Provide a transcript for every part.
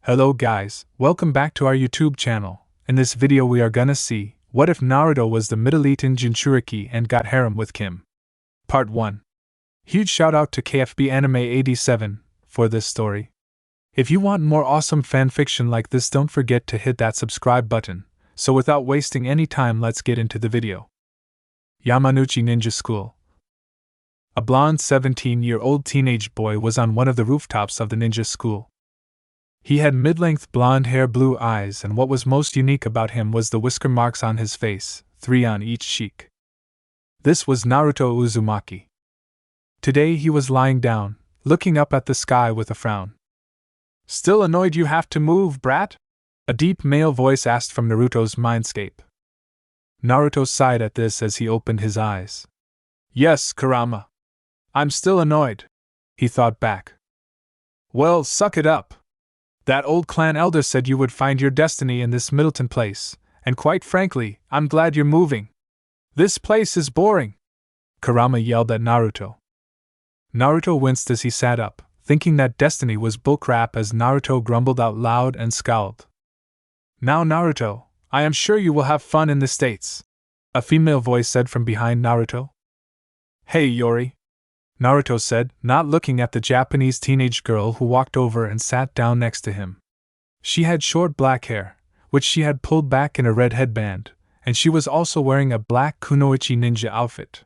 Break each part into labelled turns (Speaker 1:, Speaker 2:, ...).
Speaker 1: Hello guys, welcome back to our YouTube channel. In this video we are gonna see, what if Naruto was the Middileton Jinchuriki and got Harem with Kim? Part 1. Huge shout out to KFB Anime 87 for this story. If you want more awesome fanfiction like this, don't forget to hit that subscribe button. So without wasting any time, let's get into the video. Yamanouchi Ninja School. A blonde 17-year-old teenage boy was on one of the rooftops of the ninja school. He had mid-length blonde hair, blue eyes, and what was most unique about him was the whisker marks on his face, 3 on each cheek. This was Naruto Uzumaki. Today he was lying down, looking up at the sky with a frown. "Still annoyed you have to move, brat?" a deep male voice asked from Naruto's mindscape. Naruto sighed at this as he opened his eyes. "Yes, Kurama. I'm still annoyed," he thought back. "Well, suck it up. That old clan elder said you would find your destiny in this Middleton place, and quite frankly, I'm glad you're moving. This place is boring," Kurama yelled at Naruto. Naruto winced as he sat up, thinking that destiny was bullcrap as Naruto grumbled out loud and scowled. "Now Naruto, I am sure you will have fun in the States," a female voice said from behind Naruto. "Hey Yori," Naruto said, not looking at the Japanese teenage girl who walked over and sat down next to him. She had short black hair, which she had pulled back in a red headband, and she was also wearing a black kunoichi ninja outfit.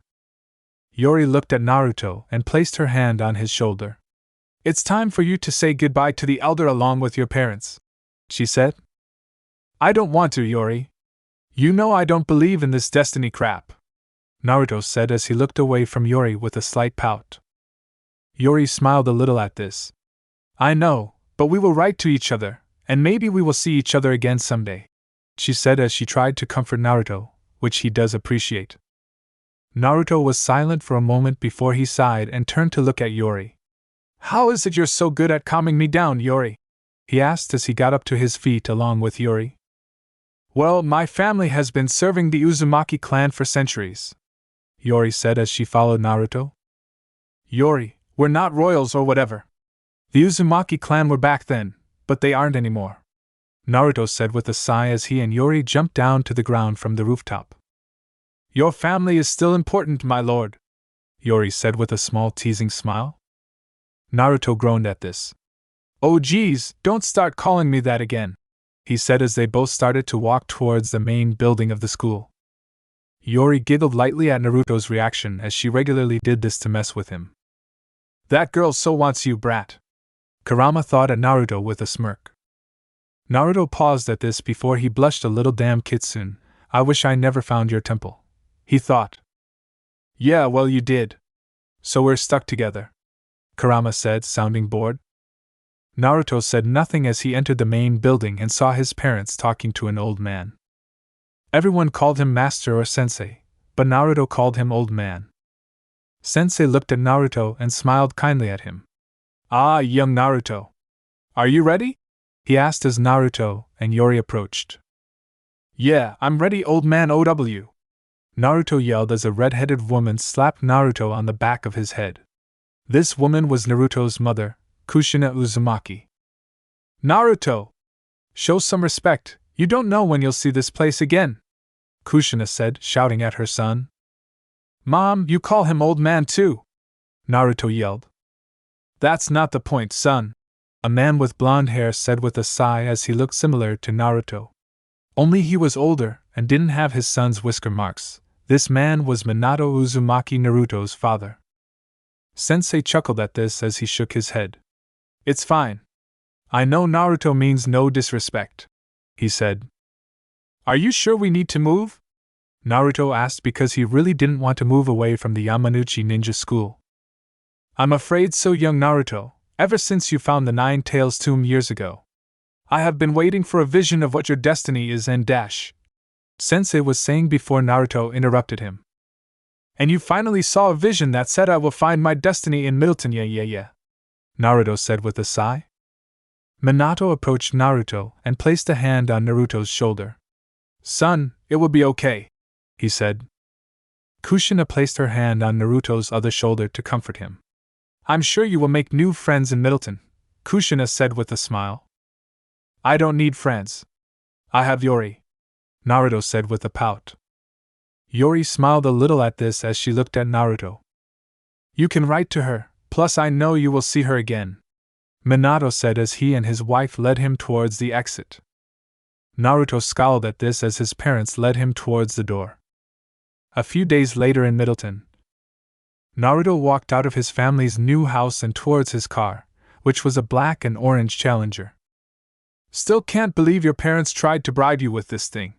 Speaker 1: Yori looked at Naruto and placed her hand on his shoulder. "It's time for you to say goodbye to the elder along with your parents," she said. "I don't want to, Yori. You know I don't believe in this destiny crap," Naruto said as he looked away from Yori with a slight pout. Yori smiled a little at this. "I know, but we will write to each other, and maybe we will see each other again someday," she said as she tried to comfort Naruto, which he does appreciate. Naruto was silent for a moment before he sighed and turned to look at Yori. "How is it you're so good at calming me down, Yori?" he asked as he got up to his feet along with Yori. "Well, my family has been serving the Uzumaki clan for centuries," Yori said as she followed Naruto. "Yori, we're not royals or whatever. The Uzumaki clan were back then, but they aren't anymore," Naruto said with a sigh as he and Yori jumped down to the ground from the rooftop. "Your family is still important, my lord," Yori said with a small teasing smile. Naruto groaned at this. "Oh geez, don't start calling me that again," he said as they both started to walk towards the main building of the school. Yori giggled lightly at Naruto's reaction as she regularly did this to mess with him. "That girl so wants you, brat," Kurama thought at Naruto with a smirk. Naruto paused at this before he blushed a little. "Damn Kitsune, I wish I never found your temple," he thought. "Yeah, well you did. So we're stuck together," Kurama said, sounding bored. Naruto said nothing as he entered the main building and saw his parents talking to an old man. Everyone called him master or sensei, but Naruto called him old man. Sensei looked at Naruto and smiled kindly at him. "Ah, young Naruto. Are you ready?" he asked as Naruto and Yori approached. "Yeah, I'm ready, old man OW," Naruto yelled as a red-headed woman slapped Naruto on the back of his head. This woman was Naruto's mother, Kushina Uzumaki. "Naruto! Show some respect, you don't know when you'll see this place again," Kushina said, shouting at her son. "Mom, you call him old man too," Naruto yelled. "That's not the point, son," a man with blonde hair said with a sigh as he looked similar to Naruto. Only he was older and didn't have his son's whisker marks. This man was Minato Uzumaki, Naruto's father. Sensei chuckled at this as he shook his head. "It's fine. I know Naruto means no disrespect," he said. "Are you sure we need to move?" Naruto asked because he really didn't want to move away from the Yamanouchi ninja school. "I'm afraid so, young Naruto. Ever since you found the Nine Tails tomb years ago, I have been waiting for a vision of what your destiny is and dash," Sensei was saying before Naruto interrupted him. "And you finally saw a vision that said I will find my destiny in Middleton, yeah, Naruto said with a sigh. Minato approached Naruto and placed a hand on Naruto's shoulder. "Son, it will be okay," he said. Kushina placed her hand on Naruto's other shoulder to comfort him. "I'm sure you will make new friends in Middleton," Kushina said with a smile. I don't need friends. I have Yori, Naruto said with a pout. Yori smiled a little at this as she looked at Naruto. You can write to her, plus I know you will see her again, Minato said as he and his wife led him towards the exit. Naruto scowled at this as his parents led him towards the door. A few days later in Middleton, Naruto walked out of his family's new house and towards his car, which was a black and orange Challenger. Still can't believe your parents tried to bribe you with this thing,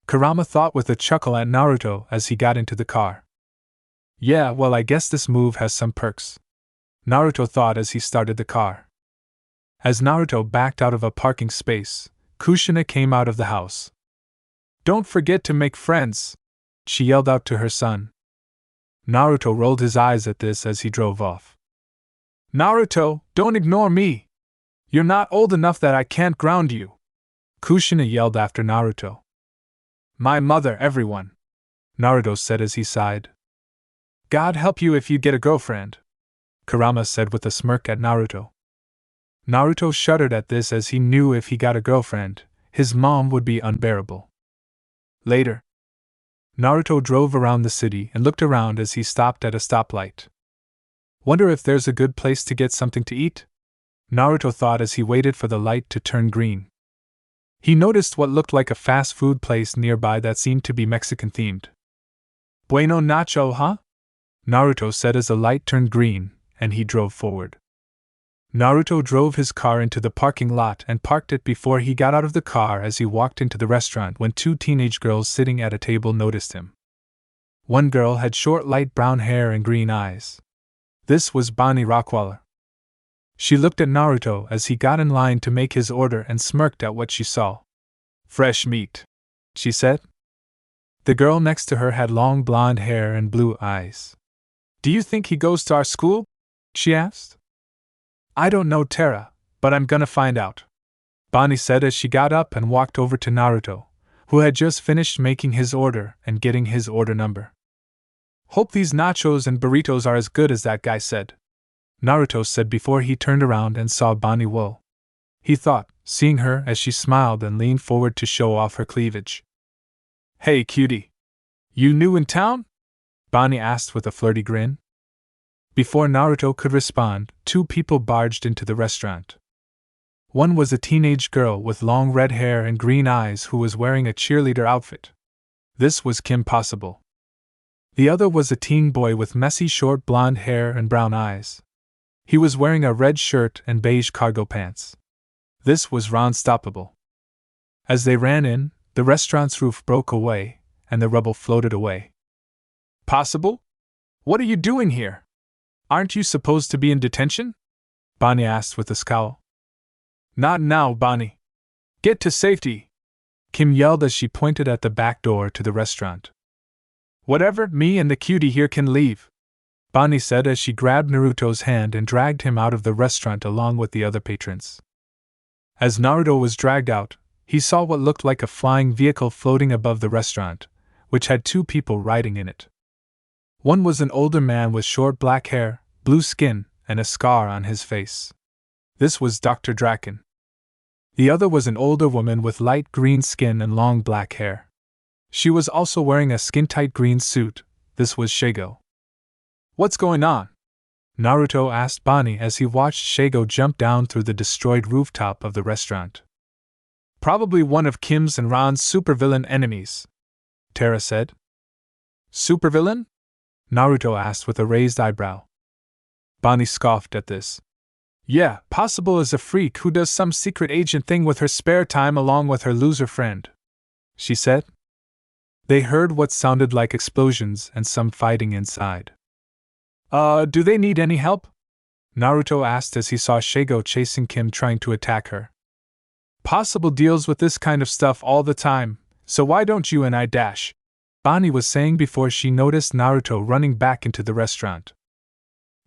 Speaker 1: Kurama thought with a chuckle at Naruto as he got into the car. Yeah, well, I guess this move has some perks, Naruto thought as he started the car. As Naruto backed out of a parking space, Kushina came out of the house. Don't forget to make friends, she yelled out to her son. Naruto rolled his eyes at this as he drove off. Naruto, don't ignore me! You're not old enough that I can't ground you, Kushina yelled after Naruto. My mother, everyone, Naruto said as he sighed. God help you if you get a girlfriend, Kurama said with a smirk at Naruto. Naruto shuddered at this as he knew if he got a girlfriend, his mom would be unbearable. Later, Naruto drove around the city and looked around as he stopped at a stoplight. Wonder if there's a good place to get something to eat? Naruto thought as he waited for the light to turn green. He noticed what looked like a fast food place nearby that seemed to be Mexican themed. Bueno nacho, huh? Naruto said as the light turned green, and he drove forward. Naruto drove his car into the parking lot and parked it before he got out of the car as he walked into the restaurant when two teenage girls sitting at a table noticed him. One girl had short light brown hair and green eyes. This was Bonnie Rockwaller. She looked at Naruto as he got in line to make his order and smirked at what she saw. Fresh meat, she said. The girl next to her had long blonde hair and blue eyes. Do you think he goes to our school? She asked. I don't know, Tara, but I'm gonna find out, Bonnie said as she got up and walked over to Naruto, who had just finished making his order and getting his order number. Hope these nachos and burritos are as good as that guy said, Naruto said before he turned around and saw Bonnie Wool. He thought, seeing her as she smiled and leaned forward to show off her cleavage. Hey, cutie. You new in town? Bonnie asked with a flirty grin. Before Naruto could respond, two people barged into the restaurant. One was a teenage girl with long red hair and green eyes who was wearing a cheerleader outfit. This was KimPossible. The other was a teen boy with messy short blonde hair and brown eyes. He was wearing a red shirt and beige cargo pants. This was Ronstoppable. As they ran in, the restaurant's roof broke away, and the rubble floated away. Possible? What are you doing here? Aren't you supposed to be in detention? Bonnie asked with a scowl. Not now, Bonnie. Get to safety, Kim yelled as she pointed at the back door to the restaurant. Whatever, me and the cutie here can leave, Bonnie said as she grabbed Naruto's hand and dragged him out of the restaurant along with the other patrons. As Naruto was dragged out, he saw what looked like a flying vehicle floating above the restaurant, which had two people riding in it. One was an older man with short black hair, blue skin, and a scar on his face. This was Dr. Draken. The other was an older woman with light green skin and long black hair. She was also wearing a skin-tight green suit. This was Shago. What's going on? Naruto asked Bonnie as he watched Shago jump down through the destroyed rooftop of the restaurant. Probably one of Kim's and Ron's supervillain enemies, Tara said. Supervillain? Naruto asked with a raised eyebrow. Bonnie scoffed at this. Yeah, Possible is a freak who does some secret agent thing with her spare time along with her loser friend, she said. They heard what sounded like explosions and some fighting inside. Do they need any help? Naruto asked as he saw Shago chasing Kim trying to attack her. Possible deals with this kind of stuff all the time, so why don't you and I dash? Bonnie was saying before she noticed Naruto running back into the restaurant.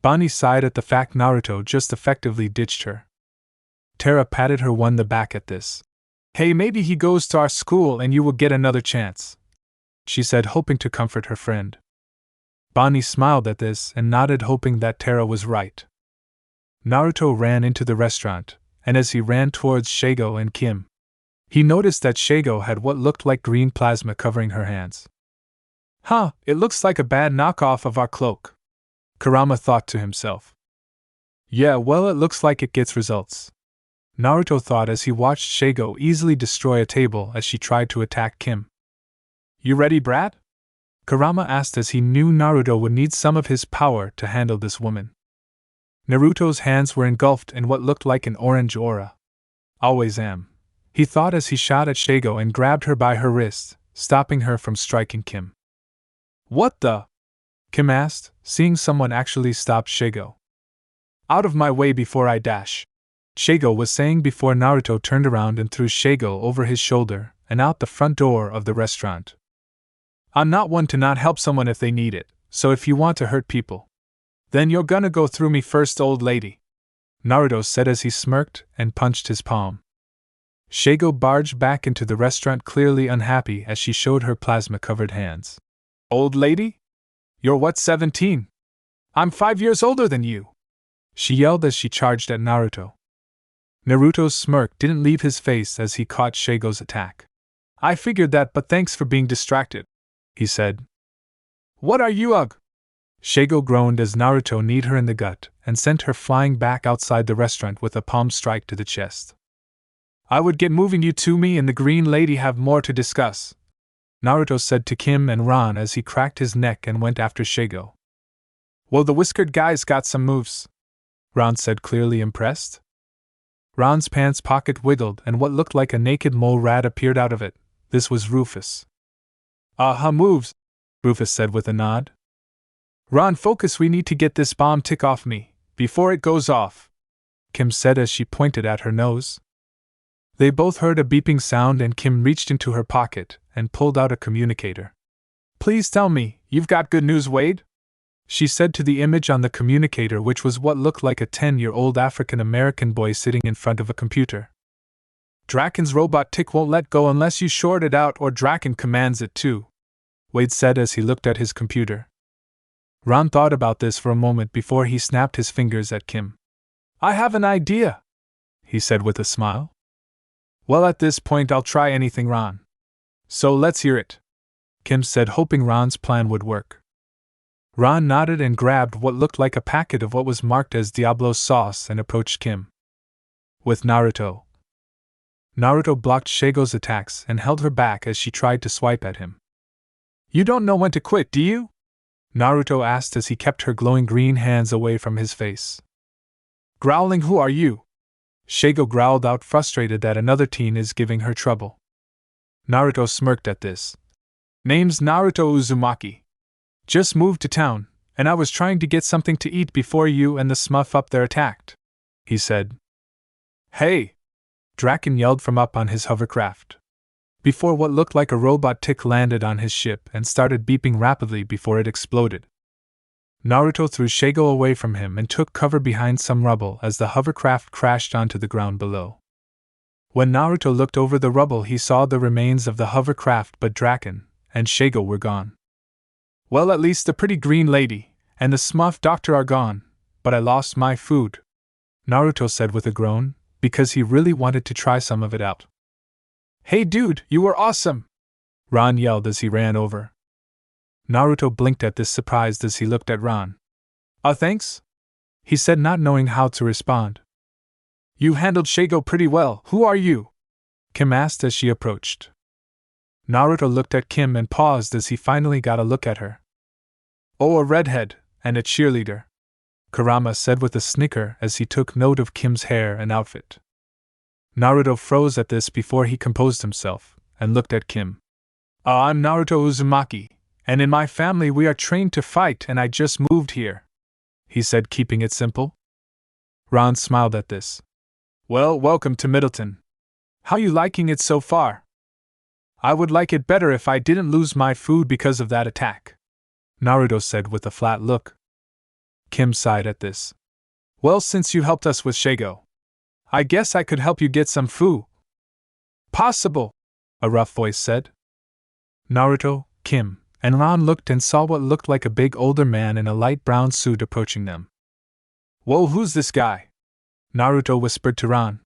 Speaker 1: Bonnie sighed at the fact Naruto just effectively ditched her. Tara patted her on the back at this. Hey, maybe he goes to our school and you will get another chance, she said, hoping to comfort her friend. Bonnie smiled at this and nodded, hoping that Tara was right. Naruto ran into the restaurant, and as he ran towards Shago and Kim, he noticed that Shago had what looked like green plasma covering her hands. Huh, it looks like a bad knockoff of our cloak, Kurama thought to himself. Yeah, well, it looks like it gets results, Naruto thought as he watched Shago easily destroy a table as she tried to attack Kim. You ready, brat? Kurama asked as he knew Naruto would need some of his power to handle this woman. Naruto's hands were engulfed in what looked like an orange aura. Always am, he thought as he shot at Shago and grabbed her by her wrist, stopping her from striking Kim. What the? Kim asked, seeing someone actually stop Shago. Out of my way before I dash, Shago was saying before Naruto turned around and threw Shago over his shoulder and out the front door of the restaurant. I'm not one to not help someone if they need it, so if you want to hurt people, then you're gonna go through me first, old lady, Naruto said as he smirked and punched his palm. Shago barged back into the restaurant clearly unhappy as she showed her plasma-covered hands. Old lady? You're what, 17? I'm 5 years older than you, she yelled as she charged at Naruto. Naruto's smirk didn't leave his face as he caught Shago's attack. I figured that, but thanks for being distracted, he said. What are you, ugh? Shago groaned as Naruto kneed her in the gut and sent her flying back outside the restaurant with a palm strike to the chest. I would get moving, you two. Me and the green lady have more to discuss, Naruto said to Kim and Ran as he cracked his neck and went after Shago. Well, the whiskered guy's got some moves, Ran said, clearly impressed. Ran's pants pocket wiggled and what looked like a naked mole rat appeared out of it. This was Rufus. Aha, moves, Rufus said with a nod. Ran, focus, we need to get this bomb tick off me, before it goes off, Kim said as she pointed at her nose. They both heard a beeping sound and Kim reached into her pocket and pulled out a communicator. Please tell me, you've got good news, Wade? She said to the image on the communicator, which was what looked like a 10-year-old African-American boy sitting in front of a computer. Draken's robot tick won't let go unless you short it out, or Draken commands it to, Wade said as he looked at his computer. Ran thought about this for a moment before he snapped his fingers at Kim. I have an idea, he said with a smile. Well, at this point I'll try anything, Ran. So let's hear it, Kim said, hoping Ran's plan would work. Ran nodded and grabbed what looked like a packet of what was marked as Diablo sauce and approached Kim. With Naruto. Naruto blocked Shago's attacks and held her back as she tried to swipe at him. You don't know when to quit, do you? Naruto asked as he kept her glowing green hands away from his face. Growling, who are you? Shago growled out, frustrated that another teen is giving her trouble. Naruto smirked at this. Name's Naruto Uzumaki. Just moved to town, and I was trying to get something to eat before you and the Smurf up there attacked, he said. Hey! Draken yelled from up on his hovercraft. Before what looked like a robot tick landed on his ship and started beeping rapidly before it exploded. Naruto threw Shago away from him and took cover behind some rubble as the hovercraft crashed onto the ground below. When Naruto looked over the rubble, he saw the remains of the hovercraft, but Draken and Shago were gone. Well, at least the pretty green lady and the Smurf doctor are gone, but I lost my food, Naruto said with a groan, because he really wanted to try some of it out. Hey dude, you were awesome! Ran yelled as he ran over. Naruto blinked at this, surprised as he looked at Ran. Thanks? He said, not knowing how to respond. You handled Shago pretty well. Who are you? Kim asked as she approached. Naruto looked at Kim and paused as he finally got a look at her. Oh, a redhead, and a cheerleader, Kurama said with a snicker as he took note of Kim's hair and outfit. Naruto froze at this before he composed himself and looked at Kim. I'm Naruto Uzumaki, and in my family we are trained to fight, and I just moved here, he said, keeping it simple. Ran smiled at this. Well, welcome to Middleton. How you liking it so far? I would like it better if I didn't lose my food because of that attack, Naruto said with a flat look. Kim sighed at this. Well, since you helped us with Shago, I guess I could help you get some food. Possible, a rough voice said. Naruto, Kim, and Ran looked and saw what looked like a big older man in a light brown suit approaching them. Whoa, who's this guy? Naruto whispered to Ran.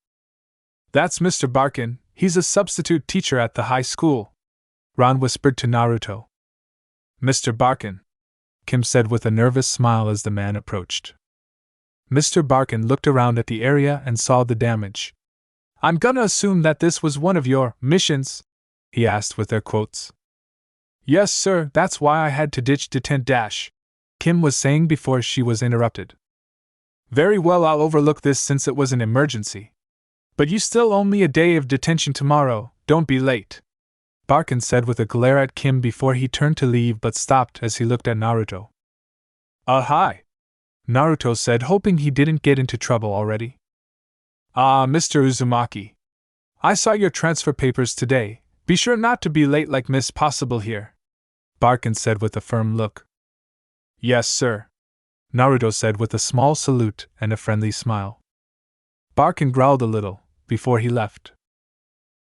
Speaker 1: That's Mr. Barkin, he's a substitute teacher at the high school, Ron whispered to Naruto. Mr. Barkin, Kim said with a nervous smile as the man approached. Mr. Barkin looked around at the area and saw the damage. I'm gonna assume that this was one of your missions? He asked with air quotes. Yes, sir, that's why I had to ditch detent dash, Kim was saying before she was interrupted. Very well, I'll overlook this since it was an emergency. But you still owe me a day of detention tomorrow, don't be late, Barkin said with a glare at Kim before he turned to leave but stopped as he looked at Naruto. Hi, Naruto said, hoping he didn't get into trouble already. Mr. Uzumaki. I saw your transfer papers today, be sure not to be late like Miss Possible here, Barkin said with a firm look. Yes, sir, Naruto said with a small salute and a friendly smile. Barkin growled a little before he left.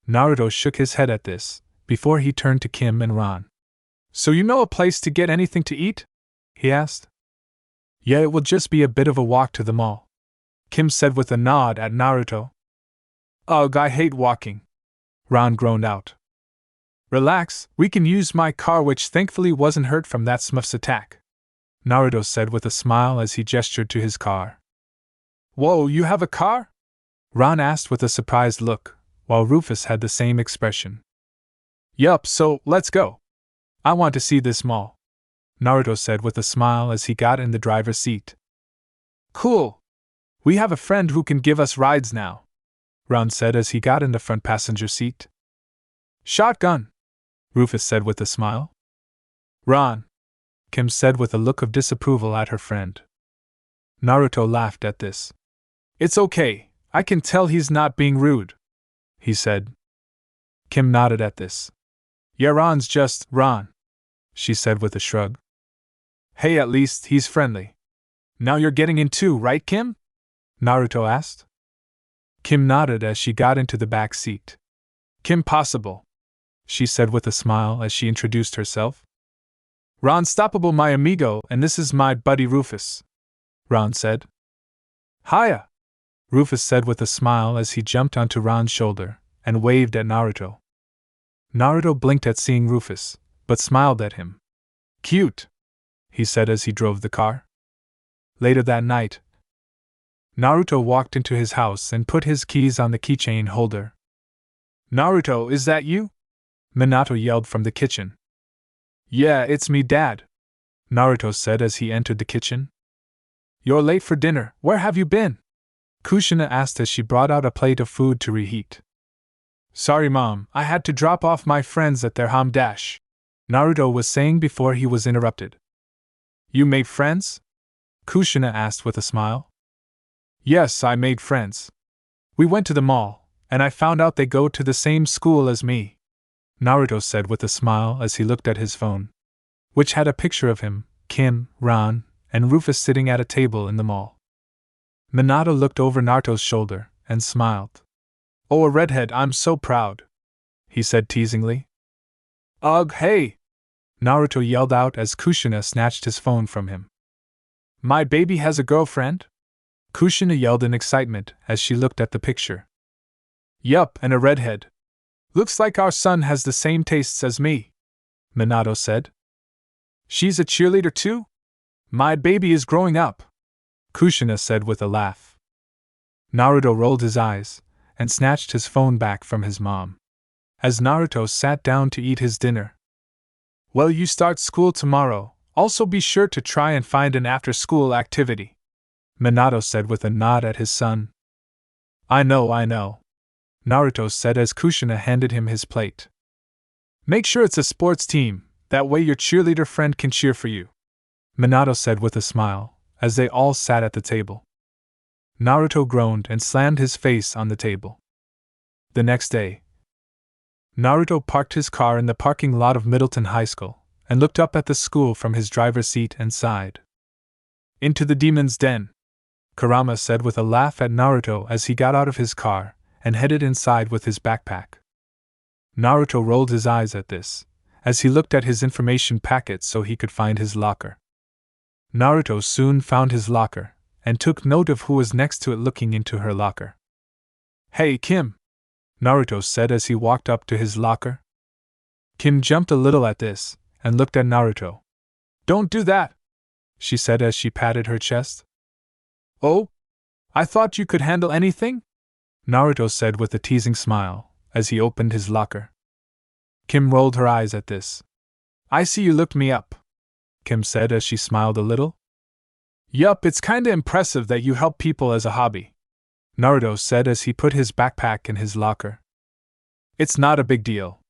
Speaker 1: Naruto shook his head at this before he turned to Kim and Ron. So you know a place to get anything to eat? He asked. Yeah, it will just be a bit of a walk to the mall, Kim said with a nod at Naruto. Ugh, I hate walking, Ron groaned out. Relax, we can use my car, which thankfully wasn't hurt from that Smurf's attack, Naruto said with a smile as he gestured to his car. Whoa, you have a car? Ron asked with a surprised look, while Rufus had the same expression. Yup, so let's go. I want to see this mall, Naruto said with a smile as he got in the driver's seat. Cool. We have a friend who can give us rides now, Ron said as he got in the front passenger seat. Shotgun, Rufus said with a smile. Ron, Kim said with a look of disapproval at her friend. Naruto laughed at this. It's okay, I can tell he's not being rude, he said. Kim nodded at this. Yeah, Ron's just Ron, she said with a shrug. Hey, at least he's friendly. Now you're getting in too, right, Kim? Naruto asked. Kim nodded as she got into the back seat. KimPossible, she said with a smile as she introduced herself. Ron Stoppable, my amigo, and this is my buddy Rufus, Ron said. Hiya, Rufus said with a smile as he jumped onto Ron's shoulder and waved at Naruto. Naruto blinked at seeing Rufus, but smiled at him. Cute, he said as he drove the car. Later that night, Naruto walked into his house and put his keys on the keychain holder. Naruto, is that you? Minato yelled from the kitchen. Yeah, it's me, Dad, Naruto said as he entered the kitchen. You're late for dinner, where have you been? Kushina asked as she brought out a plate of food to reheat. Sorry, Mom, I had to drop off my friends at their home dash, Naruto was saying before he was interrupted. You made friends? Kushina asked with a smile. Yes, I made friends. We went to the mall, and I found out they go to the same school as me, Naruto said with a smile as he looked at his phone, which had a picture of him, Kim, Ron, and Rufus sitting at a table in the mall. Minato looked over Naruto's shoulder and smiled. Oh, a redhead, I'm so proud, he said teasingly. Ugh, hey! Naruto yelled out as Kushina snatched his phone from him. My baby has a girlfriend? Kushina yelled in excitement as she looked at the picture. Yup, and a redhead. Looks like our son has the same tastes as me, Minato said. She's a cheerleader too? My baby is growing up, Kushina said with a laugh. Naruto rolled his eyes and snatched his phone back from his mom. As Naruto sat down to eat his dinner. Well, you start school tomorrow, also be sure to try and find an after-school activity, Minato said with a nod at his son. I know, Naruto said as Kushina handed him his plate. Make sure it's a sports team, that way your cheerleader friend can cheer for you, Minato said with a smile, as they all sat at the table. Naruto groaned and slammed his face on the table. The next day, Naruto parked his car in the parking lot of Middleton High School and looked up at the school from his driver's seat and sighed. Into the demon's den, Kurama said with a laugh at Naruto as he got out of his car and headed inside with his backpack. Naruto rolled his eyes at this, as he looked at his information packet so he could find his locker. Naruto soon found his locker, and took note of who was next to it looking into her locker. Hey, Kim! Naruto said as he walked up to his locker. Kim jumped a little at this, and looked at Naruto. Don't do that, she said as she patted her chest. Oh? I thought you could handle anything? Naruto said with a teasing smile, as he opened his locker. Kim rolled her eyes at this. I see you looked me up, Kim said as she smiled a little. Yup, it's kinda impressive that you help people as a hobby, Naruto said as he put his backpack in his locker. It's not a big deal,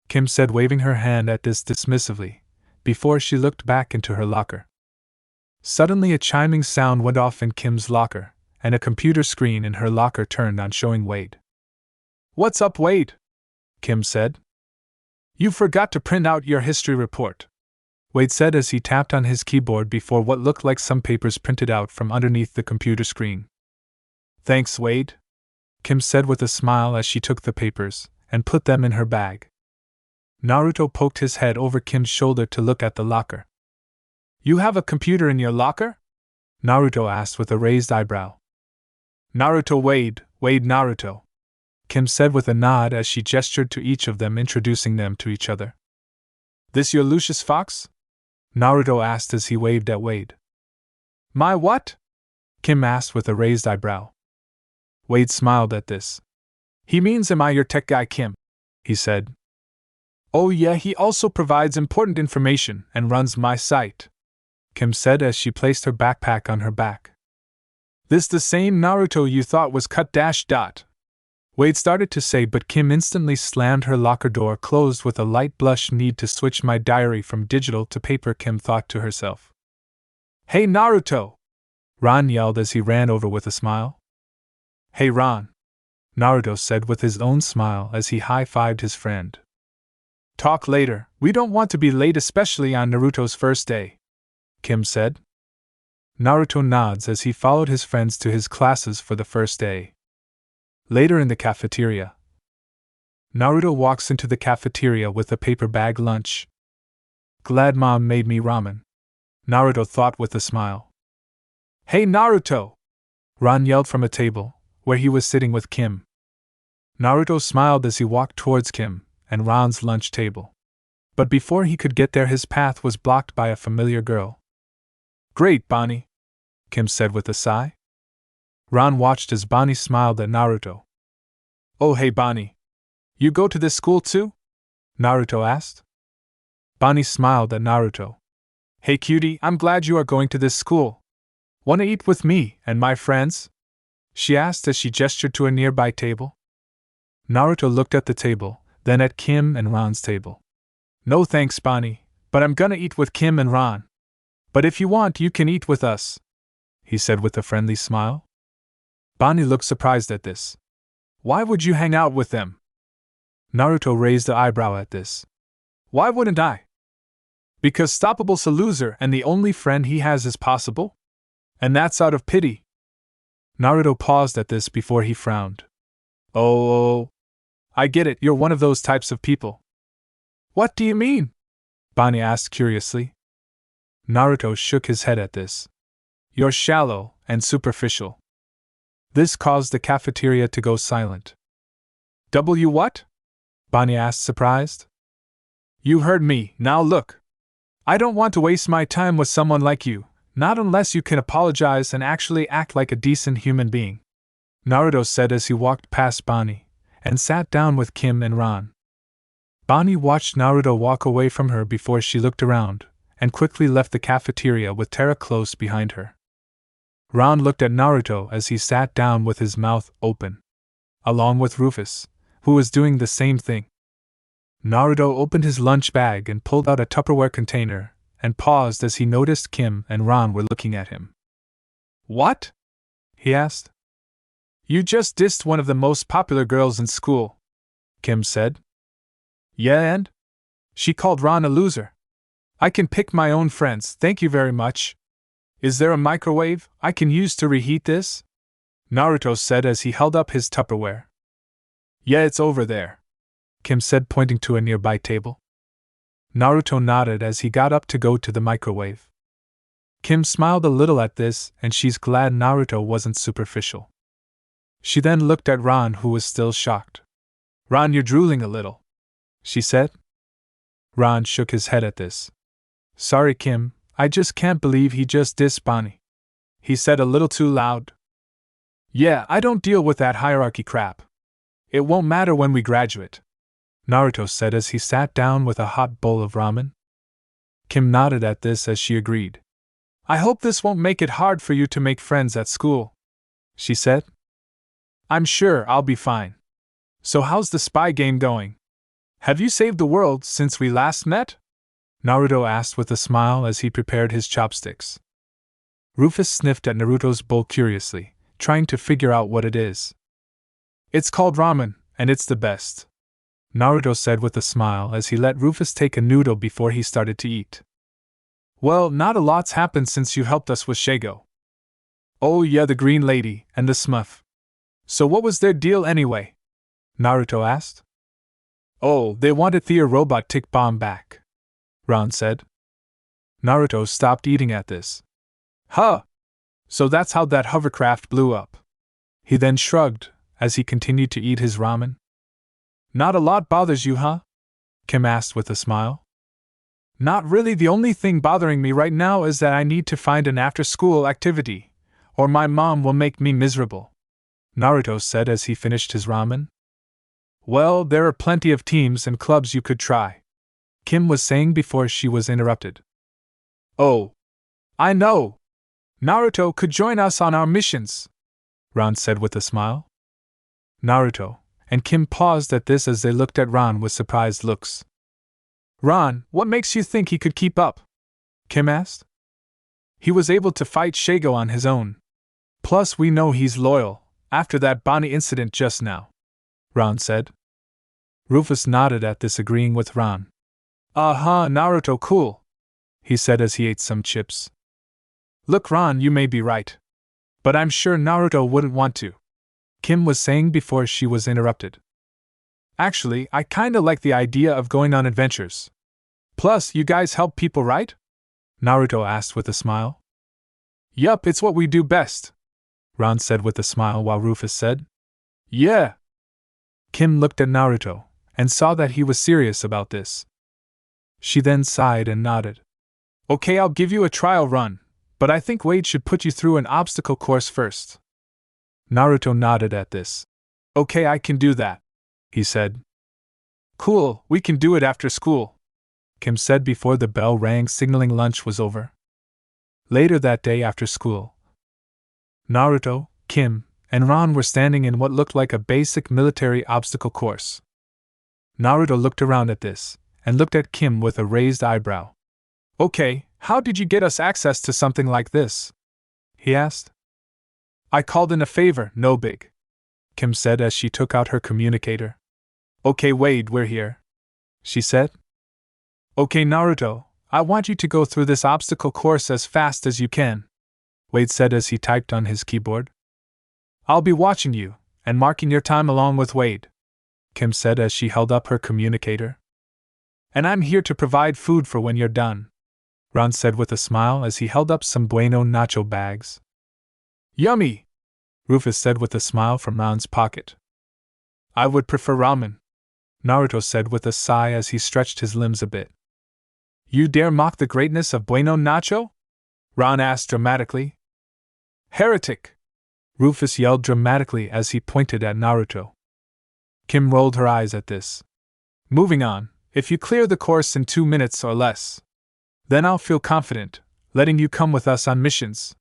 Speaker 1: Kim said, waving her hand at this dismissively, before she looked back into her locker. Suddenly a chiming sound went off in Kim's locker, and a computer screen in her locker turned on, showing Wade. What's up, Wade? Kim said. You forgot to print out your history report, Wade said as he tapped on his keyboard before what looked like some papers printed out from underneath the computer screen. Thanks, Wade, Kim said with a smile as she took the papers and put them in her bag. Naruto poked his head over Kim's shoulder to look at the locker. You have a computer in your locker? Naruto asked with a raised eyebrow. Naruto Wade, Wade Naruto, Kim said with a nod as she gestured to each of them, introducing them to each other. This your Lucius Fox? Naruto asked as he waved at Wade. My what? Kim asked with a raised eyebrow. Wade smiled at this. He means, am I your tech guy, Kim? He said. Oh yeah, he also provides important information and runs my site, Kim said as she placed her backpack on her back. This the same Naruto you thought was cut dash dot? Wade started to say, but Kim instantly slammed her locker door closed with a light blush. Need to switch my diary from digital to paper, Kim thought to herself. Hey Naruto! Ron yelled as he ran over with a smile. Hey Ron! Naruto said with his own smile as he high-fived his friend. Talk later, we don't want to be late, especially on Naruto's first day, Kim said. Naruto nods as he followed his friends to his classes for the first day. Later in the cafeteria, Naruto walks into the cafeteria with a paper bag lunch. Glad Mom made me ramen, Naruto thought with a smile. Hey Naruto! Ron yelled from a table, where he was sitting with Kim. Naruto smiled as he walked towards Kim and Ron's lunch table. But before he could get there, his path was blocked by a familiar girl. Great, Bonnie, Kim said with a sigh. Ron watched as Bonnie smiled at Naruto. Oh hey Bonnie. You go to this school too? Naruto asked. Bonnie smiled at Naruto. Hey cutie, I'm glad you are going to this school. Wanna eat with me and my friends? She asked as she gestured to a nearby table. Naruto looked at the table, then at Kim and Ron's table. No thanks, Bonnie, but I'm gonna eat with Kim and Ron. But if you want, you can eat with us, he said with a friendly smile. Bonnie looked surprised at this. Why would you hang out with them? Naruto raised an eyebrow at this. Why wouldn't I? Because Stoppable's a loser and the only friend he has is Possible? And that's out of pity. Naruto paused at this before he frowned. Oh, I get it, you're one of those types of people. What do you mean? Bonnie asked curiously. Naruto shook his head at this. You're shallow and superficial. This caused the cafeteria to go silent. W what? Bonnie asked, surprised. You heard me, now look. I don't want to waste my time with someone like you, not unless you can apologize and actually act like a decent human being, Naruto said as he walked past Bonnie and sat down with Kim and Ron. Bonnie watched Naruto walk away from her before she looked around and quickly left the cafeteria with Tara close behind her. Ron looked at Naruto as he sat down with his mouth open, along with Rufus, who was doing the same thing. Naruto opened his lunch bag and pulled out a Tupperware container, and paused as he noticed Kim and Ron were looking at him. What? He asked. You just dissed one of the most popular girls in school, Kim said. Yeah, and? She called Ron a loser. I can pick my own friends, thank you very much. Is there a microwave I can use to reheat this? Naruto said as he held up his Tupperware. Yeah, it's over there, Kim said, pointing to a nearby table. Naruto nodded as he got up to go to the microwave. Kim smiled a little at this, and she's glad Naruto wasn't superficial. She then looked at Ron, who was still shocked. Ron, you're drooling a little, she said. Ron shook his head at this. Sorry, Kim, I just can't believe he just dissed Bonnie, he said a little too loud. Yeah, I don't deal with that hierarchy crap. It won't matter when we graduate, Naruto said as he sat down with a hot bowl of ramen. Kim nodded at this as she agreed. I hope this won't make it hard for you to make friends at school, she said. I'm sure I'll be fine. So how's the spy game going? Have you saved the world since we last met? Naruto asked with a smile as he prepared his chopsticks. Rufus sniffed at Naruto's bowl curiously, trying to figure out what it is. It's called ramen, and it's the best, Naruto said with a smile as he let Rufus take a noodle before he started to eat. Well, not a lot's happened since you helped us with Shago. Oh yeah, the green lady and the Smurf. So what was their deal anyway? Naruto asked. Oh, they wanted the robot tick bomb back, Ron said. Naruto stopped eating at this. Huh! So that's how that hovercraft blew up. He then shrugged, as he continued to eat his ramen. Not a lot bothers you, huh? Kim asked with a smile. Not really. The only thing bothering me right now is that I need to find an after-school activity, or my mom will make me miserable, Naruto said as he finished his ramen. Well, there are plenty of teams and clubs you could try, Kim was saying before she was interrupted. Oh, I know! Naruto could join us on our missions, Ron said with a smile. Naruto and Kim paused at this as they looked at Ron with surprised looks. Ron, what makes you think he could keep up? Kim asked. He was able to fight Shago on his own. Plus, we know he's loyal, after that Bonnie incident just now, Ron said. Rufus nodded at this, agreeing with Ron. Uh-huh, Naruto cool, he said as he ate some chips. Look, Ron, you may be right. But I'm sure Naruto wouldn't want to, Kim was saying before she was interrupted. Actually, I kinda like the idea of going on adventures. Plus, you guys help people, right? Naruto asked with a smile. Yup, it's what we do best, Ron said with a smile while Rufus said, Yeah. Kim looked at Naruto and saw that he was serious about this. She then sighed and nodded. Okay, I'll give you a trial run, but I think Wade should put you through an obstacle course first. Naruto nodded at this. Okay, I can do that, he said. Cool, we can do it after school, Kim said before the bell rang signaling lunch was over. Later that day after school, Naruto, Kim, and Ron were standing in what looked like a basic military obstacle course. Naruto looked around at this, and looked at Kim with a raised eyebrow. Okay, how did you get us access to something like this? He asked. I called in a favor, no big, Kim said as she took out her communicator. Okay, Wade, we're here, she said. Okay, Naruto, I want you to go through this obstacle course as fast as you can, Wade said as he typed on his keyboard. I'll be watching you, and marking your time along with Wade, Kim said as she held up her communicator. And I'm here to provide food for when you're done, Ron said with a smile as he held up some bueno nacho bags. Yummy, Rufus said with a smile from Ron's pocket. I would prefer ramen, Naruto said with a sigh as he stretched his limbs a bit. You dare mock the greatness of bueno nacho? Ron asked dramatically. Heretic! Rufus yelled dramatically as he pointed at Naruto. Kim rolled her eyes at this. Moving on, if you clear the course in 2 minutes or less, then I'll feel confident, letting you come with us on missions,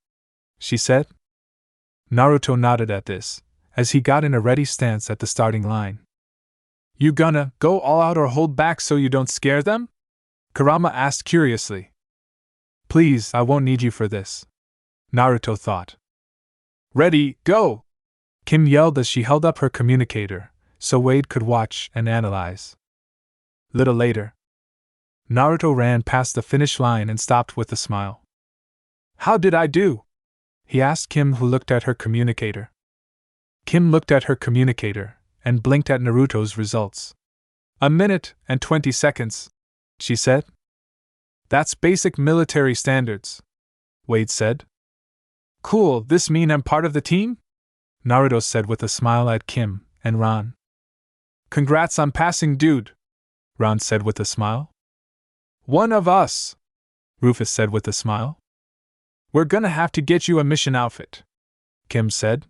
Speaker 1: she said. Naruto nodded at this, as he got in a ready stance at the starting line. You gonna go all out or hold back so you don't scare them? Kurama asked curiously. Please, I won't need you for this, Naruto thought. Ready, go! Kim yelled as she held up her communicator, so Wade could watch and analyze. Little later, Naruto ran past the finish line and stopped with a smile. How did I do? He asked Kim, who looked at her communicator. Kim looked at her communicator and blinked at Naruto's results. 1 minute and 20 seconds, she said. That's basic military standards, Wade said. Cool, this mean I'm part of the team? Naruto said with a smile at Kim and Ron. Congrats on passing, dude, Ron said with a smile. One of us, Rufus said with a smile. We're gonna have to get you a mission outfit, Kim said.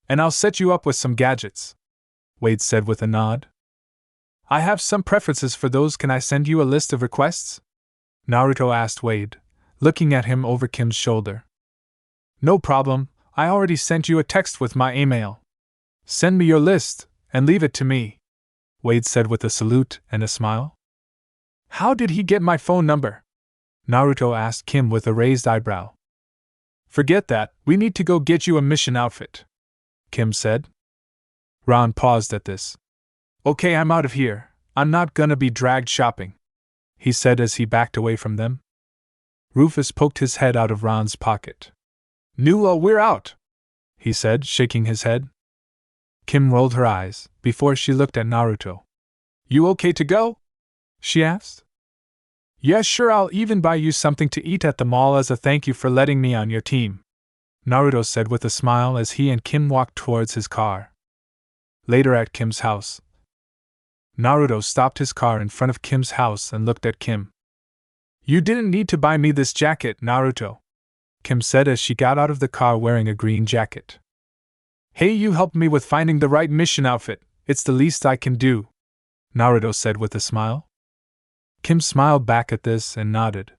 Speaker 1: And I'll set you up with some gadgets, Wade said with a nod. I have some preferences for those. Can I send you a list of requests? Naruto asked Wade, looking at him over Kim's shoulder. No problem, I already sent you a text with my email. Send me your list, and leave it to me, Wade said with a salute and a smile. How did he get my phone number? Naruto asked Kim with a raised eyebrow. Forget that, we need to go get you a mission outfit, Kim said. Ron paused at this. Okay, I'm out of here, I'm not gonna be dragged shopping, he said as he backed away from them. Rufus poked his head out of Ron's pocket. Nula, we're out, he said, shaking his head. Kim rolled her eyes before she looked at Naruto. You okay to go? She asked. Yeah, sure, I'll even buy you something to eat at the mall as a thank you for letting me on your team, Naruto said with a smile as he and Kim walked towards his car. Later at Kim's house, Naruto stopped his car in front of Kim's house and looked at Kim. You didn't need to buy me this jacket, Naruto, Kim said as she got out of the car wearing a green jacket. Hey, you helped me with finding the right mission outfit, it's the least I can do, Naruto said with a smile. Kim smiled back at this and nodded.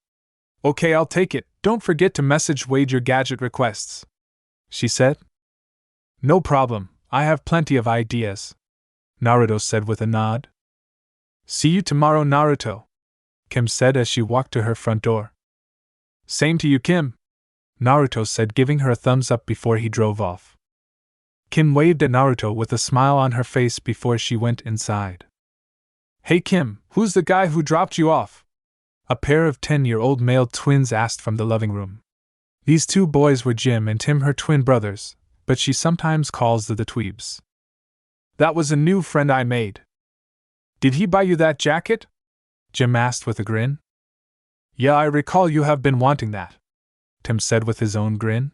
Speaker 1: Okay, I'll take it, don't forget to message Wade your gadget requests, she said. No problem, I have plenty of ideas, Naruto said with a nod. See you tomorrow, Naruto, Kim said as she walked to her front door. Same to you, Kim, Naruto said, giving her a thumbs up before he drove off. Kim waved at Naruto with a smile on her face before she went inside. Hey Kim, who's the guy who dropped you off? A pair of 10-year-old male twins asked from the living room. These two boys were Jim and Tim, her twin brothers, but she sometimes calls them the Tweebs. That was a new friend I made. Did he buy you that jacket? Jim asked with a grin. Yeah, I recall you have been wanting that, Tim said with his own grin.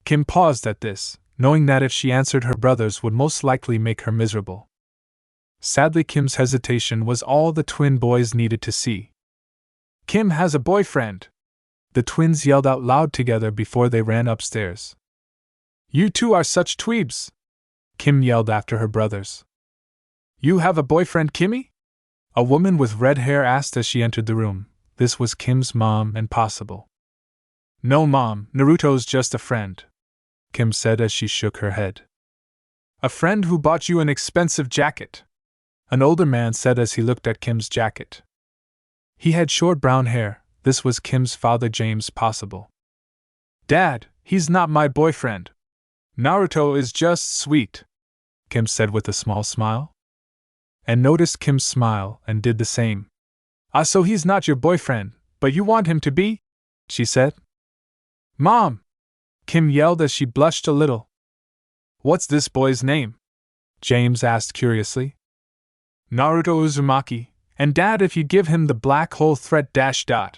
Speaker 1: Kim paused at this, knowing that if she answered her brothers would most likely make her miserable. Sadly, Kim's hesitation was all the twin boys needed to see. Kim has a boyfriend! The twins yelled out loud together before they ran upstairs. You two are such dweebs! Kim yelled after her brothers. You have a boyfriend, Kimmy? A woman with red hair asked as she entered the room. This was Kim's mom and Possible. No, Mom, Naruto's just a friend, Kim said as she shook her head. A friend who bought you an expensive jacket, an older man said as he looked at Kim's jacket. He had short brown hair. This was Kim's father, James Possible. Dad, he's not my boyfriend. Naruto is just sweet, Kim said with a small smile. And noticed Kim's smile and did the same. Ah, so he's not your boyfriend, but you want him to be? She said. Mom! Kim yelled as she blushed a little. What's this boy's name? James asked curiously. Naruto Uzumaki, and Dad, if you give him the black hole threat _.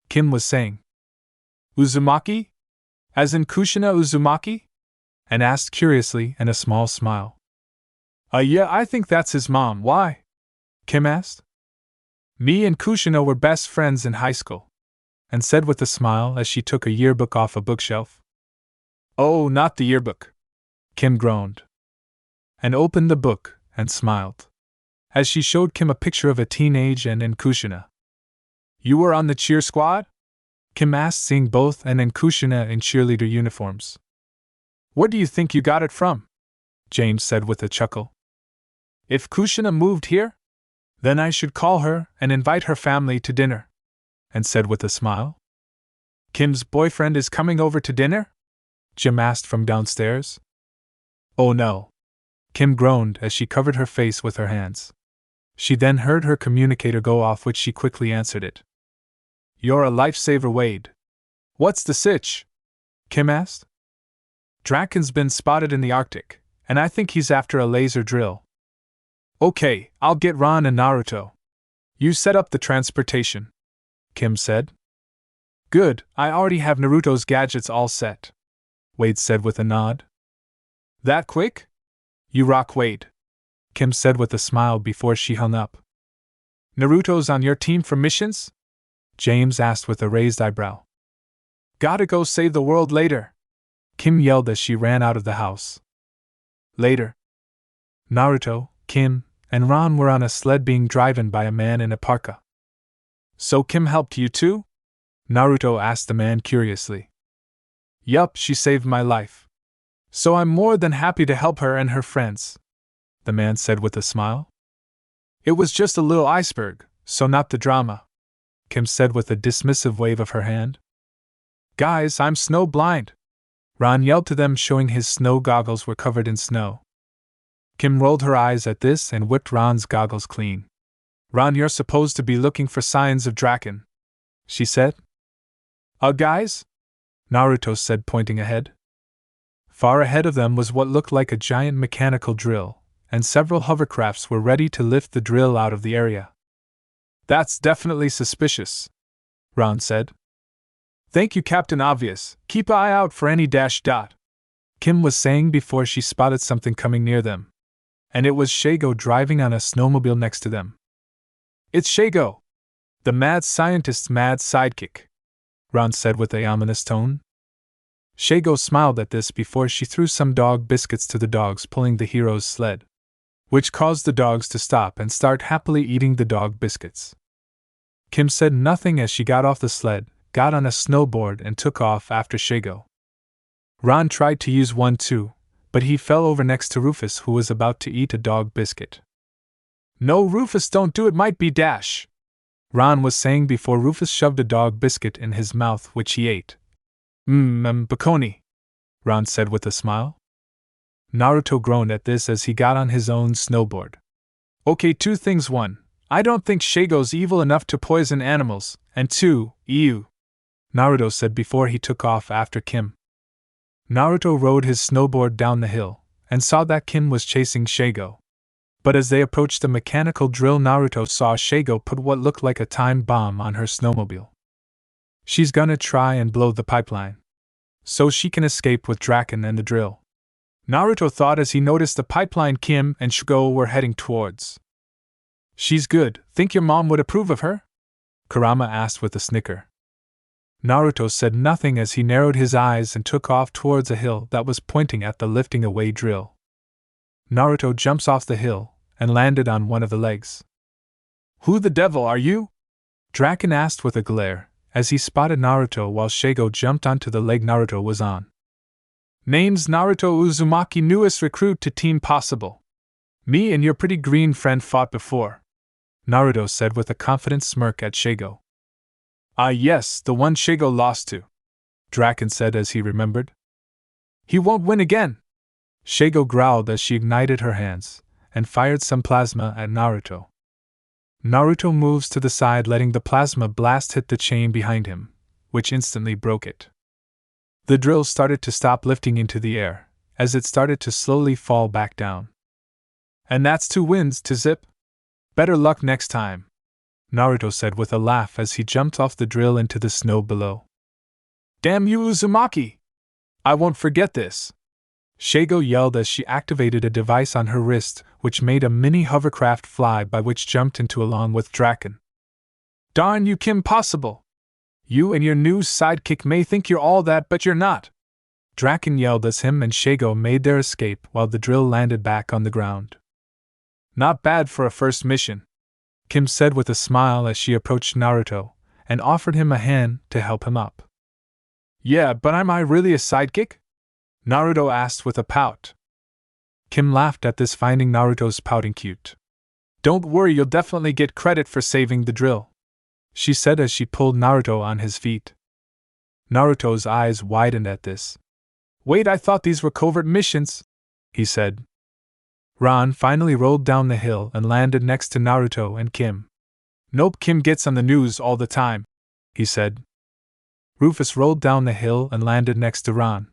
Speaker 1: Kim was saying. Uzumaki? As in Kushina Uzumaki? And asked curiously and a small smile. Yeah, I think that's his mom. Why? Kim asked. Me and Kushina were best friends in high school, and said with a smile as she took a yearbook off a bookshelf. Oh, not the yearbook, Kim groaned. And opened the book and smiled, as she showed Kim a picture of a teenage and Kushina. You were on the cheer squad? Kim asked, seeing both and Kushina in cheerleader uniforms. Where do you think you got it from? James said with a chuckle. If Kushina moved here, then I should call her and invite her family to dinner, and said with a smile. Kim's boyfriend is coming over to dinner? Jim asked from downstairs. Oh no, Kim groaned as she covered her face with her hands. She then heard her communicator go off, which she quickly answered it. You're a lifesaver, Wade. What's the sitch? Kim asked. Draken's been spotted in the Arctic, and I think he's after a laser drill. Okay, I'll get Ron and Naruto. You set up the transportation, Kim said. Good, I already have Naruto's gadgets all set, Wade said with a nod. That quick? You rock, Wade, Kim said with a smile before she hung up. Naruto's on your team for missions? James asked with a raised eyebrow. Gotta go save the world later, Kim yelled as she ran out of the house. Later. Naruto, Kim, and Ron were on a sled being driven by a man in a parka. So Kim helped you too? Naruto asked the man curiously. Yup, she saved my life. So I'm more than happy to help her and her friends, the man said with a smile. It was just a little iceberg, so not the drama, Kim said with a dismissive wave of her hand. Guys, I'm snow blind, Ron yelled to them, showing his snow goggles were covered in snow. Kim rolled her eyes at this and whipped Ron's goggles clean. Ron, you're supposed to be looking for signs of Draken, she said. Guys? Naruto said, pointing ahead. Far ahead of them was what looked like a giant mechanical drill, and several hovercrafts were ready to lift the drill out of the area. That's definitely suspicious, Ron said. Thank you, Captain Obvious. Keep an eye out for any dash dot, Kim was saying before she spotted something coming near them. And it was Shago driving on a snowmobile next to them. It's Shago, the mad scientist's mad sidekick, Ron said with a ominous tone. Shago smiled at this before she threw some dog biscuits to the dogs pulling the hero's sled, which caused the dogs to stop and start happily eating the dog biscuits. Kim said nothing as she got off the sled, got on a snowboard and took off after Shago. Ron tried to use one too, but he fell over next to Rufus, who was about to eat a dog biscuit. No, Rufus, don't do it, might be dash, Ron was saying before Rufus shoved a dog biscuit in his mouth, which he ate. Baconi, Ron said with a smile. Naruto groaned at this as he got on his own snowboard. Okay, two things. One, I don't think Shago's evil enough to poison animals, and two, ew, Naruto said before he took off after Kim. Naruto rode his snowboard down the hill, and saw that Kim was chasing Shago. But as they approached the mechanical drill, Naruto saw Shago put what looked like a time bomb on her snowmobile. She's gonna try and blow the pipeline, so she can escape with Draken and the drill, Naruto thought as he noticed the pipeline Kim and Shago were heading towards. She's good. Think your mom would approve of her? Kurama asked with a snicker. Naruto said nothing as he narrowed his eyes and took off towards a hill that was pointing at the lifting away drill. Naruto jumps off the hill and landed on one of the legs. Who the devil are you? Draken asked with a glare as he spotted Naruto while Shago jumped onto the leg Naruto was on. Name's Naruto Uzumaki, newest recruit to Team Possible. Me and your pretty green friend fought before, Naruto said with a confident smirk at Shago. Ah yes, the one Shago lost to, Draken said as he remembered. He won't win again, Shago growled as she ignited her hands and fired some plasma at Naruto. Naruto moves to the side, letting the plasma blast hit the chain behind him, which instantly broke it. The drill started to stop lifting into the air, as it started to slowly fall back down. And that's 2 wins to zip. Better luck next time, Naruto said with a laugh as he jumped off the drill into the snow below. Damn you, Uzumaki! I won't forget this, Shago yelled as she activated a device on her wrist which made a mini hovercraft fly by which jumped into along with Draken. Darn you, KimPossible! You and your new sidekick may think you're all that, but you're not, Draken yelled as him and Shago made their escape while the drill landed back on the ground. Not bad for a first mission, Kim said with a smile as she approached Naruto and offered him a hand to help him up. Yeah, but am I really a sidekick? Naruto asked with a pout. Kim laughed at this, finding Naruto's pouting cute. Don't worry, you'll definitely get credit for saving the drill, she said as she pulled Naruto on his feet. Naruto's eyes widened at this. Wait, I thought these were covert missions, he said. Ron finally rolled down the hill and landed next to Naruto and Kim. Nope, Kim gets on the news all the time, he said. Rufus rolled down the hill and landed next to Ron.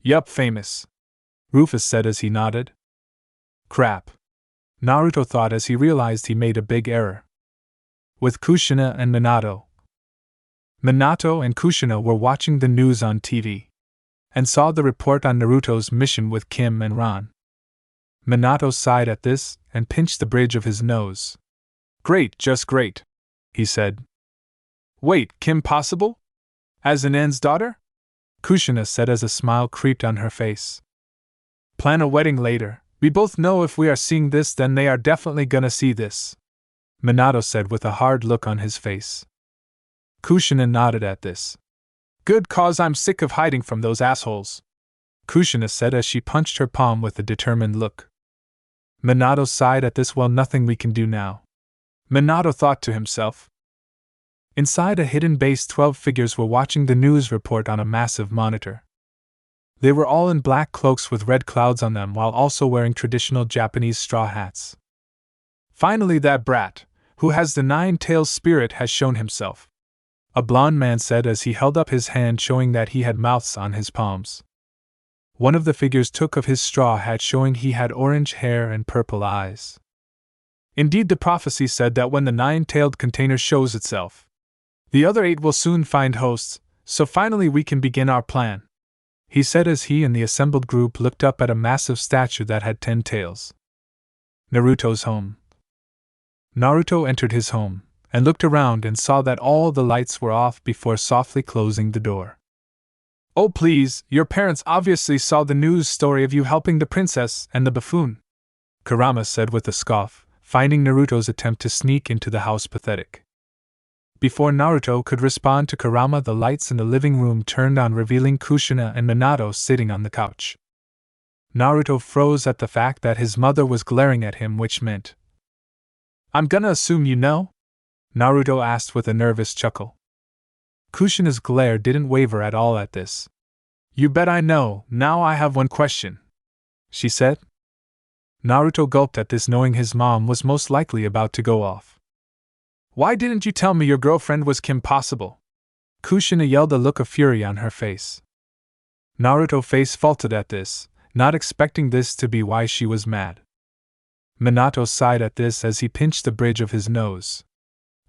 Speaker 1: Yup, famous, Rufus said as he nodded. Crap, Naruto thought as he realized he made a big error. With Kushina and Minato. Minato and Kushina were watching the news on TV and saw the report on Naruto's mission with Kim and Ron. Minato sighed at this and pinched the bridge of his nose. Great, just great, he said. Wait, KimPossible? As an N's daughter? Kushina said as a smile creeped on her face. Plan a wedding later. We both know if we are seeing this, then they are definitely gonna see this, Minato said with a hard look on his face. Kushina nodded at this. Good, cause I'm sick of hiding from those assholes, Kushina said as she punched her palm with a determined look. Minato sighed at this. Well, nothing we can do now, Minato thought to himself. Inside a hidden base, 12 figures were watching the news report on a massive monitor. They were all in black cloaks with red clouds on them while also wearing traditional Japanese straw hats. Finally, that brat, who has the nine-tails spirit, has shown himself, a blond man said as he held up his hand showing that he had mouths on his palms. One of the figures took off his straw hat showing he had orange hair and purple eyes. Indeed, the prophecy said that when the nine-tailed container shows itself, the other 8 will soon find hosts, so finally we can begin our plan, he said as he and the assembled group looked up at a massive statue that had 10 tails. Naruto's home. Naruto entered his home, and looked around and saw that all the lights were off before softly closing the door. Oh please, your parents obviously saw the news story of you helping the princess and the buffoon, Kurama said with a scoff, finding Naruto's attempt to sneak into the house pathetic. Before Naruto could respond to Kurama, the lights in the living room turned on, revealing Kushina and Minato sitting on the couch. Naruto froze at the fact that his mother was glaring at him, which meant, I'm gonna assume you know? Naruto asked with a nervous chuckle. Kushina's glare didn't waver at all at this. You bet I know. Now I have one question, she said. Naruto gulped at this, knowing his mom was most likely about to go off. Why didn't you tell me your girlfriend was KimPossible? Kushina yelled, a look of fury on her face. Naruto's face faltered at this, not expecting this to be why she was mad. Minato sighed at this as he pinched the bridge of his nose.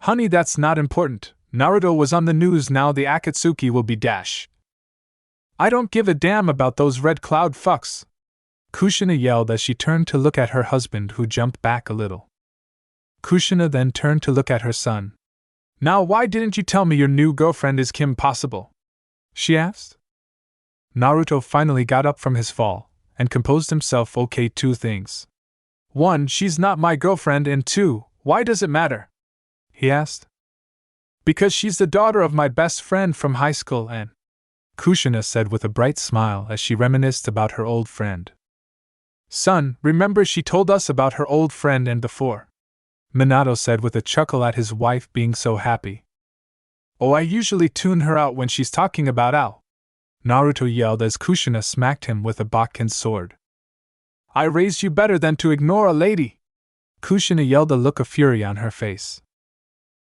Speaker 1: Honey, that's not important. Naruto was on the news, now the Akatsuki will be dash. I don't give a damn about those red cloud fucks, Kushina yelled as she turned to look at her husband, who jumped back a little. Kushina then turned to look at her son. Now why didn't you tell me your new girlfriend is KimPossible? She asked. Naruto finally got up from his fall, and composed himself. Okay, 2 things. 1, she's not my girlfriend, and 2, why does it matter? He asked. Because she's the daughter of my best friend from high school, and Kushina said with a bright smile as she reminisced about her old friend. Son, remember she told us about her old friend and before, Minato said with a chuckle at his wife being so happy. Oh, I usually tune her out when she's talking about Ao, Naruto yelled as Kushina smacked him with a Bakken sword. I raised you better than to ignore a lady, Kushina yelled, a look of fury on her face.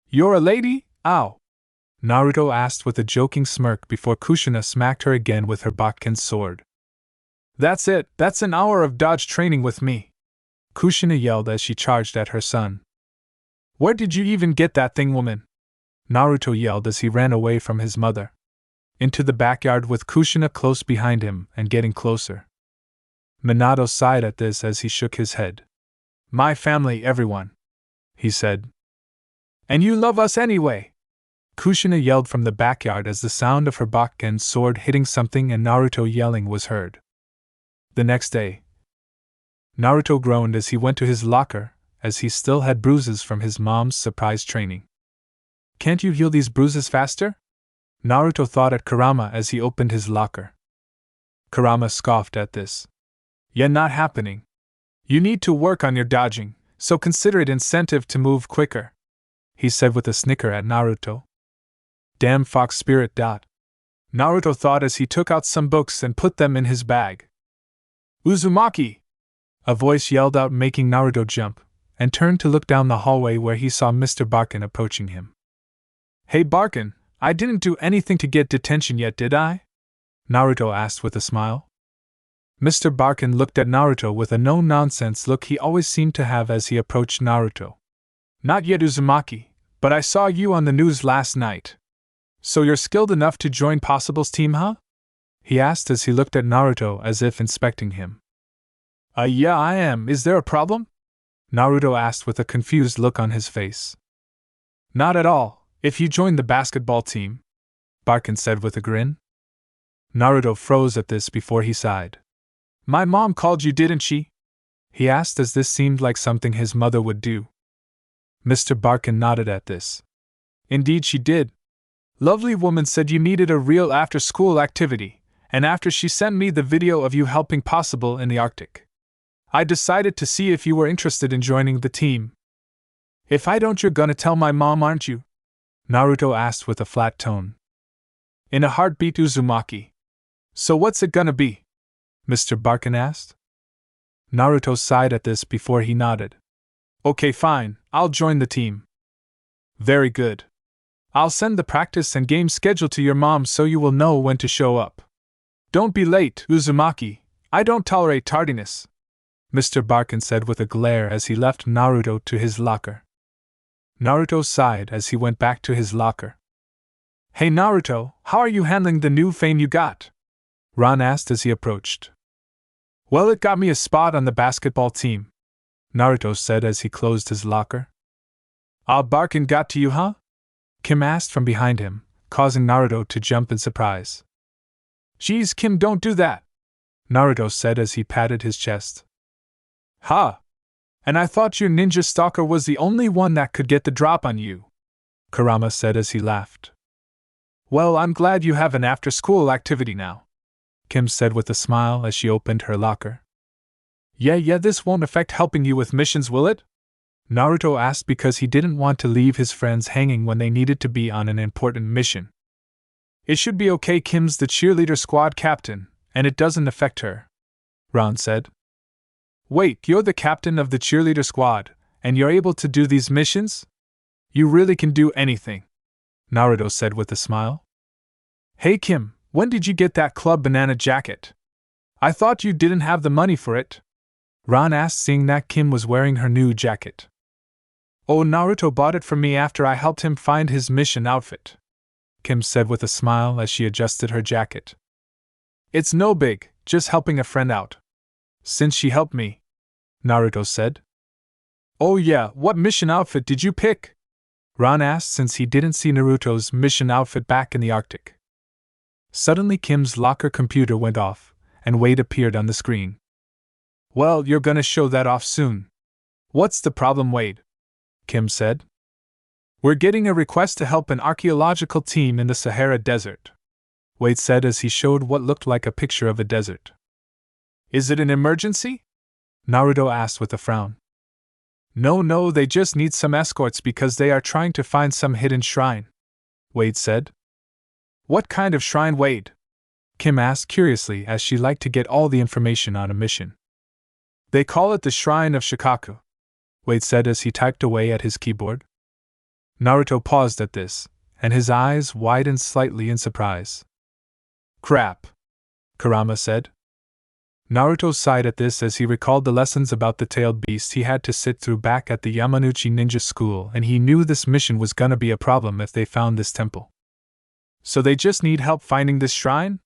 Speaker 1: You're a lady, Ao? Naruto asked with a joking smirk before Kushina smacked her again with her Bakken sword. That's it, that's an hour of dodge training with me, Kushina yelled as she charged at her son. Where did you even get that thing, woman? Naruto yelled as he ran away from his mother. Into the backyard with Kushina close behind him and getting closer. Minato sighed at this as he shook his head. My family, everyone, he said. And you love us anyway, Kushina yelled from the backyard as the sound of her Bakken sword hitting something and Naruto yelling was heard. The next day, Naruto groaned as he went to his locker, as he still had bruises from his mom's surprise training. Can't you heal these bruises faster? Naruto thought at Kurama as he opened his locker. Kurama scoffed at this. Yeah, not happening. You need to work on your dodging, so consider it incentive to move quicker, he said with a snicker at Naruto. Damn fox spirit. Naruto thought as he took out some books and put them in his bag. Uzumaki! A voice yelled out, making Naruto jump, and turned to look down the hallway where he saw Mr. Barkin approaching him. Hey Barkin, I didn't do anything to get detention yet, did I? Naruto asked with a smile. Mr. Barkin looked at Naruto with a no-nonsense look he always seemed to have as he approached Naruto. Not yet, Uzumaki, but I saw you on the news last night. So you're skilled enough to join Possible's team, huh? He asked as he looked at Naruto as if inspecting him. Yeah, I am. Is there a problem? Naruto asked with a confused look on his face. Not at all, if you join the basketball team, Barkin said with a grin. Naruto froze at this before he sighed. My mom called you, didn't she? He asked, as this seemed like something his mother would do. Mr. Barkin nodded at this. Indeed she did. Lovely woman said you needed a real after-school activity, and after she sent me the video of you helping Possible in the Arctic, I decided to see if you were interested in joining the team. If I don't, you're gonna tell my mom, aren't you? Naruto asked with a flat tone. In a heartbeat, Uzumaki. So what's it gonna be? Mr. Barkin asked. Naruto sighed at this before he nodded. Okay, fine, I'll join the team. Very good. I'll send the practice and game schedule to your mom so you will know when to show up. Don't be late, Uzumaki. I don't tolerate tardiness, Mr. Barkin said with a glare as he left Naruto to his locker. Naruto sighed as he went back to his locker. Hey Naruto, how are you handling the new fame you got? Ron asked as he approached. Well, it got me a spot on the basketball team, Naruto said as he closed his locker. Barkin got to you, huh? Kim asked from behind him, causing Naruto to jump in surprise. Geez, Kim, don't do that, Naruto said as he patted his chest. Ha! And I thought your ninja stalker was the only one that could get the drop on you, Kurama said as he laughed. Well, I'm glad you have an after-school activity now, Kim said with a smile as she opened her locker. Yeah, this won't affect helping you with missions, will it? Naruto asked because he didn't want to leave his friends hanging when they needed to be on an important mission. It should be okay, Kim's the cheerleader squad captain, and it doesn't affect her, Ron said. Wait, you're the captain of the cheerleader squad, and you're able to do these missions? You really can do anything, Naruto said with a smile. Hey Kim, when did you get that Club Banana jacket? I thought you didn't have the money for it, Ron asked, seeing that Kim was wearing her new jacket. Oh, Naruto bought it for me after I helped him find his mission outfit, Kim said with a smile as she adjusted her jacket. It's no big, just helping a friend out. Since she helped me, Naruto said. Oh yeah, what mission outfit did you pick? Ron asked, since he didn't see Naruto's mission outfit back in the Arctic. Suddenly Kim's locker computer went off, and Wade appeared on the screen. Well, you're gonna show that off soon. What's the problem, Wade? Kim said. We're getting a request to help an archaeological team in the Sahara Desert, Wade said as he showed what looked like a picture of a desert. Is it an emergency? Naruto asked with a frown. No, they just need some escorts because they are trying to find some hidden shrine, Wade said. What kind of shrine, Wade? Kim asked curiously, as she liked to get all the information on a mission. They call it the Shrine of Shikaku, Wade said as he typed away at his keyboard. Naruto paused at this, and his eyes widened slightly in surprise. Crap, Kurama said. Naruto sighed at this as he recalled the lessons about the tailed beast he had to sit through back at the Yamanouchi ninja school, and he knew this mission was gonna be a problem if they found this temple. So they just need help finding this shrine?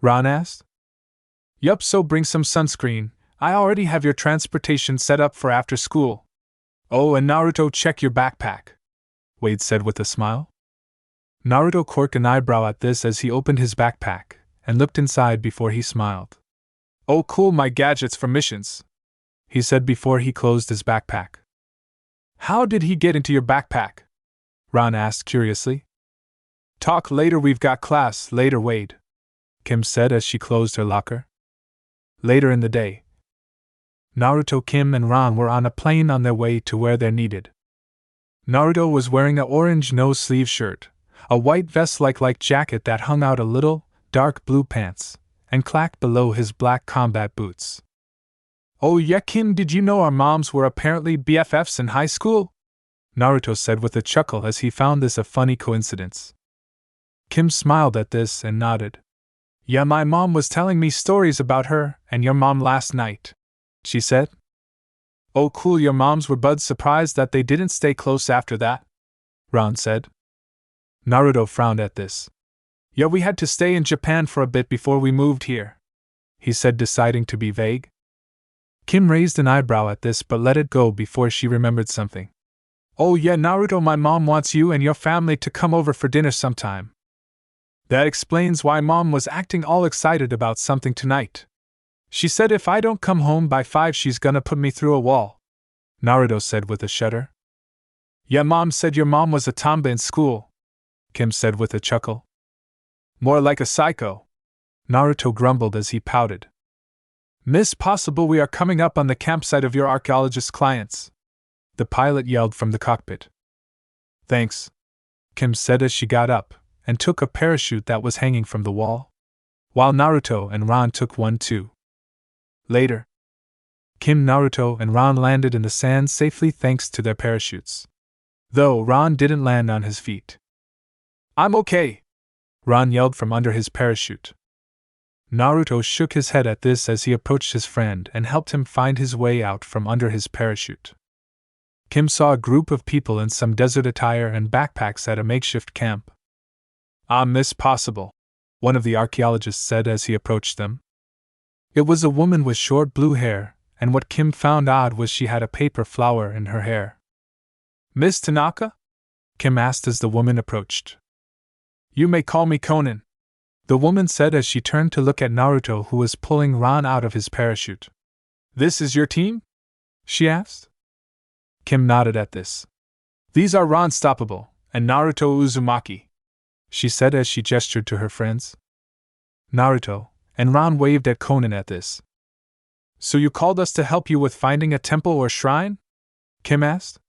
Speaker 1: Ron asked. Yup, so bring some sunscreen. I already have your transportation set up for after school. Oh, and Naruto, check your backpack, Wade said with a smile. Naruto quirked an eyebrow at this as he opened his backpack and looked inside before he smiled. Oh cool, my gadgets for missions, he said before he closed his backpack. How did he get into your backpack? Ron asked curiously. Talk later, we've got class later, Wade, Kim said as she closed her locker. Later in the day, Naruto, Kim, and Ron were on a plane on their way to where they're needed. Naruto was wearing an orange no-sleeve shirt, a white vest-like jacket that hung out a little, dark blue pants, and clacked below his black combat boots. Oh yeah, Kim, did you know our moms were apparently BFFs in high school? Naruto said with a chuckle as he found this a funny coincidence. Kim smiled at this and nodded. Yeah, my mom was telling me stories about her and your mom last night, she said. Oh cool, your moms were buds surprised that they didn't stay close after that? Ron said. Naruto frowned at this. Yeah, we had to stay in Japan for a bit before we moved here, he said, deciding to be vague. Kim raised an eyebrow at this but let it go before she remembered something. Oh yeah, Naruto, my mom wants you and your family to come over for dinner sometime. That explains why Mom was acting all excited about something tonight. She said if I don't come home by 5 she's gonna put me through a wall, Naruto said with a shudder. Yeah, Mom said your mom was a tomboy in school, Kim said with a chuckle. More like a psycho, Naruto grumbled as he pouted. Miss Possible, we are coming up on the campsite of your archaeologist clients, the pilot yelled from the cockpit. Thanks, Kim said as she got up and took a parachute that was hanging from the wall, while Naruto and Ran took one too. Later, Kim, Naruto, and Ran landed in the sand safely thanks to their parachutes. Though Ran didn't land on his feet. I'm okay, Ran yelled from under his parachute. Naruto shook his head at this as he approached his friend and helped him find his way out from under his parachute. Kim saw a group of people in some desert attire and backpacks at a makeshift camp. Ah, Miss Possible, one of the archaeologists said as he approached them. It was a woman with short blue hair, and what Kim found odd was she had a paper flower in her hair. Miss Tanaka? Kim asked as the woman approached. You may call me Conan, the woman said as she turned to look at Naruto, who was pulling Ran out of his parachute. This is your team? She asked. Kim nodded at this. These are Ran Stoppable and Naruto Uzumaki, she said as she gestured to her friends. Naruto and Ran waved at Conan at this. So you called us to help you with finding a temple or shrine? Kim asked.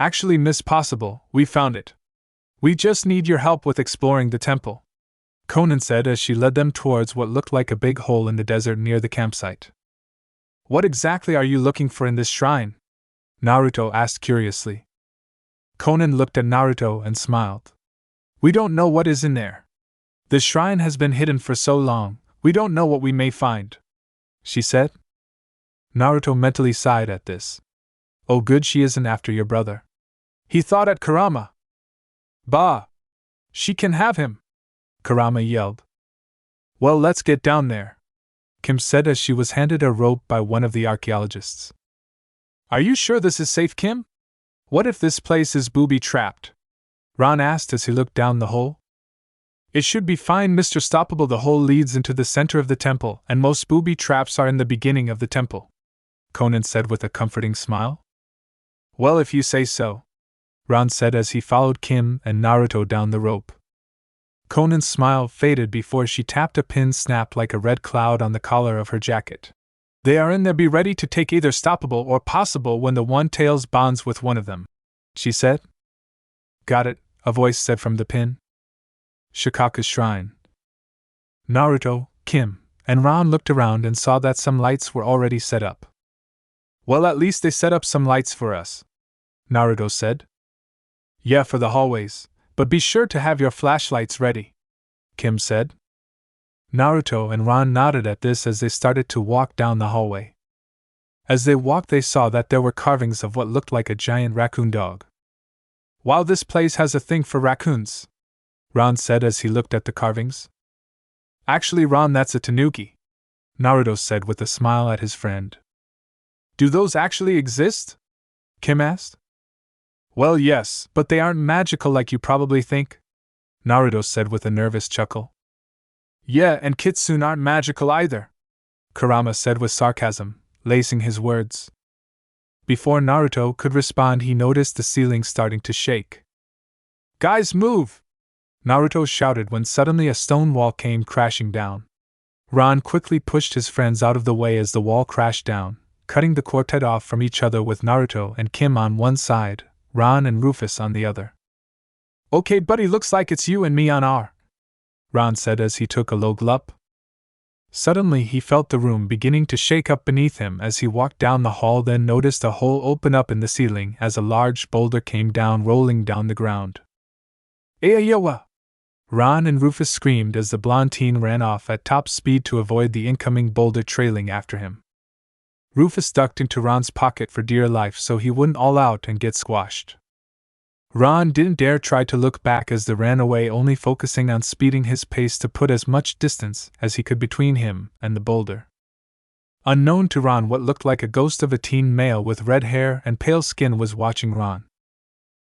Speaker 1: Actually, Miss Possible, we found it. We just need your help with exploring the temple, Conan said as she led them towards what looked like a big hole in the desert near the campsite. What exactly are you looking for in this shrine? Naruto asked curiously. Conan looked at Naruto and smiled. We don't know what is in there. The shrine has been hidden for so long, we don't know what we may find, she said. Naruto mentally sighed at this. Oh good, she isn't after your brother. He thought at Kurama. Bah! She can have him, Kurama yelled. Well, let's get down there, Kim said as she was handed a rope by one of the archaeologists. Are you sure this is safe, Kim? What if this place is booby-trapped? Ran asked as he looked down the hole. It should be fine, Mr. Stoppable. The hole leads into the center of the temple, and most booby traps are in the beginning of the temple, Conan said with a comforting smile. Well, if you say so, Ran said as he followed Kim and Naruto down the rope. Conan's smile faded before she tapped a pin snap like a red cloud on the collar of her jacket. They are in there, be ready to take either Stoppable or Possible when the one-tails bonds with one of them, she said. Got it, a voice said from the pin. Shikaka's shrine. Naruto, Kim, and Ran looked around and saw that some lights were already set up. Well, at least they set up some lights for us, Naruto said. Yeah, for the hallways, but be sure to have your flashlights ready, Kim said. Naruto and Ran nodded at this as they started to walk down the hallway. As they walked, they saw that there were carvings of what looked like a giant raccoon dog. Wow, this place has a thing for raccoons, Ran said as he looked at the carvings. Actually, Ran, that's a tanuki, Naruto said with a smile at his friend. Do those actually exist? Kim asked. Well, yes, but they aren't magical like you probably think, Naruto said with a nervous chuckle. Yeah, and kitsune aren't magical either, Kurama said with sarcasm, lacing his words. Before Naruto could respond, he noticed the ceiling starting to shake. Guys, move! Naruto shouted when suddenly a stone wall came crashing down. Ran quickly pushed his friends out of the way as the wall crashed down, cutting the quartet off from each other with Naruto and Kim on one side, Ran and Rufus on the other. Okay, buddy, looks like it's you and me on our, Ran said as he took a low gulp. Suddenly he felt the room beginning to shake up beneath him as he walked down the hall, then noticed a hole open up in the ceiling as a large boulder came down rolling down the ground. Ayayawa! Ran and Rufus screamed as the blonde teen ran off at top speed to avoid the incoming boulder trailing after him. Rufus ducked into Ran's pocket for dear life so he wouldn't all out and get squashed. Ran didn't dare try to look back as they ran away, only focusing on speeding his pace to put as much distance as he could between him and the boulder. Unknown to Ron, what looked like a ghost of a teen male with red hair and pale skin was watching Ron.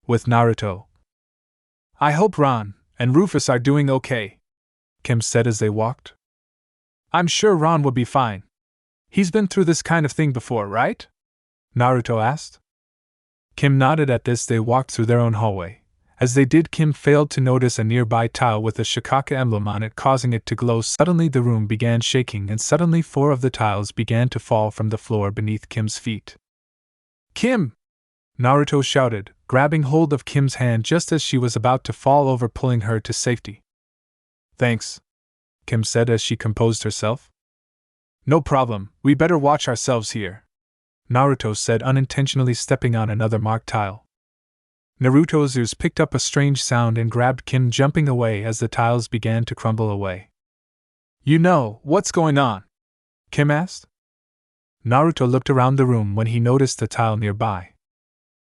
Speaker 1: With Naruto. "I hope Ron and Rufus are doing okay," Kim said as they walked. "I'm sure Ron will be fine. He's been through this kind of thing before, right?" Naruto asked. Kim nodded. At this they walked through their own hallway. As they did, Kim failed to notice a nearby tile with a Shikaka emblem on it, causing it to glow. Suddenly the room began shaking, and suddenly 4 of the tiles began to fall from the floor beneath Kim's feet. "Kim!" Naruto shouted, grabbing hold of Kim's hand just as she was about to fall over, pulling her to safety. "Thanks," Kim said as she composed herself. "No problem, we better watch ourselves here," Naruto said, unintentionally stepping on another marked tile. Naruto's ears picked up a strange sound and grabbed Kim, jumping away as the tiles began to crumble away. "You know what's going on?" Kim asked. Naruto looked around the room when he noticed the tile nearby.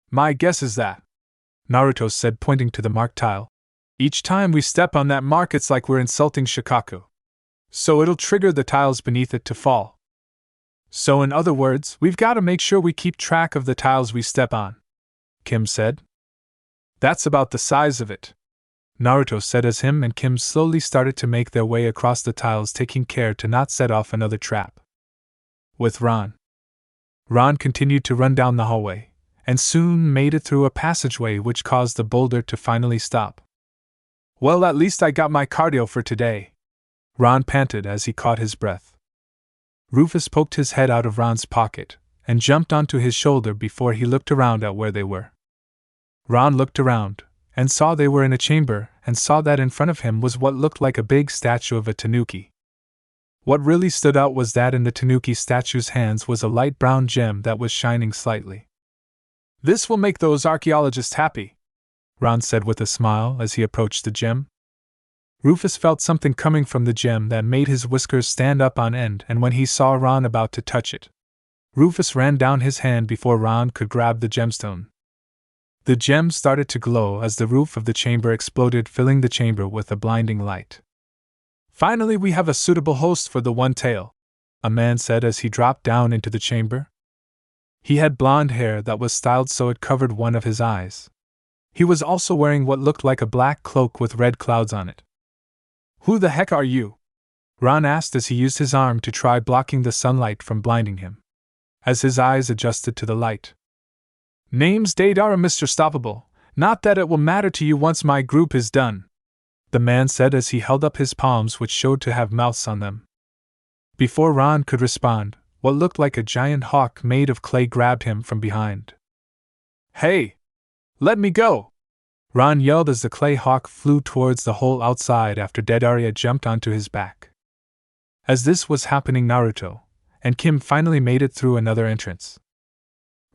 Speaker 1: "My guess is that," Naruto said, pointing to the marked tile. "Each time we step on that mark, it's like we're insulting Shikaku. So it'll trigger the tiles beneath it to fall. So in other words, we've got to make sure we keep track of the tiles we step on," Kim said. "That's about the size of it," Naruto said as him and Kim slowly started to make their way across the tiles, taking care to not set off another trap. With Ron continued to run down the hallway, and soon made it through a passageway which caused the boulder to finally stop. "Well, at least I got my cardio for today," Ron panted as he caught his breath. Rufus poked his head out of Ron's pocket and jumped onto his shoulder before he looked around at where they were. Ron looked around and saw they were in a chamber, and saw that in front of him was what looked like a big statue of a tanuki. What really stood out was that in the tanuki statue's hands was a light brown gem that was shining slightly. "This will make those archaeologists happy," Ron said with a smile as he approached the gem. Rufus felt something coming from the gem that made his whiskers stand up on end, and when he saw Ron about to touch it, Rufus ran down his hand before Ron could grab the gemstone. The gem started to glow as the roof of the chamber exploded, filling the chamber with a blinding light. "Finally, we have a suitable host for the One Tail," a man said as he dropped down into the chamber. He had blonde hair that was styled so it covered one of his eyes. He was also wearing what looked like a black cloak with red clouds on it. "Who the heck are you?" Ron asked as he used his arm to try blocking the sunlight from blinding him. As his eyes adjusted to the light. "Name's Deidara, Mr. Stoppable. Not that it will matter to you once my group is done," the man said as he held up his palms, which showed to have mouths on them. Before Ron could respond, what looked like a giant hawk made of clay grabbed him from behind. "Hey! Let me go!" Ron yelled as the clay hawk flew towards the hole outside after Deidara jumped onto his back. As this was happening, Naruto and Kim finally made it through another entrance.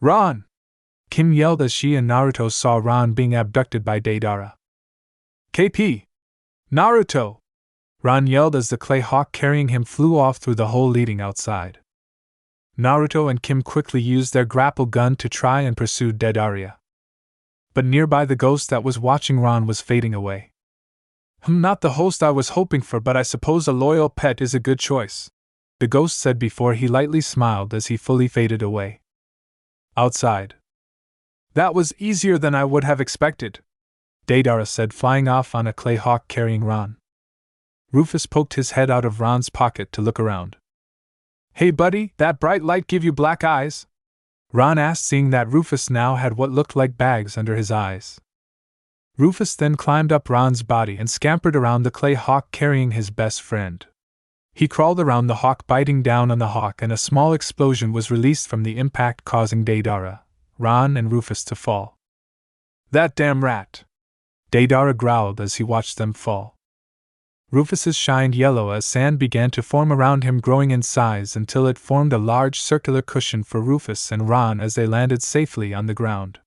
Speaker 1: "Ron!" Kim yelled as she and Naruto saw Ron being abducted by Deidara. "KP! Naruto!" Ron yelled as the clay hawk carrying him flew off through the hole leading outside. Naruto and Kim quickly used their grapple gun to try and pursue Deidara. But nearby the ghost that was watching Ron was fading away. "Not the host I was hoping for, but I suppose a loyal pet is a good choice," the ghost said before he lightly smiled as he fully faded away. Outside. "That was easier than I would have expected," Deidara said, flying off on a clay hawk carrying Ron. Rufus poked his head out of Ron's pocket to look around. "Hey buddy, that bright light give you black eyes?" Ron asked, seeing that Rufus now had what looked like bags under his eyes. Rufus then climbed up Ron's body and scampered around the clay hawk carrying his best friend. He crawled around the hawk, biting down on the hawk, and a small explosion was released from the impact, causing Deidara, Ron and Rufus to fall. "That damn rat!" Deidara growled as he watched them fall. Rufus's shined yellow as sand began to form around him, growing in size until it formed a large circular cushion for Rufus and Ron as they landed safely on the ground.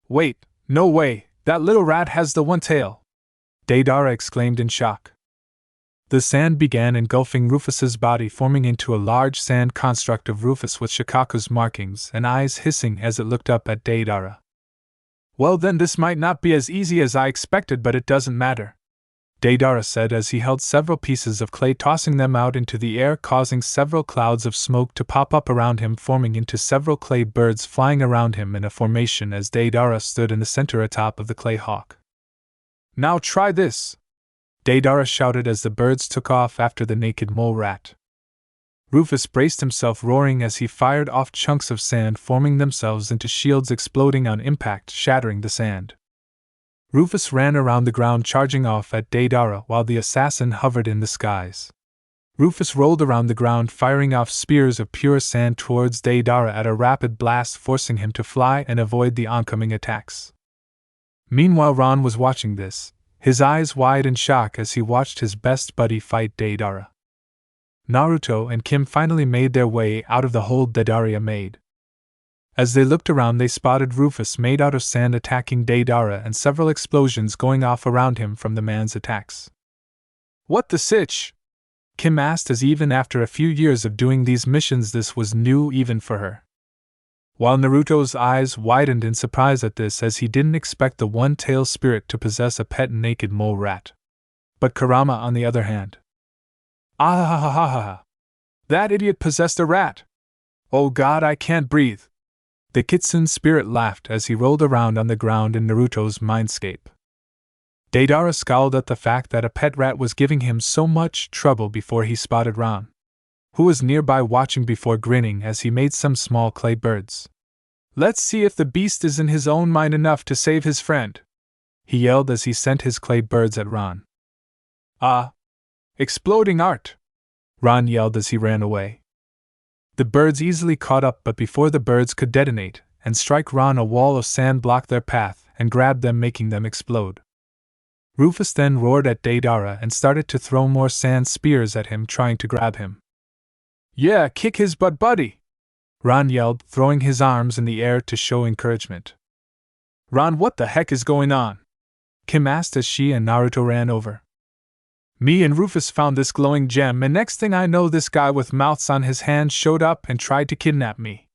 Speaker 1: "Wait, no way, that little rat has the One Tail!" Deidara exclaimed in shock. The sand began engulfing Rufus's body, forming into a large sand construct of Rufus with Shikaku's markings and eyes hissing as it looked up at Deidara. "Well then, this might not be as easy as I expected, but it doesn't matter," Deidara said as he held several pieces of clay, tossing them out into the air, causing several clouds of smoke to pop up around him, forming into several clay birds flying around him in a formation as Deidara stood in the center atop of the clay hawk. "Now try this!" Deidara shouted as the birds took off after the naked mole rat. Rufus braced himself, roaring as he fired off chunks of sand, forming themselves into shields, exploding on impact, shattering the sand. Rufus ran around the ground, charging off at Deidara while the assassin hovered in the skies. Rufus rolled around the ground, firing off spears of pure sand towards Deidara at a rapid blast, forcing him to fly and avoid the oncoming attacks. Meanwhile, Ron was watching this, his eyes wide in shock as he watched his best buddy fight Deidara. Naruto and Kim finally made their way out of the hole Deidara made. As they looked around, they spotted Rufus made out of sand attacking Deidara and several explosions going off around him from the man's attacks. "What the sitch?" Kim asked, as even after a few years of doing these missions this was new even for her. While Naruto's eyes widened in surprise at this, as he didn't expect the one-tailed spirit to possess a pet naked mole rat. But Kurama, on the other hand. "Ah ha ha ha ha! That idiot possessed a rat! Oh god, I can't breathe!" The kitsune spirit laughed as he rolled around on the ground in Naruto's mindscape. Deidara scowled at the fact that a pet rat was giving him so much trouble before he spotted Ron, who was nearby watching, before grinning as he made some small clay birds. "Let's see if the beast is in his own mind enough to save his friend," he yelled as he sent his clay birds at Ron. "Ah! Exploding art!" Ron yelled as he ran away. The birds easily caught up, but before the birds could detonate and strike Ron, a wall of sand blocked their path and grabbed them, making them explode. Rufus then roared at Deidara and started to throw more sand spears at him, trying to grab him. "Yeah, kick his butt, buddy!" Ron yelled, throwing his arms in the air to show encouragement. "Ron, what the heck is going on?" Kim asked as she and Naruto ran over. "Me and Rufus found this glowing gem, and next thing I know, this guy with mouths on his hands showed up and tried to kidnap me.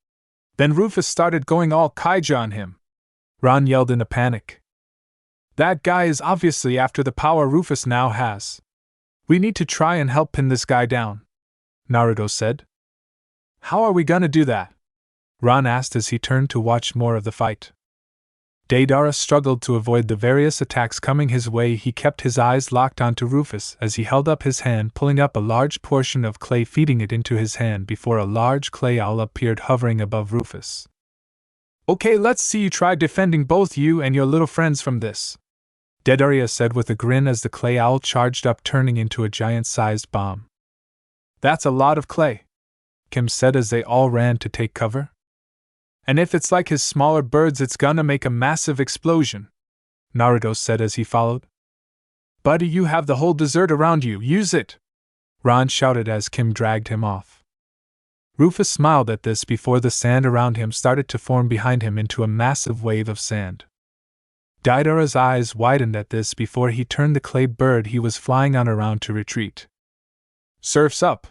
Speaker 1: Then Rufus started going all kaiju on him," Ron yelled in a panic. "That guy is obviously after the power Rufus now has. We need to try and help pin this guy down," Naruto said. "How are we gonna do that?" Ron asked as he turned to watch more of the fight. Deidara struggled to avoid the various attacks coming his way. He kept his eyes locked onto Rufus as he held up his hand, pulling up a large portion of clay, feeding it into his hand before a large clay owl appeared hovering above Rufus. "Okay, let's see you try defending both you and your little friends from this," Deidara said with a grin as the clay owl charged up, turning into a giant-sized bomb. "That's a lot of clay," Kim said as they all ran to take cover. "And if it's like his smaller birds, it's gonna make a massive explosion," Naruto said as he followed. "Buddy, you have the whole desert around you, use it!" Ron shouted as Kim dragged him off. Rufus smiled at this before the sand around him started to form behind him into a massive wave of sand. Deidara's eyes widened at this before he turned the clay bird he was flying on around to retreat. "Surf's up!"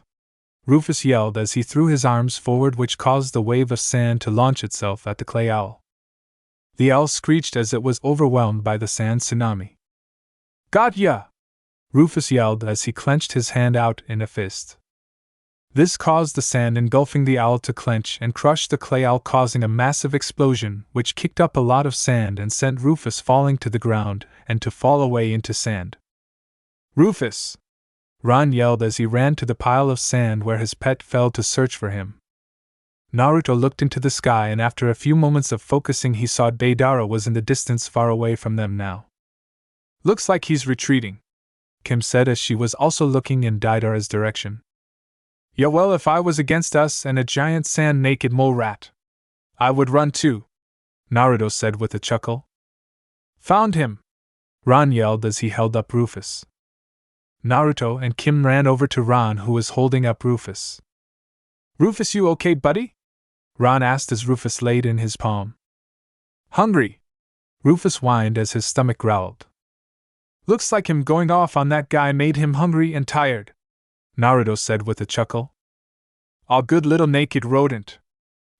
Speaker 1: Rufus yelled as he threw his arms forward, which caused the wave of sand to launch itself at the clay owl. The owl screeched as it was overwhelmed by the sand tsunami. "Got ya!" Rufus yelled as he clenched his hand out in a fist. This caused the sand engulfing the owl to clench and crush the clay owl, causing a massive explosion which kicked up a lot of sand and sent Rufus falling to the ground and to fall away into sand. "Rufus!" Ron yelled as he ran to the pile of sand where his pet fell to search for him. Naruto looked into the sky, and after a few moments of focusing he saw Deidara was in the distance, far away from them now. "Looks like he's retreating," Kim said as she was also looking in Deidara's direction. "Yeah, well, if I was against us and a giant sand naked mole rat, I would run too," Naruto said with a chuckle. "Found him!" Ron yelled as he held up Rufus. Naruto and Kim ran over to Ron, who was holding up Rufus. "Rufus, you okay, buddy?" Ron asked as Rufus laid in his palm. "Hungry," Rufus whined as his stomach growled. "Looks like him going off on that guy made him hungry and tired," Naruto said with a chuckle. "Aw, good little naked rodent,"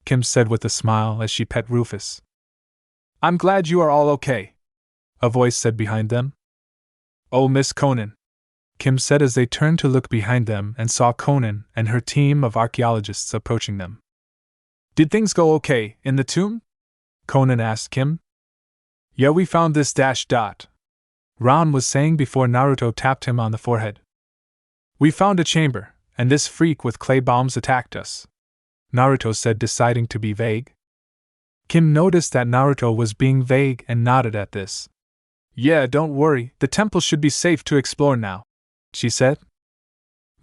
Speaker 1: Kim said with a smile as she pet Rufus. "I'm glad you are all okay," a voice said behind them. Oh, Miss Conan, Kim said as they turned to look behind them and saw Conan and her team of archaeologists approaching them. Did things go okay in the tomb? Conan asked Kim. Yeah, we found this dash dot, Ron was saying before Naruto tapped him on the forehead. We found a chamber, and this freak with clay bombs attacked us, Naruto said, deciding to be vague. Kim noticed that Naruto was being vague and nodded at this. Yeah, don't worry, the temple should be safe to explore now, she said.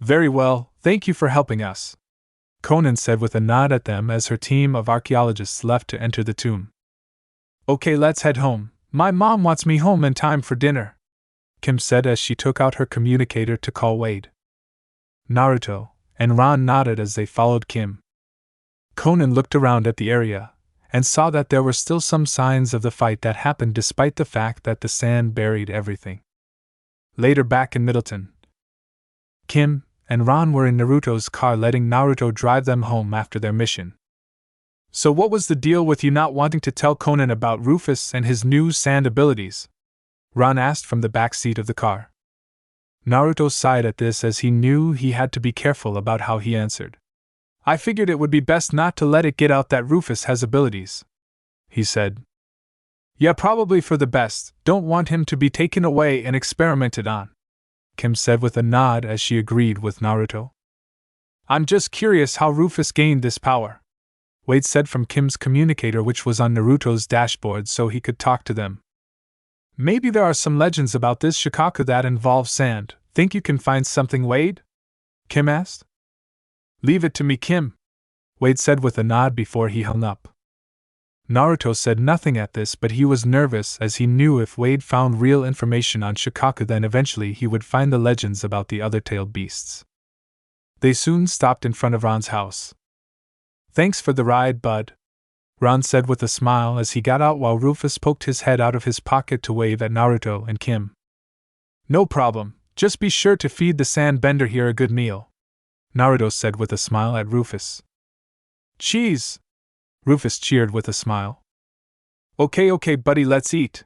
Speaker 1: Very well, thank you for helping us, Conan said with a nod at them as her team of archaeologists left to enter the tomb. Okay, let's head home. My mom wants me home in time for dinner, Kim said as she took out her communicator to call Wade. Naruto and Ron nodded as they followed Kim. Conan looked around at the area and saw that there were still some signs of the fight that happened despite the fact that the sand buried everything. Later, back in Middleton, Kim and Ron were in Naruto's car, letting Naruto drive them home after their mission. So what was the deal with you not wanting to tell Conan about Rufus and his new sand abilities? Ron asked from the back seat of the car. Naruto sighed at this as he knew he had to be careful about how he answered. I figured it would be best not to let it get out that Rufus has abilities, he said. Yeah, probably for the best, don't want him to be taken away and experimented on, Kim said with a nod as she agreed with Naruto. I'm just curious how Rufus gained this power, Wade said from Kim's communicator, which was on Naruto's dashboard so he could talk to them. Maybe there are some legends about this Shikaku that involve sand. Think you can find something, Wade? Kim asked. Leave it to me, Kim, Wade said with a nod before he hung up. Naruto said nothing at this, but he was nervous as he knew if Wade found real information on Shikaku, then eventually he would find the legends about the other tailed beasts. They soon stopped in front of Ron's house. Thanks for the ride, bud, Ron said with a smile as he got out while Rufus poked his head out of his pocket to wave at Naruto and Kim. No problem, just be sure to feed the sand bender here a good meal, Naruto said with a smile at Rufus. Cheese! Rufus cheered with a smile. Okay, buddy, let's eat,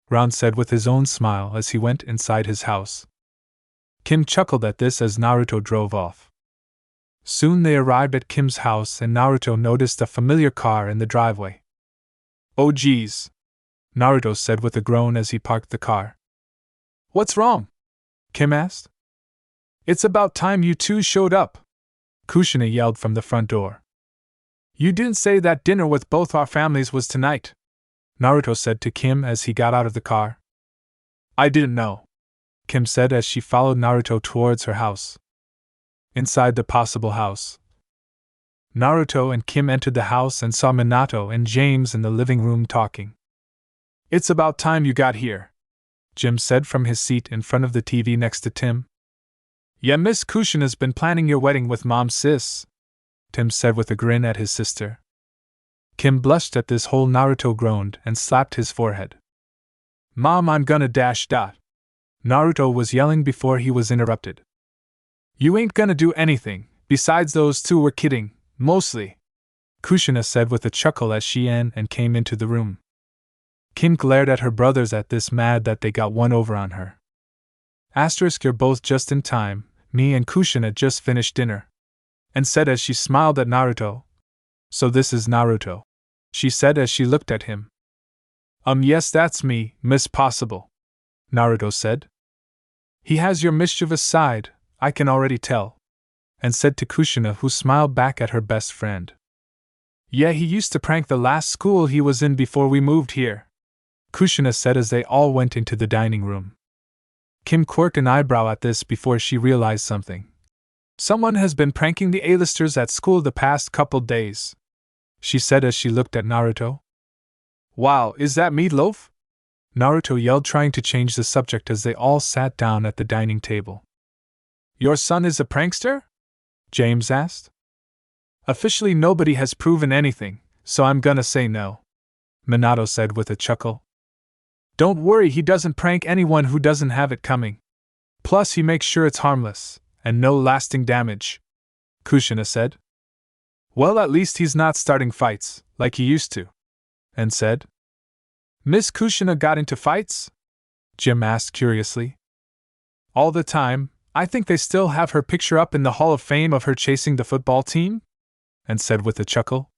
Speaker 1: Ron said with his own smile as he went inside his house. Kim chuckled at this as Naruto drove off. Soon they arrived at Kim's house and Naruto noticed a familiar car in the driveway. Oh geez, Naruto said with a groan as he parked the car. What's wrong? Kim asked. It's about time you two showed up, Kushina yelled from the front door. You didn't say that dinner with both our families was tonight, Naruto said to Kim as he got out of the car. I didn't know, Kim said as she followed Naruto towards her house. Inside the possible house, Naruto and Kim entered the house and saw Minato and James in the living room talking. It's about time you got here, Jim said from his seat in front of the TV next to Tim. Yeah, Miss Kushina's been planning your wedding with Mom, sis, Tim said with a grin at his sister. Kim blushed at this whole. Naruto groaned and slapped his forehead. Mom, I'm gonna dash dot, Naruto was yelling before he was interrupted. You ain't gonna do anything, besides those two were kidding, mostly, Kushina said with a chuckle as she and came into the room. Kim glared at her brothers at this, mad that they got one over on her. Asterisk, you're both just in time, me and Kushina just finished dinner, and said as she smiled at Naruto. So this is Naruto, she said as she looked at him. Yes, that's me, Miss Possible, Naruto said. He has your mischievous side, I can already tell, and said to Kushina, who smiled back at her best friend. Yeah, he used to prank the last school he was in before we moved here, Kushina said as they all went into the dining room. Kim quirked an eyebrow at this before she realized something. Someone has been pranking the A-listers at school the past couple days, she said as she looked at Naruto. Wow, is that meatloaf? Naruto yelled, trying to change the subject as they all sat down at the dining table. Your son is a prankster? James asked. Officially nobody has proven anything, so I'm gonna say no, Minato said with a chuckle. Don't worry, he doesn't prank anyone who doesn't have it coming. Plus he makes sure it's harmless, and no lasting damage, Kushina said. Well, at least he's not starting fights, like he used to, and said. Miss Kushina got into fights? Jim asked curiously. All the time. I think they still have her picture up in the Hall of Fame of her chasing the football team? And said with a chuckle.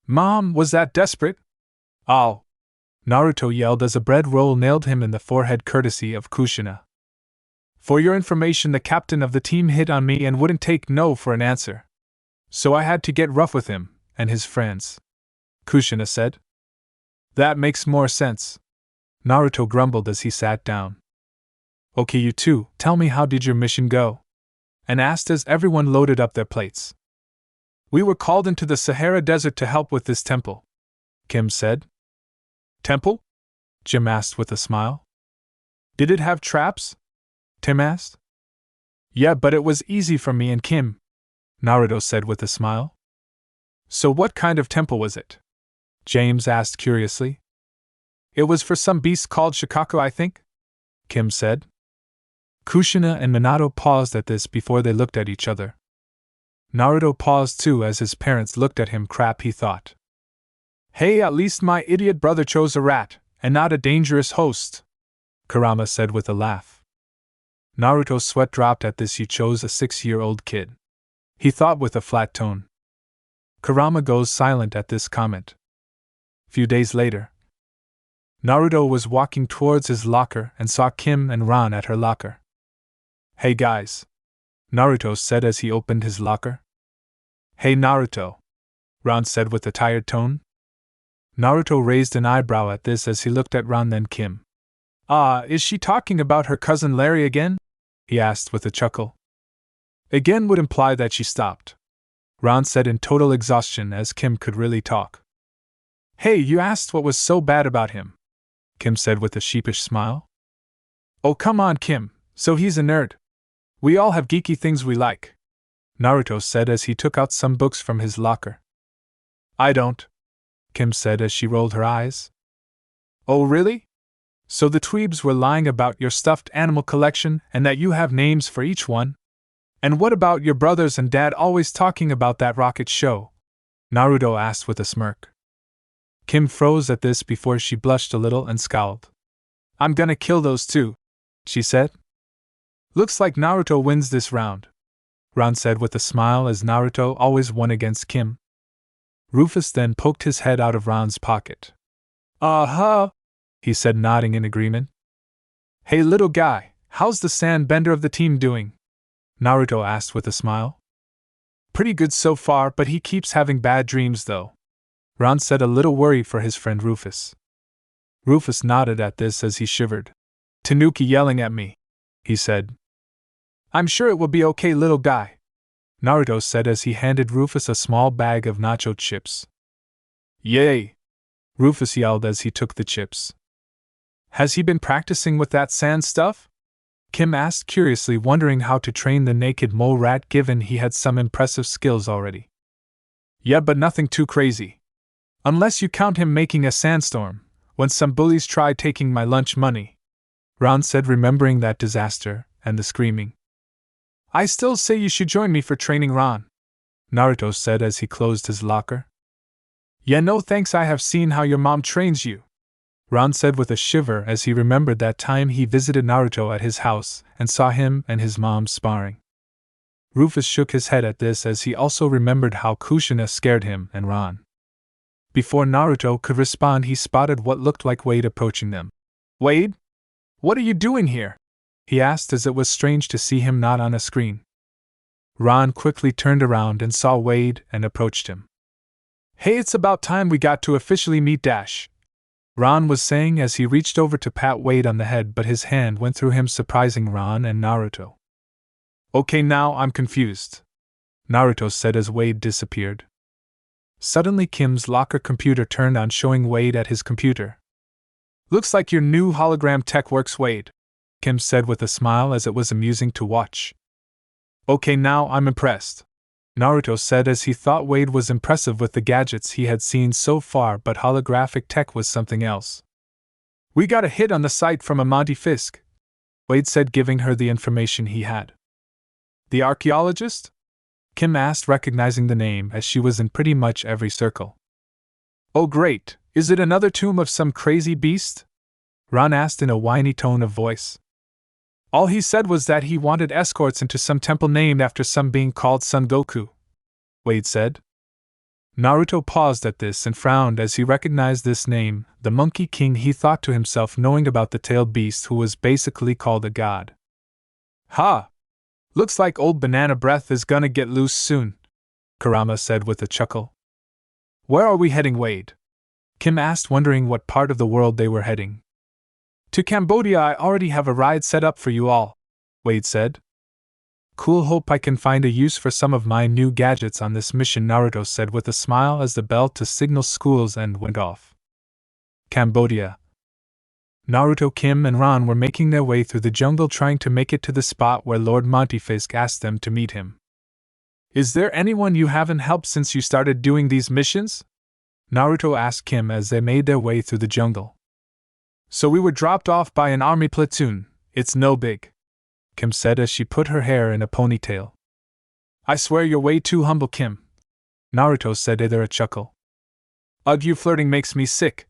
Speaker 1: Mom, was that desperate? Oh! Naruto yelled as a bread roll nailed him in the forehead courtesy of Kushina. For your information, the captain of the team hit on me and wouldn't take no for an answer. So I had to get rough with him, and his friends. Kushina said. That makes more sense. Naruto grumbled as he sat down. Okay, you two, tell me, how did your mission go? And asked as everyone loaded up their plates. We were called into the Sahara Desert to help with this temple, Kim said. Temple? Jim asked with a smile. Did it have traps? Tim asked. Yeah, but it was easy for me and Kim, Naruto said with a smile. So what kind of temple was it? James asked curiously. It was for some beast called Shikaku, I think, Kim said. Kushina and Minato paused at this before they looked at each other. Naruto paused too as his parents looked at him. Crap, he thought. Hey, at least my idiot brother chose a rat, and not a dangerous host, Kurama said with a laugh. Naruto's sweat dropped at this. He chose a 6-year-old kid, he thought with a flat tone. Kurama goes silent at this comment. Few days later, Naruto was walking towards his locker and saw Kim and Ran at her locker. Hey guys, Naruto said as he opened his locker. Hey Naruto, Ran said with a tired tone. Naruto raised an eyebrow at this as he looked at Ran, then Kim. Is she talking about her cousin Larry again? He asked with a chuckle. Again would imply that she stopped, Ran said in total exhaustion as Kim could really talk. Hey, you asked what was so bad about him, Kim said with a sheepish smile. Oh come on Kim, so he's a nerd. We all have geeky things we like, Naruto said as he took out some books from his locker. I don't, Kim said as she rolled her eyes. Oh really? So the tweebs were lying about your stuffed animal collection and that you have names for each one? And what about your brothers and dad always talking about that rocket show? Naruto asked with a smirk. Kim froze at this before she blushed a little and scowled. I'm gonna kill those two, she said. Looks like Naruto wins this round, Ran said with a smile as Naruto always won against Kim. Rufus then poked his head out of Ran's pocket. Uh-huh, he said, nodding in agreement. Hey little guy, how's the sand bender of the team doing? Naruto asked with a smile. Pretty good so far, but he keeps having bad dreams though, Ran said, a little worried for his friend Rufus. Rufus nodded at this as he shivered. Tanuki yelling at me, he said. I'm sure it will be okay little guy, Naruto said as he handed Rufus a small bag of nacho chips. Yay! Rufus yelled as he took the chips. Has he been practicing with that sand stuff? Kim asked curiously, wondering how to train the naked mole rat given he had some impressive skills already. Yeah, but nothing too crazy. Unless you count him making a sandstorm, when some bullies tried taking my lunch money, Ran said, remembering that disaster and the screaming. I still say you should join me for training Ran, Naruto said as he closed his locker. Yeah, no thanks, I have seen how your mom trains you, Ran said with a shiver as he remembered that time he visited Naruto at his house and saw him and his mom sparring. Rufus shook his head at this as he also remembered how Kushina scared him and Ran. Before Naruto could respond, he spotted what looked like Wade approaching them. Wade? What are you doing here? He asked as it was strange to see him not on a screen. Ran quickly turned around and saw Wade and approached him. Hey, it's about time we got to officially meet Dash, Ran was saying as he reached over to pat Wade on the head, but his hand went through him, surprising Ran and Naruto. Okay, now I'm confused, Naruto said as Wade disappeared. Suddenly Kim's locker computer turned on, showing Wade at his computer. Looks like your new hologram tech works, Wade, Kim said with a smile as it was amusing to watch. Okay, now I'm impressed, Naruto said as he thought Wade was impressive with the gadgets he had seen so far, but holographic tech was something else. We got a hit on the site from a Monty Fisk, Wade said, giving her the information he had. The archaeologist? Kim asked, recognizing the name as she was in pretty much every circle. Oh great, is it another tomb of some crazy beast? Ran asked in a whiny tone of voice. All he said was that he wanted escorts into some temple named after some being called Son Goku, Wade said. Naruto paused at this and frowned as he recognized this name, the Monkey King, he thought to himself, knowing about the tailed beast who was basically called a god. Ha! Looks like old Banana Breath is gonna get loose soon, Kurama said with a chuckle. Where are we heading, Wade? Kim asked, wondering what part of the world they were heading. To Cambodia. I already have a ride set up for you all, Wade said. Cool, hope I can find a use for some of my new gadgets on this mission, Naruto said with a smile as the bell to signal school's end went off. Cambodia. Naruto, Kim, and Ron were making their way through the jungle trying to make it to the spot where Lord Montefisk asked them to meet him. Is there anyone you haven't helped since you started doing these missions? Naruto asked Kim as they made their way through the jungle. So we were dropped off by an army platoon, it's no big, Kim said as she put her hair in a ponytail. I swear you're way too humble, Kim, Naruto said with a chuckle. Ugh, you flirting makes me sick,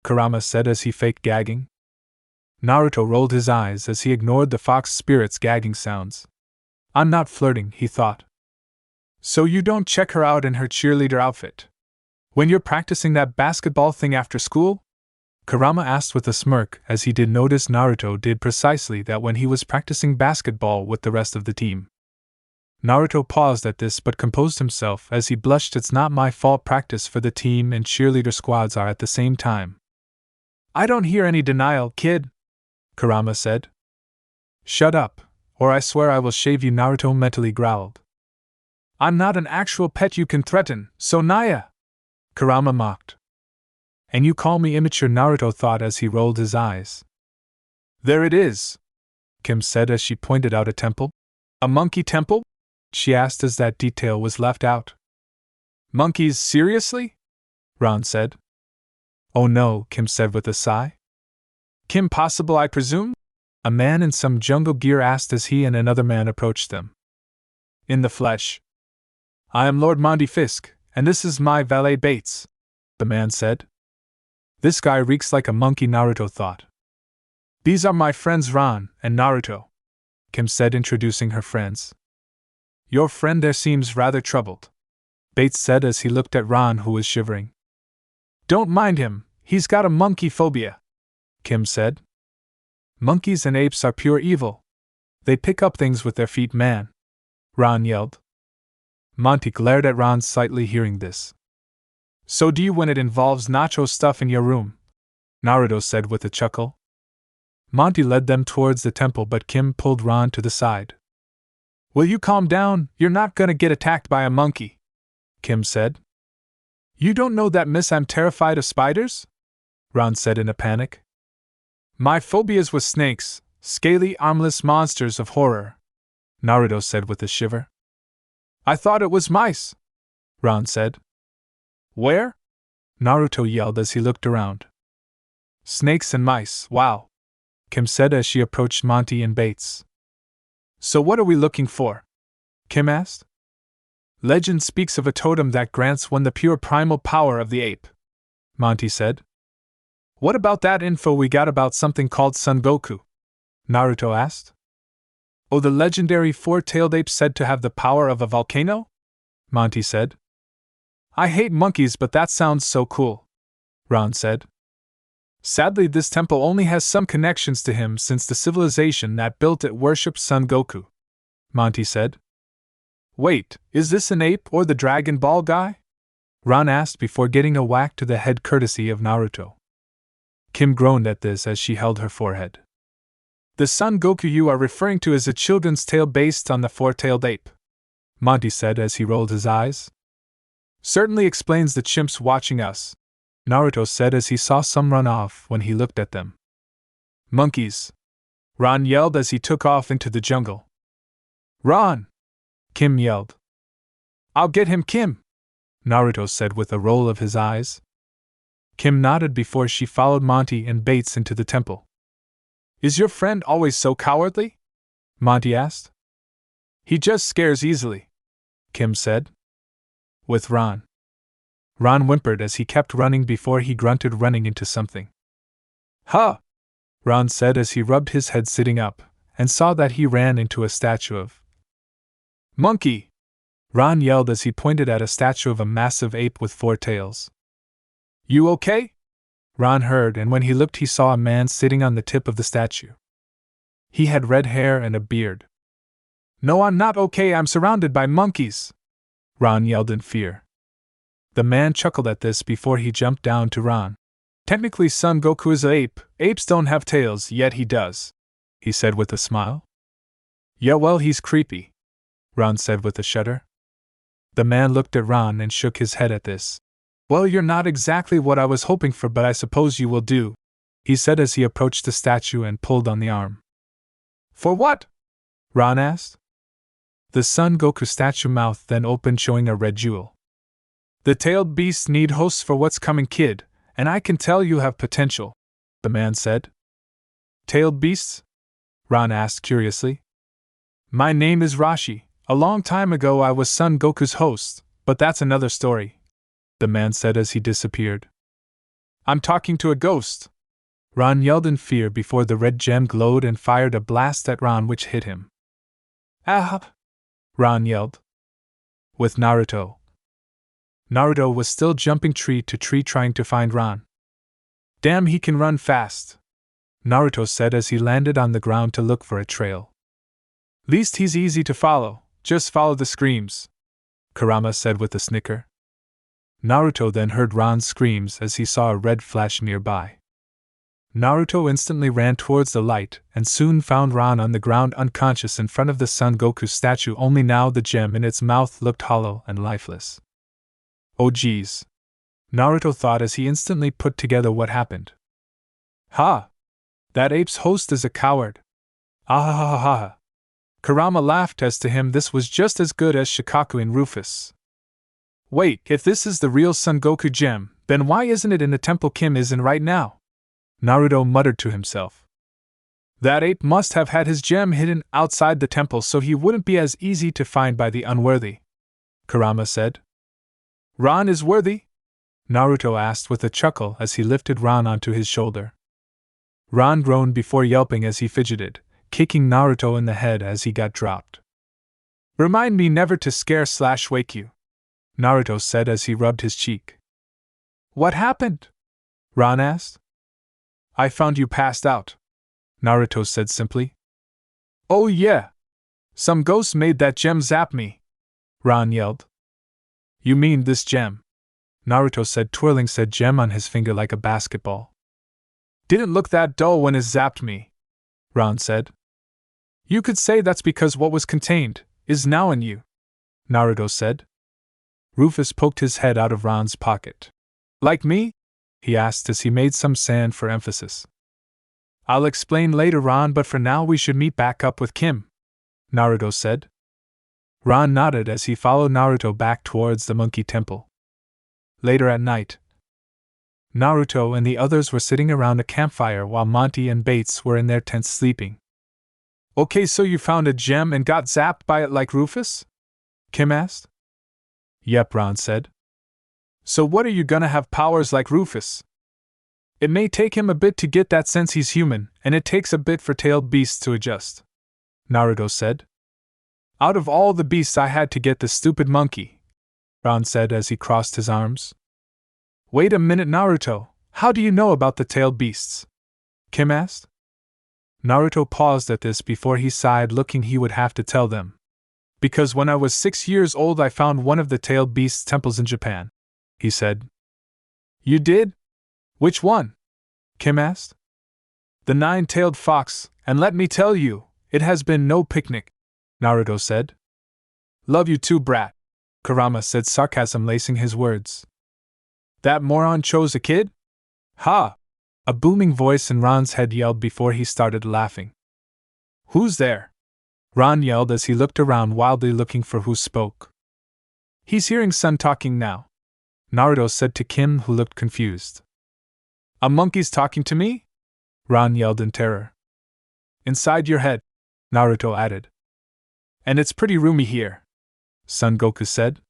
Speaker 1: Kurama said as he faked gagging. Naruto rolled his eyes as he ignored the fox spirit's gagging sounds. I'm not flirting, he thought. So you don't check her out in her cheerleader outfit when you're practicing that basketball thing after school? Kurama asked with a smirk as he did notice Naruto did precisely that when he was practicing basketball with the rest of the team. Naruto paused at this but composed himself as he blushed. It's not my fault, practice for the team and cheerleader squads are at the same time. I don't hear any denial, kid, Kurama said. Shut up, or I swear I will shave you, Naruto mentally growled. I'm not an actual pet you can threaten, so Naya, Kurama mocked. And you call me immature, Naruto thought as he rolled his eyes. There it is, Kim said as she pointed out a temple. A monkey temple? She asked as that detail was left out. Monkeys, seriously? Ron said. Oh no, Kim said with a sigh. KimPossible, I presume? A man in some jungle gear asked as he and another man approached them. In the flesh. I am Lord Montefisk, and this is my valet Bates, the man said. This guy reeks like a monkey, Naruto thought. These are my friends Ron and Naruto, Kim said, introducing her friends. Your friend there seems rather troubled, Bates said as he looked at Ron, who was shivering. Don't mind him, he's got a monkey phobia, Kim said. Monkeys and apes are pure evil. They pick up things with their feet, man, Ron yelled. Monty glared at Ron slightly, hearing this. So do you when it involves nacho stuff in your room, Naruto said with a chuckle. Monty led them towards the temple, but Kim pulled Ron to the side. Will you calm down? You're not gonna get attacked by a monkey, Kim said. You don't know that, miss, I'm terrified of spiders? Ron said in a panic. My phobias with snakes, scaly, armless monsters of horror, Naruto said with a shiver. I thought it was mice, Ron said. Where? Naruto yelled as he looked around. Snakes and mice, wow, Kim said as she approached Monty and Bates. So what are we looking for? Kim asked. Legend speaks of a totem that grants one the pure primal power of the ape, Monty said. What about that info we got about something called Son Goku? Naruto asked. Oh, the legendary four-tailed ape said to have the power of a volcano? Monty said. I hate monkeys, but that sounds so cool, Ron said. Sadly, this temple only has some connections to him since the civilization that built it worships Son Goku, Monty said. Wait, is this an ape or the Dragon Ball guy? Ron asked before getting a whack to the head courtesy of Naruto. Kim groaned at this as she held her forehead. The Son Goku you are referring to is a children's tale based on the four-tailed ape, Monty said as he rolled his eyes. Certainly explains the chimps watching us, Naruto said as he saw some run off when he looked at them. Monkeys! Ron yelled as he took off into the jungle. Ron! Kim yelled. I'll get him, Kim! Naruto said with a roll of his eyes. Kim nodded before she followed Monty and Bates into the temple. Is your friend always so cowardly? Monty asked. He just scares easily, Kim said. With Ron. Ron whimpered as he kept running before he grunted, running into something. Huh! Ron said as he rubbed his head sitting up, and saw that he ran into a statue of monkey. Ron yelled as he pointed at a statue of a massive ape with 4 tails. You okay? Ron heard, and when he looked he saw a man sitting on the tip of the statue. He had red hair and a beard. No, I'm not okay, I'm surrounded by monkeys, Ron yelled in fear. The man chuckled at this before he jumped down to Ron. Technically Son Goku is an ape, apes don't have tails, yet he does, he said with a smile. Yeah, well, he's creepy, Ron said with a shudder. The man looked at Ron and shook his head at this. Well, you're not exactly what I was hoping for, but I suppose you will do, he said as he approached the statue and pulled on the arm. For what? Ron asked. The Son Goku statue mouth then opened, showing a red jewel. The tailed beasts need hosts for what's coming, kid, and I can tell you have potential, the man said. Tailed beasts? Ron asked curiously. My name is Rashi. A long time ago I was Son Goku's host, but that's another story, the man said as he disappeared. I'm talking to a ghost, Ron yelled in fear before the red gem glowed and fired a blast at Ron which hit him. Ah! Ron yelled. With Naruto. Naruto was still jumping tree to tree trying to find Ron. Damn, he can run fast, Naruto said as he landed on the ground to look for a trail. Least he's easy to follow, just follow the screams, Kurama said with a snicker. Naruto then heard Ron's screams as he saw a red flash nearby. Naruto instantly ran towards the light and soon found Ron on the ground unconscious in front of the Son Goku statue, only now the gem in its mouth looked hollow and lifeless. Oh geez, Naruto thought as he instantly put together what happened. Ha! That ape's host is a coward. Ah ha ha ha ha. Kurama laughed as to him this was just as good as Shikaku and Rufus. Wait, if this is the real Son Goku gem, then why isn't it in the temple Kim is in right now? Naruto muttered to himself. That ape must have had his gem hidden outside the temple so he wouldn't be as easy to find by the unworthy, Kurama said. Ron is worthy? Naruto asked with a chuckle as he lifted Ron onto his shoulder. Ron groaned before yelping as he fidgeted, kicking Naruto in the head as he got dropped. Remind me never to scare/wake you, Naruto said as he rubbed his cheek. What happened? Ron asked. I found you passed out, Naruto said simply. Oh yeah! Some ghost made that gem zap me, Ron yelled. You mean this gem? Naruto said, twirling said gem on his finger like a basketball. Didn't look that dull when it zapped me, Ron said. You could say that's because what was contained is now in you, Naruto said. Rufus poked his head out of Ron's pocket. Like me? He asked as he made some sand for emphasis. I'll explain later, Ron, but for now we should meet back up with Kim, Naruto said. Ron nodded as he followed Naruto back towards the monkey temple. Later at night, Naruto and the others were sitting around a campfire while Monty and Bates were in their tents sleeping. Okay, so you found a gem and got zapped by it like Rufus? Kim asked. Yep, Ron said. So what are you gonna have powers like Rufus? It may take him a bit to get that sense he's human, and it takes a bit for tailed beasts to adjust, Naruto said. Out of all the beasts I had to get the stupid monkey, Ron said as he crossed his arms. Wait a minute, Naruto, how do you know about the tailed beasts? Kim asked. Naruto paused at this before he sighed, looking he would have to tell them. Because when I was 6 years old I found one of the tailed beasts' temples in Japan, he said. You did? Which one? Kim asked. The 9-tailed fox, and let me tell you, it has been no picnic, Naruto said. Love you too, brat, Kurama said, sarcasm lacing his words. That moron chose a kid? Ha! A booming voice in Ron's head yelled before he started laughing. Who's there? Ron yelled as he looked around wildly looking for who spoke. He's hearing Son talking now, Naruto said to Kim, who looked confused. A monkey's talking to me? Ron yelled in terror. Inside your head, Naruto added. And it's pretty roomy here, Son Goku said.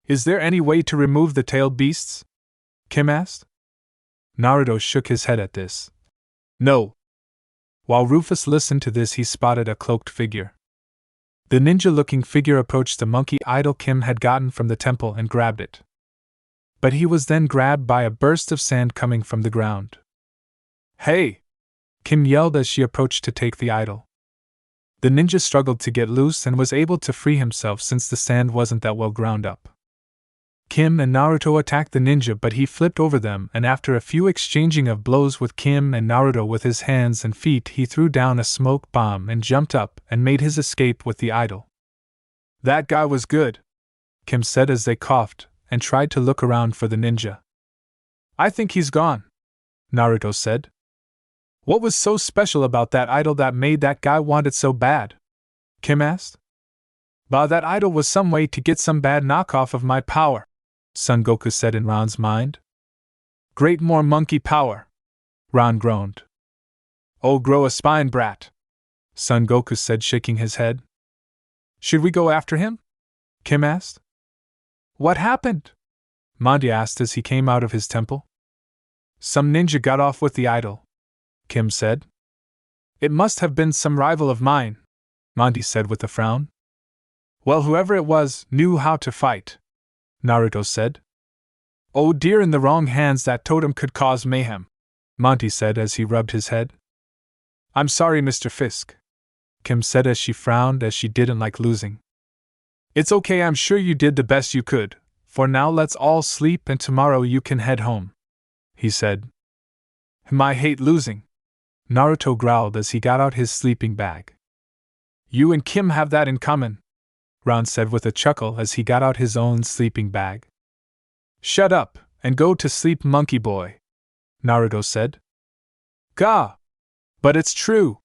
Speaker 1: Is there any way to remove the tailed beasts? Kim asked. Naruto shook his head at this. No. While Rufus listened to this, he spotted a cloaked figure. The ninja-looking figure approached the monkey idol Kim had gotten from the temple and grabbed it. But he was then grabbed by a burst of sand coming from the ground. "Hey!" Kim yelled as she approached to take the idol. The ninja struggled to get loose and was able to free himself since the sand wasn't that well ground up. Kim and Naruto attacked the ninja, but he flipped over them, and after a few exchanging of blows with Kim and Naruto with his hands and feet, he threw down a smoke bomb and jumped up and made his escape with the idol. "That guy was good," Kim said as they coughed and tried to look around for the ninja. "I think he's gone," Naruto said. "What was so special about that idol that made that guy want it so bad?" Kim asked. "Bah, that idol was some way to get some bad knockoff of my power," Son Goku said in Ran's mind. "Great more monkey power," Ran groaned. "Oh, grow a spine, brat," Son Goku said, shaking his head. "Should we go after him?" Kim asked. "What happened?" Monty asked as he came out of his temple. "Some ninja got off with the idol," Kim said. "It must have been some rival of mine," Monty said with a frown. "Well, whoever it was knew how to fight," Naruto said. "Oh dear, in the wrong hands that totem could cause mayhem," Monty said as he rubbed his head. "I'm sorry, Mr. Fisk," Kim said as she frowned, as she didn't like losing. "It's okay, I'm sure you did the best you could. For now let's all sleep and tomorrow you can head home," he said. "I hate losing," Naruto growled as he got out his sleeping bag. "You and Kim have that in common," Ran said with a chuckle as he got out his own sleeping bag. "Shut up and go to sleep, monkey boy," Naruto said. "Gah! But it's true!"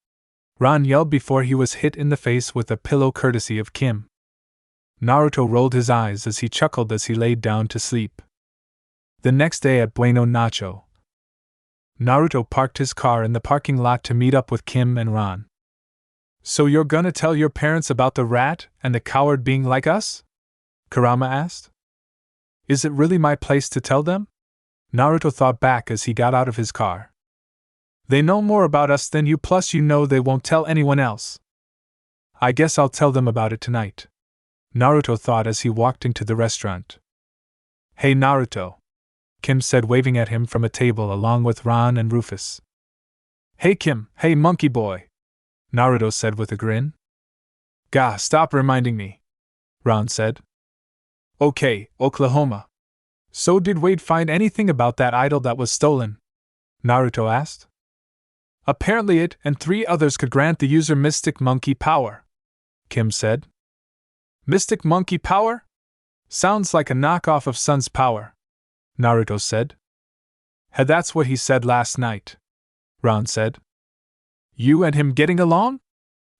Speaker 1: Ran yelled before he was hit in the face with a pillow courtesy of Kim. Naruto rolled his eyes as he chuckled as he laid down to sleep. The next day at Bueno Nacho, Naruto parked his car in the parking lot to meet up with Kim and Ran. "So you're gonna tell your parents about the rat and the coward being like us?" Kurama asked. "Is it really my place to tell them?" Naruto thought back as he got out of his car. "They know more about us than you, plus you know they won't tell anyone else." "I guess I'll tell them about it tonight," Naruto thought as he walked into the restaurant. "Hey Naruto," Kim said, waving at him from a table along with Ran and Rufus. "Hey Kim, hey monkey boy," Naruto said with a grin. "Gah, stop reminding me," Ran said. "Okay, Oklahoma. So did Wade find anything about that idol that was stolen?" Naruto asked. "Apparently it and 3 others could grant the user mystic monkey power," Kim said. "Mystic monkey power? Sounds like a knockoff of Sun's power," Naruto said. "Hey, that's what he said last night," Ran said. "You and him getting along?"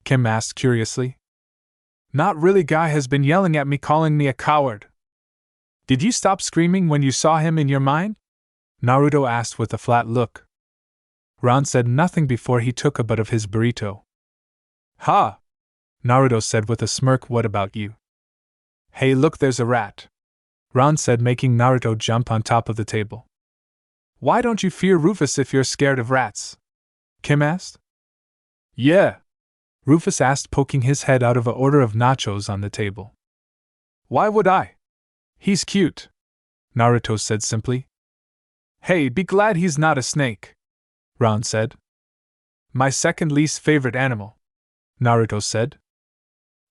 Speaker 1: Kim asked curiously. "Not really, guy has been yelling at me, calling me a coward." "Did you stop screaming when you saw him in your mind?" Naruto asked with a flat look. Ran said nothing before he took a bite of his burrito. "Ha!" Naruto said with a smirk, "What about you?" "Hey look, there's a rat," Ran said, making Naruto jump on top of the table. "Why don't you fear Rufus if you're scared of rats?" Kim asked. "Yeah," Rufus asked, poking his head out of an order of nachos on the table. "Why would I? He's cute," Naruto said simply. "Hey, be glad he's not a snake," Ran said. "My second least favorite animal," Naruto said.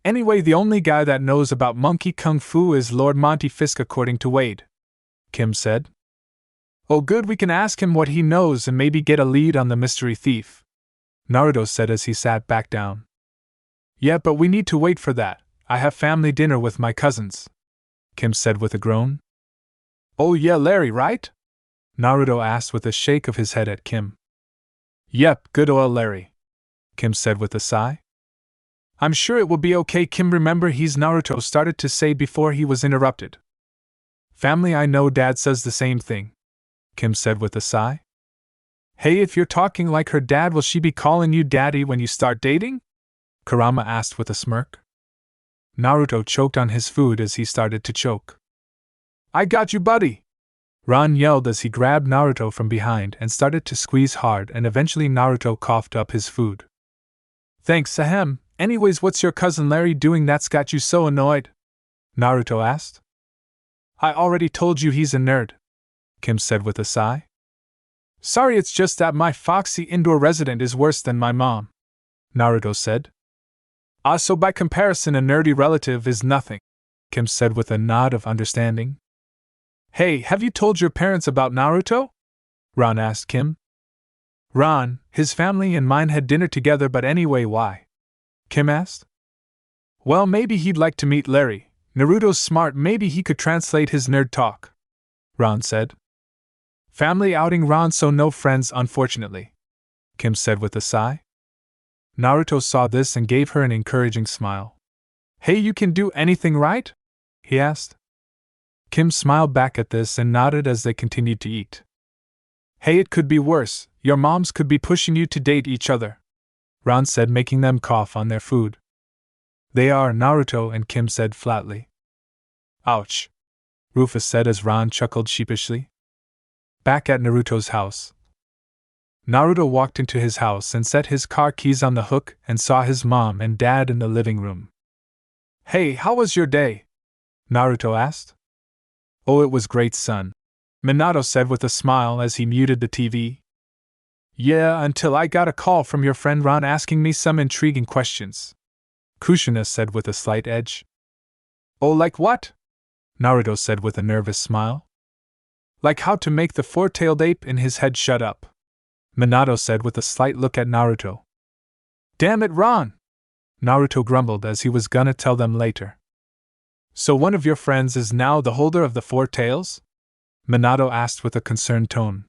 Speaker 1: "Anyway, the only guy that knows about monkey kung fu is Lord Monty Fisk, according to Wade," Kim said. "Oh good, we can ask him what he knows and maybe get a lead on the mystery thief," Naruto said as he sat back down. "Yeah, but we need to wait for that. I have family dinner with my cousins," Kim said with a groan. "Oh yeah, Larry, right?" Naruto asked with a shake of his head at Kim. "Yep, good old Larry," Kim said with a sigh. "I'm sure it will be okay, Kim, remember he's," Naruto started to say before he was interrupted. "Family, I know Dad says the same thing," Kim said with a sigh. "Hey, if you're talking like her dad, will she be calling you daddy when you start dating?" Kurama asked with a smirk. Naruto choked on his food as he started to choke. "I got you, buddy!" Ron yelled as he grabbed Naruto from behind and started to squeeze hard, and eventually Naruto coughed up his food. Thanks, ahem. Anyways, what's your cousin Larry doing that's got you so annoyed? Naruto asked. I already told you he's a nerd, Kim said with a sigh. Sorry, it's just that my foxy indoor resident is worse than my mom, Naruto said. Ah, so by comparison a nerdy relative is nothing, Kim said with a nod of understanding. Hey, have you told your parents about Naruto? Ron asked Kim. Ron, his family and mine had dinner together, but anyway, why? Kim asked. Well, maybe he'd like to meet Larry. Naruto's smart, maybe he could translate his nerd talk, Ron said. Family outing, Ron, so no friends unfortunately, Kim said with a sigh. Naruto saw this and gave her an encouraging smile. Hey, you can do anything right? He asked. Kim smiled back at this and nodded as they continued to eat. Hey, it could be worse. Your moms could be pushing you to date each other, Ron said, making them cough on their food. They are, Naruto and Kim said flatly. Ouch, Rufus said as Ron chuckled sheepishly. Back at Naruto's house. Naruto walked into his house and set his car keys on the hook and saw his mom and dad in the living room. Hey, how was your day? Naruto asked. Oh, it was great, son, Minato said with a smile as he muted the TV. Yeah, until I got a call from your friend Ron asking me some intriguing questions, Kushina said with a slight edge. Oh, like what? Naruto said with a nervous smile. Like how to make the four-tailed ape in his head shut up, Minato said with a slight look at Naruto. Damn it, Ron! Naruto grumbled as he was gonna tell them later. So one of your friends is now the holder of the four tails? Minato asked with a concerned tone.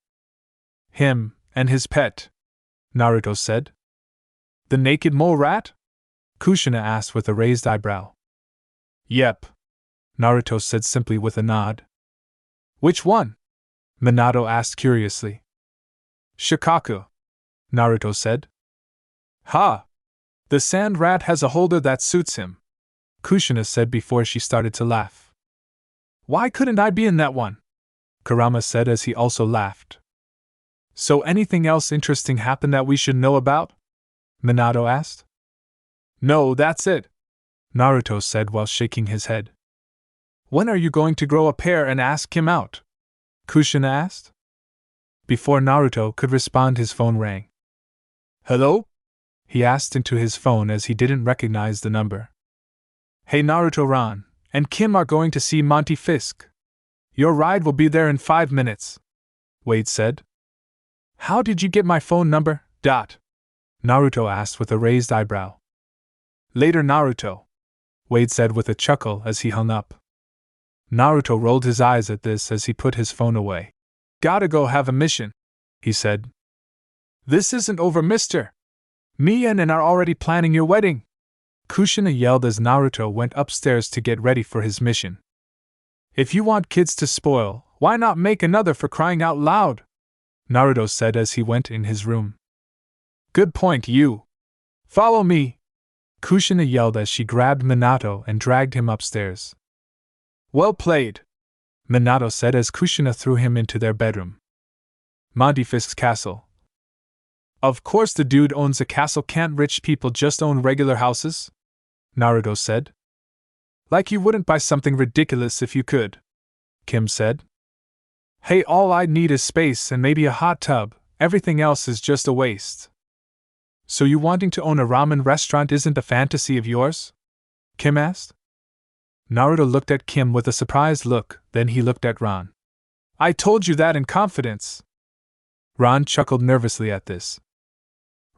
Speaker 1: Him, and his pet, Naruto said. The naked mole rat? Kushina asked with a raised eyebrow. Yep, Naruto said simply with a nod. Which one? Minato asked curiously. Shikaku, Naruto said. Ha! The sand rat has a holder that suits him, Kushina said before she started to laugh. Why couldn't I be in that one? Kurama said as he also laughed. So anything else interesting happened that we should know about? Minato asked. No, that's it, Naruto said while shaking his head. When are you going to grow a pair and ask him out? Kushina asked. Before Naruto could respond, his phone rang. Hello? He asked into his phone as he didn't recognize the number. Hey Naruto, Ron and Kim are going to see Monty Fisk. Your ride will be there in 5 minutes, Wade said. How did you get my phone number? Naruto asked with a raised eyebrow. Later, Naruto, Wade said with a chuckle as he hung up. Naruto rolled his eyes at this as he put his phone away. Gotta go have a mission, he said. This isn't over, mister. Me and are already planning your wedding, Kushina yelled as Naruto went upstairs to get ready for his mission. If you want kids to spoil, why not make another, for crying out loud? Naruto said as he went in his room. Good point, you. Follow me, Kushina yelled as she grabbed Minato and dragged him upstairs. Well played, Minato said as Kushina threw him into their bedroom. Monty Fisk's castle. Of course the dude owns a castle, can't rich people just own regular houses? Naruto said. Like you wouldn't buy something ridiculous if you could, Kim said. Hey, all I'd need is space and maybe a hot tub, everything else is just a waste. So you wanting to own a ramen restaurant isn't a fantasy of yours? Kim asked. Naruto looked at Kim with a surprised look, then he looked at Ron. I told you that in confidence. Ron chuckled nervously at this.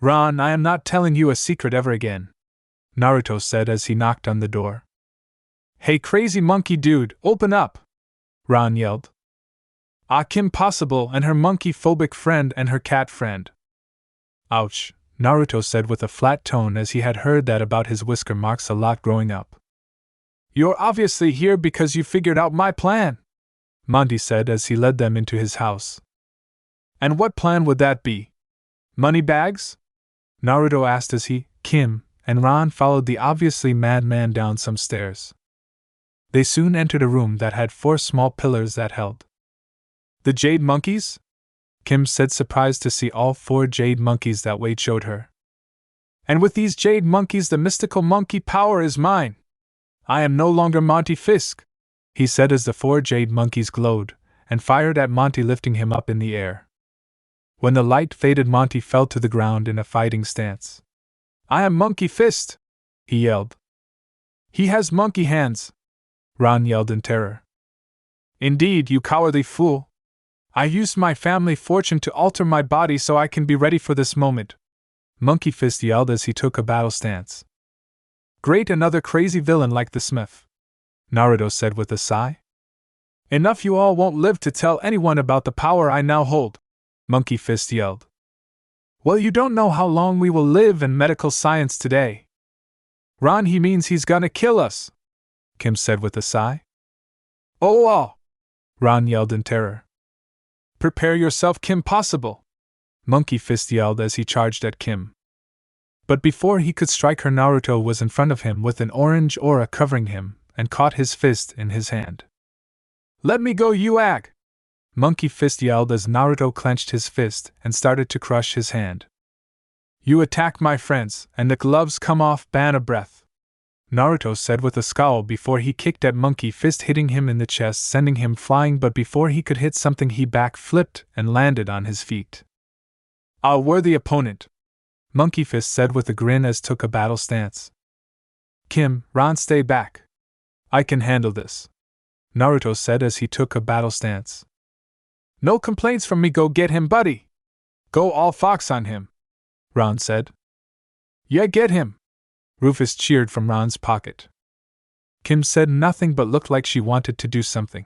Speaker 1: Ron, I am not telling you a secret ever again, Naruto said as he knocked on the door. Hey crazy monkey dude, open up! Ron yelled. KimPossible and her monkey-phobic friend and her cat friend. Ouch, Naruto said with a flat tone as he had heard that about his whisker marks a lot growing up. You're obviously here because you figured out my plan, Monty said as he led them into his house. And what plan would that be? Money bags? Naruto asked as he, Kim, and Ron followed the obviously madman down some stairs. They soon entered a room that had 4 small pillars that held The jade monkeys? Kim said, surprised to see all 4 jade monkeys that Wade showed her. And with these jade monkeys, the mystical monkey power is mine. I am no longer Monty Fisk, he said as the 4 jade monkeys glowed and fired at Monty, lifting him up in the air. When the light faded, Monty fell to the ground in a fighting stance. I am Monkey Fist, he yelled. He has monkey hands, Ron yelled in terror. Indeed, you cowardly fool. I used my family fortune to alter my body so I can be ready for this moment, Monkey Fist yelled as he took a battle stance. Great, another crazy villain like the Smith, Naruto said with a sigh. Enough, you all won't live to tell anyone about the power I now hold, Monkey Fist yelled. Well, you don't know how long we will live in medical science today. Ron, he means he's gonna kill us, Kim said with a sigh. Oh! Ron yelled in terror. Prepare yourself, KimPossible, Monkey Fist yelled as he charged at Kim. But before he could strike her, Naruto was in front of him with an orange aura covering him and caught his fist in his hand. Let me go, you ag! Monkey Fist yelled as Naruto clenched his fist and started to crush his hand. You attack my friends, and the gloves come off, ban a breath, Naruto said with a scowl before he kicked at Monkey Fist, hitting him in the chest, sending him flying, but before he could hit something he back-flipped and landed on his feet. A worthy opponent, Monkey Fist said with a grin as took a battle stance. Kim, Ron, stay back. I can handle this, Naruto said as he took a battle stance. No complaints from me, go get him, buddy. Go all fox on him, Ron said. Yeah, get him, Rufus cheered from Ron's pocket. Kim said nothing but looked like she wanted to do something.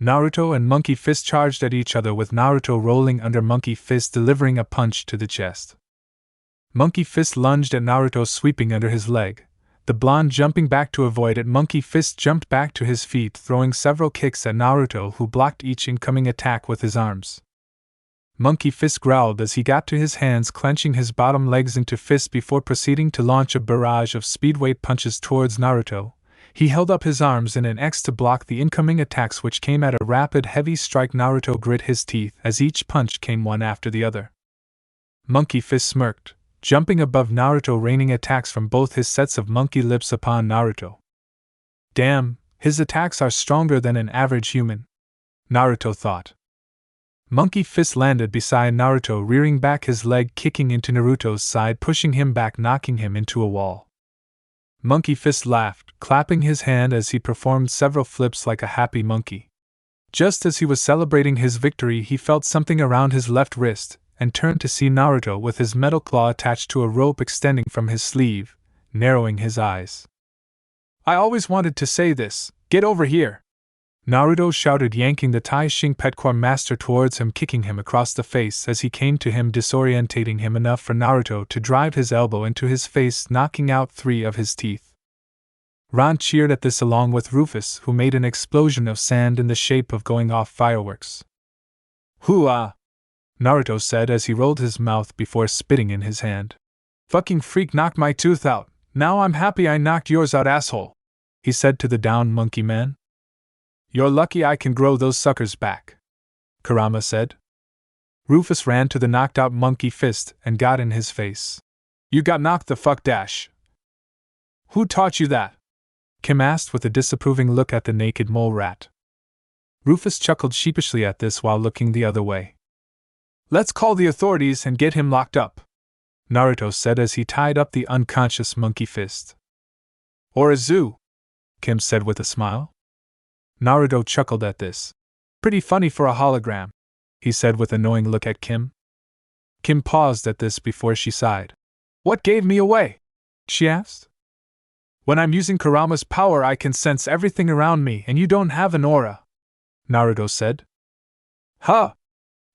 Speaker 1: Naruto and Monkey Fist charged at each other, with Naruto rolling under Monkey Fist, delivering a punch to the chest. Monkey Fist lunged at Naruto, sweeping under his leg. The blonde jumping back to avoid it, Monkey Fist jumped back to his feet, throwing several kicks at Naruto, who blocked each incoming attack with his arms. Monkey Fist growled as he got to his hands, clenching his bottom legs into fists before proceeding to launch a barrage of speedweight punches towards Naruto. He held up his arms in an X to block the incoming attacks, which came at a rapid, heavy strike. Naruto grit his teeth as each punch came one after the other. Monkey Fist smirked, jumping above Naruto, raining attacks from both his sets of monkey lips upon Naruto. Damn, his attacks are stronger than an average human, Naruto thought. Monkey Fist landed beside Naruto, rearing back his leg, kicking into Naruto's side, pushing him back, knocking him into a wall. Monkey Fist laughed, clapping his hand as he performed several flips like a happy monkey. Just as he was celebrating his victory, he felt something around his left wrist, and turned to see Naruto with his metal claw attached to a rope extending from his sleeve, narrowing his eyes. I always wanted to say this, get over here, Naruto shouted, yanking the Tai Shing Petcore master towards him, kicking him across the face as he came to him, disorientating him enough for Naruto to drive his elbow into his face, knocking out 3 of his teeth. Ron cheered at this, along with Rufus, who made an explosion of sand in the shape of going off fireworks. Hoo-ah! Naruto said as he rolled his mouth before spitting in his hand. Fucking freak knocked my tooth out, now I'm happy I knocked yours out, asshole, he said to the down monkey man. You're lucky I can grow those suckers back, Kurama said. Rufus ran to the knocked out Monkey Fist and got in his face. You got knocked the fuck dash. Who taught you that? Kim asked with a disapproving look at the naked mole rat. Rufus chuckled sheepishly at this while looking the other way. Let's call the authorities and get him locked up, Naruto said as he tied up the unconscious Monkey Fist. Or a zoo, Kim said with a smile. Naruto chuckled at this. Pretty funny for a hologram, he said with a knowing look at Kim. Kim paused at this before she sighed. What gave me away? She asked. When I'm using Kurama's power, I can sense everything around me, and you don't have an aura, Naruto said. Huh?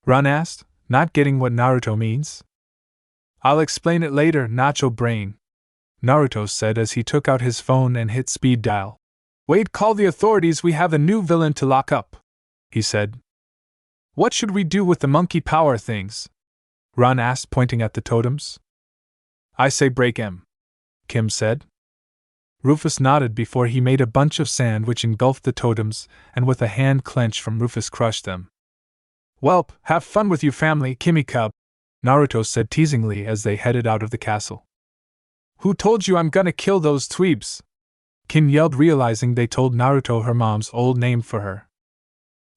Speaker 1: Ron asked, not getting what Naruto means. I'll explain it later, Nacho Brain, Naruto said as he took out his phone and hit speed dial. Wait, call the authorities, we have a new villain to lock up, he said. What should we do with the monkey power things? Ron asked, pointing at the totems. I say break 'em, Kim said. Rufus nodded before he made a bunch of sand which engulfed the totems, and with a hand clench from Rufus crushed them. Welp, have fun with you family, Kimmy-cub, Naruto said teasingly as they headed out of the castle. Who told you I'm gonna kill those tweebs? Kim yelled, realizing they told Naruto her mom's old name for her.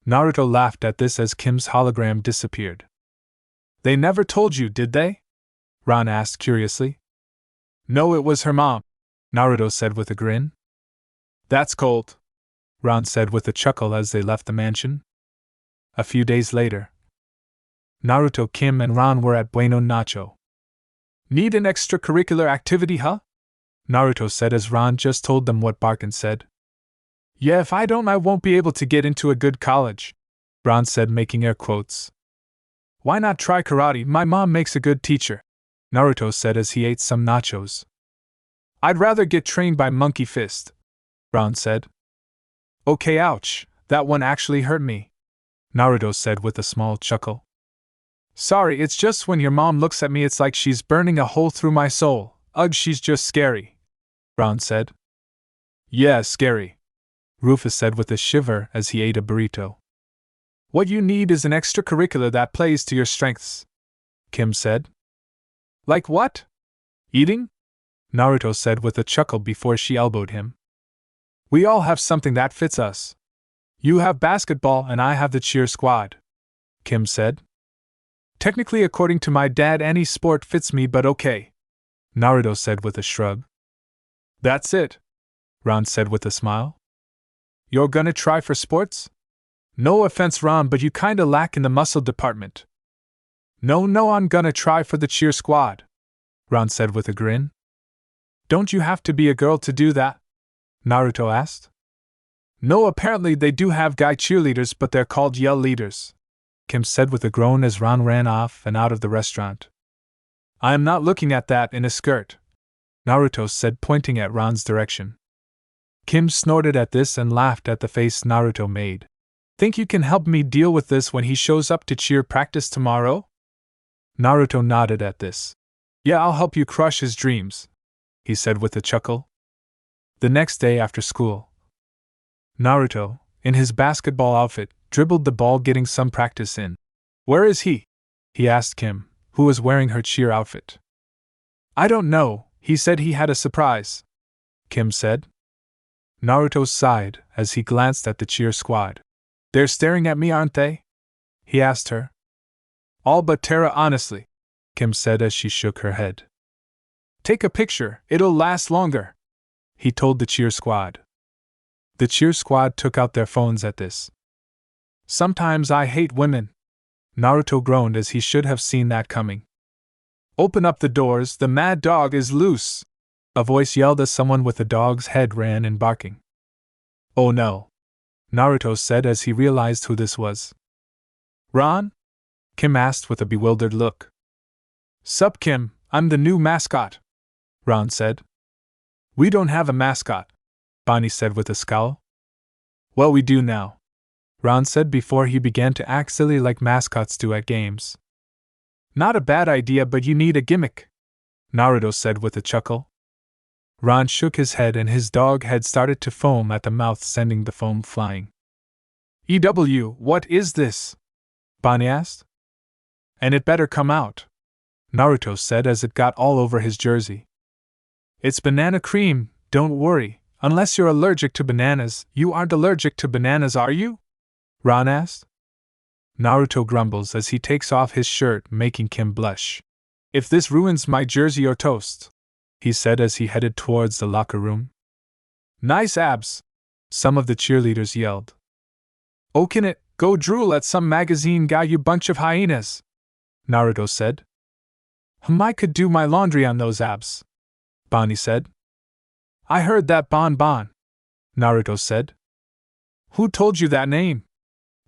Speaker 1: Naruto laughed at this as Kim's hologram disappeared. They never told you, did they? Ron asked curiously. No, it was her mom, Naruto said with a grin. That's cold, Ron said with a chuckle as they left the mansion. A few days later, Naruto, Kim, and Ron were at Bueno Nacho. Need an extracurricular activity, huh? Naruto said as Ron just told them what Barkin said. Yeah, if I don't, I won't be able to get into a good college, Ron said, making air quotes. Why not try karate? My mom makes a good teacher, Naruto said as he ate some nachos. I'd rather get trained by Monkey Fist, Ron said. Okay, ouch, that one actually hurt me, Naruto said with a small chuckle. Sorry, it's just when your mom looks at me it's like she's burning a hole through my soul. Ugh, she's just scary, Ron said. Yeah, scary, Rufus said with a shiver as he ate a burrito. What you need is an extracurricular that plays to your strengths, Kim said. Like what? Eating? Naruto said with a chuckle before she elbowed him. We all have something that fits us. You have basketball and I have the cheer squad, Kim said. Technically, according to my dad, any sport fits me, but okay, Naruto said with a shrug. That's it, Ron said with a smile. You're gonna try for sports? No offense, Ron, but you kinda lack in the muscle department. No, I'm gonna try for the cheer squad, Ron said with a grin. Don't you have to be a girl to do that? Naruto asked. No, apparently they do have guy cheerleaders, but they're called yell leaders, Kim said with a groan as Ron ran off and out of the restaurant. I am not looking at that in a skirt, Naruto said, pointing at Ron's direction. Kim snorted at this and laughed at the face Naruto made. Think you can help me deal with this when he shows up to cheer practice tomorrow? Naruto nodded at this. Yeah, I'll help you crush his dreams, he said with a chuckle. The next day after school, Naruto, in his basketball outfit, dribbled the ball, getting some practice in. Where is he? He asked Kim, who was wearing her cheer outfit. I don't know, he said he had a surprise, Kim said. Naruto sighed as he glanced at the cheer squad. They're staring at me, aren't they? He asked her. All but Terra, honestly, Kim said as she shook her head. Take a picture, it'll last longer, he told the cheer squad. The cheer squad took out their phones at this. Sometimes I hate women, Naruto groaned as he should have seen that coming. Open up the doors, the mad dog is loose, a voice yelled as someone with a dog's head ran in barking. Oh no, Naruto said as he realized who this was. Ron? Kim asked with a bewildered look. Sup, Kim, I'm the new mascot, Ron said. We don't have a mascot, Bonnie said with a scowl. Well, we do now, Ron said before he began to act silly like mascots do at games. Not a bad idea, but you need a gimmick, Naruto said with a chuckle. Ron shook his head and his dog head started to foam at the mouth, sending the foam flying. EW, what is this? Bonnie asked. And it better come out, Naruto said as it got all over his jersey. It's banana cream, don't worry, unless you're allergic to bananas. You aren't allergic to bananas, are you? Ron asked. Naruto grumbles as he takes off his shirt, making Kim blush. If this ruins my jersey, you're toast, he said as he headed towards the locker room. Nice abs, some of the cheerleaders yelled. Oh, can it go drool at some magazine guy, you bunch of hyenas, Naruto said. I could do my laundry on those abs, Bonnie said. I heard that, Bon, Naruto said. Who told you that name?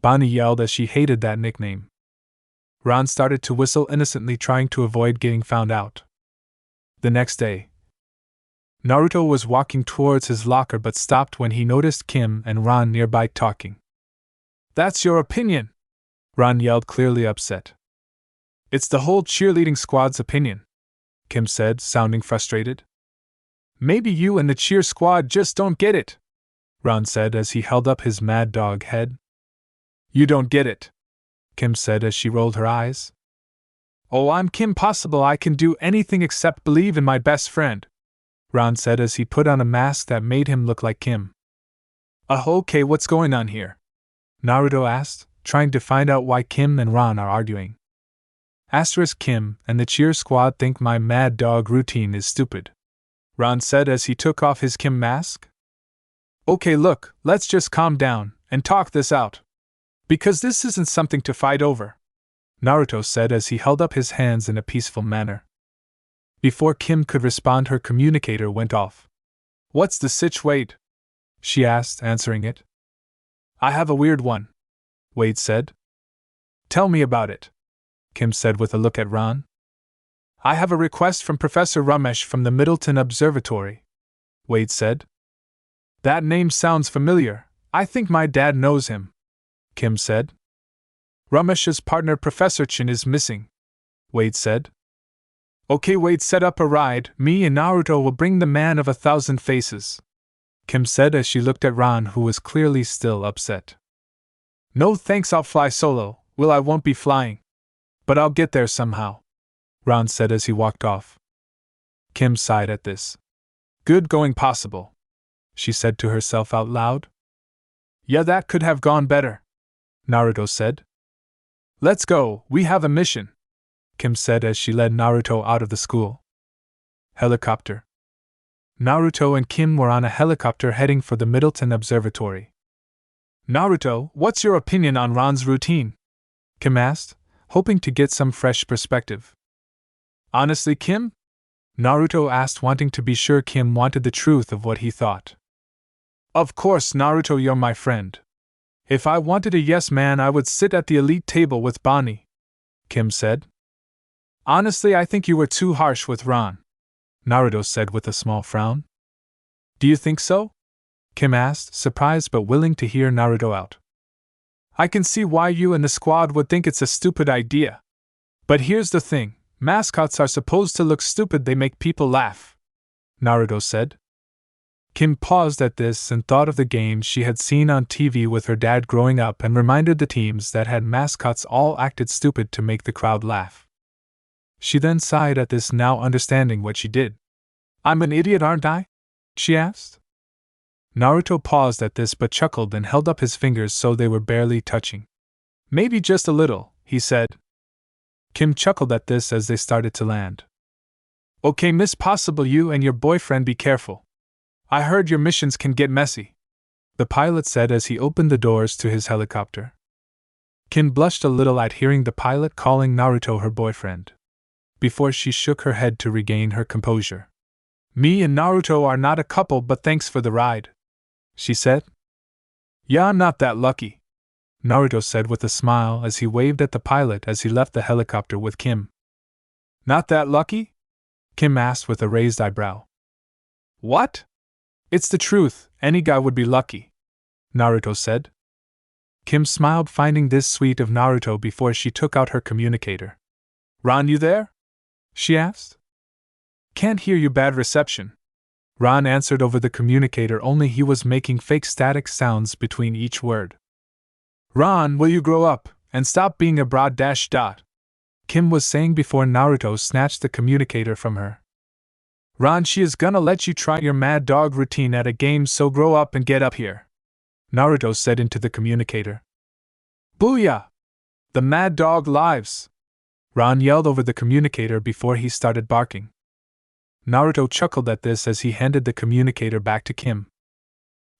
Speaker 1: Bonnie yelled as she hated that nickname. Ron started to whistle innocently, trying to avoid getting found out. The next day, Naruto was walking towards his locker but stopped when he noticed Kim and Ron nearby talking. That's your opinion, Ron yelled, clearly upset. It's the whole cheerleading squad's opinion, Kim said, sounding frustrated. Maybe you and the cheer squad just don't get it, Ron said as he held up his mad dog head. You don't get it, Kim said as she rolled her eyes. Oh, I'm KimPossible, I can do anything except believe in my best friend, Ron said as he put on a mask that made him look like Kim. Okay, what's going on here? Naruto asked, trying to find out why Kim and Ron are arguing. Kim and the cheer squad think my mad dog routine is stupid, Ron said as he took off his Kim mask. Okay, look, let's just calm down and talk this out. Because this isn't something to fight over, Naruto said as he held up his hands in a peaceful manner. Before Kim could respond, her communicator went off. What's the sitch, Wade? She asked, answering it. I have a weird one, Wade said. Tell me about it, Kim said with a look at Ron. I have a request from Professor Ramesh from the Middleton Observatory, Wade said. That name sounds familiar, I think my dad knows him, Kim said. Ramesh's partner Professor Chin is missing, Wade said. Okay, Wade, set up a ride, me and Naruto will bring the man of 1,000 faces, Kim said as she looked at Ron, who was clearly still upset. No thanks, I'll fly solo, I won't be flying. But I'll get there somehow, Ron said as he walked off. Kim sighed at this. Good going, Possible, she said to herself out loud. Yeah, that could have gone better, Naruto said. Let's go, we have a mission, Kim said as she led Naruto out of the school. Helicopter. Naruto and Kim were on a helicopter heading for the Middleton Observatory. Naruto, what's your opinion on Ron's routine? Kim asked, hoping to get some fresh perspective. Honestly, Kim? Naruto asked, wanting to be sure Kim wanted the truth of what he thought. Of course, Naruto, you're my friend. If I wanted a yes man, I would sit at the elite table with Bonnie, Kim said. Honestly, I think you were too harsh with Ron, Naruto said with a small frown. Do you think so? Kim asked, surprised but willing to hear Naruto out. I can see why you and the squad would think it's a stupid idea. But here's the thing, mascots are supposed to look stupid, they make people laugh, Naruto said. Kim paused at this and thought of the games she had seen on TV with her dad growing up and reminded the teams that had mascots all acted stupid to make the crowd laugh. She then sighed at this, now understanding what she did. I'm an idiot, aren't I? She asked. Naruto paused at this but chuckled and held up his fingers so they were barely touching. Maybe just a little, he said. Kim chuckled at this as they started to land. Okay, Miss Possible, you and your boyfriend be careful. I heard your missions can get messy, the pilot said as he opened the doors to his helicopter. Kim blushed a little at hearing the pilot calling Naruto her boyfriend, before she shook her head to regain her composure. Me and Naruto are not a couple, but thanks for the ride, she said. Yeah, I'm not that lucky, Naruto said with a smile as he waved at the pilot as he left the helicopter with Kim. Not that lucky? Kim asked with a raised eyebrow. What? It's the truth, any guy would be lucky, Naruto said. Kim smiled, finding this sweet of Naruto before she took out her communicator. Ron, you there? She asked. Can't hear you, bad reception, Ron answered over the communicator, only he was making fake static sounds between each word. Ron, will you grow up and stop being a broad dash dot? Kim was saying before Naruto snatched the communicator from her. Ron, she is gonna let you try your mad dog routine at a game, so grow up and get up here, Naruto said into the communicator. Booyah! The mad dog lives! Ron yelled over the communicator before he started barking. Naruto chuckled at this as he handed the communicator back to Kim.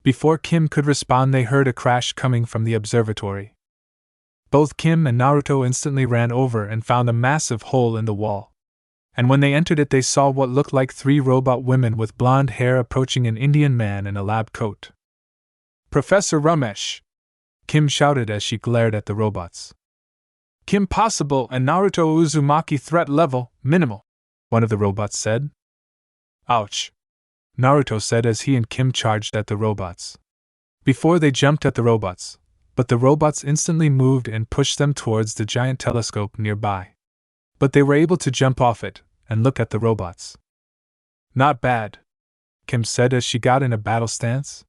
Speaker 1: Before Kim could respond, they heard a crash coming from the observatory. Both Kim and Naruto instantly ran over and found a massive hole in the wall. And when they entered it, they saw what looked like 3 robot women with blonde hair approaching an Indian man in a lab coat. Professor Ramesh! Kim shouted as she glared at the robots. KimPossible and Naruto Uzumaki threat level, minimal, one of the robots said. Ouch! Naruto said as he and Kim charged at the robots. Before they jumped at the robots, but the robots instantly moved and pushed them towards the giant telescope nearby. But they were able to jump off it and look at the robots. Not bad, Kim said as she got in a battle stance.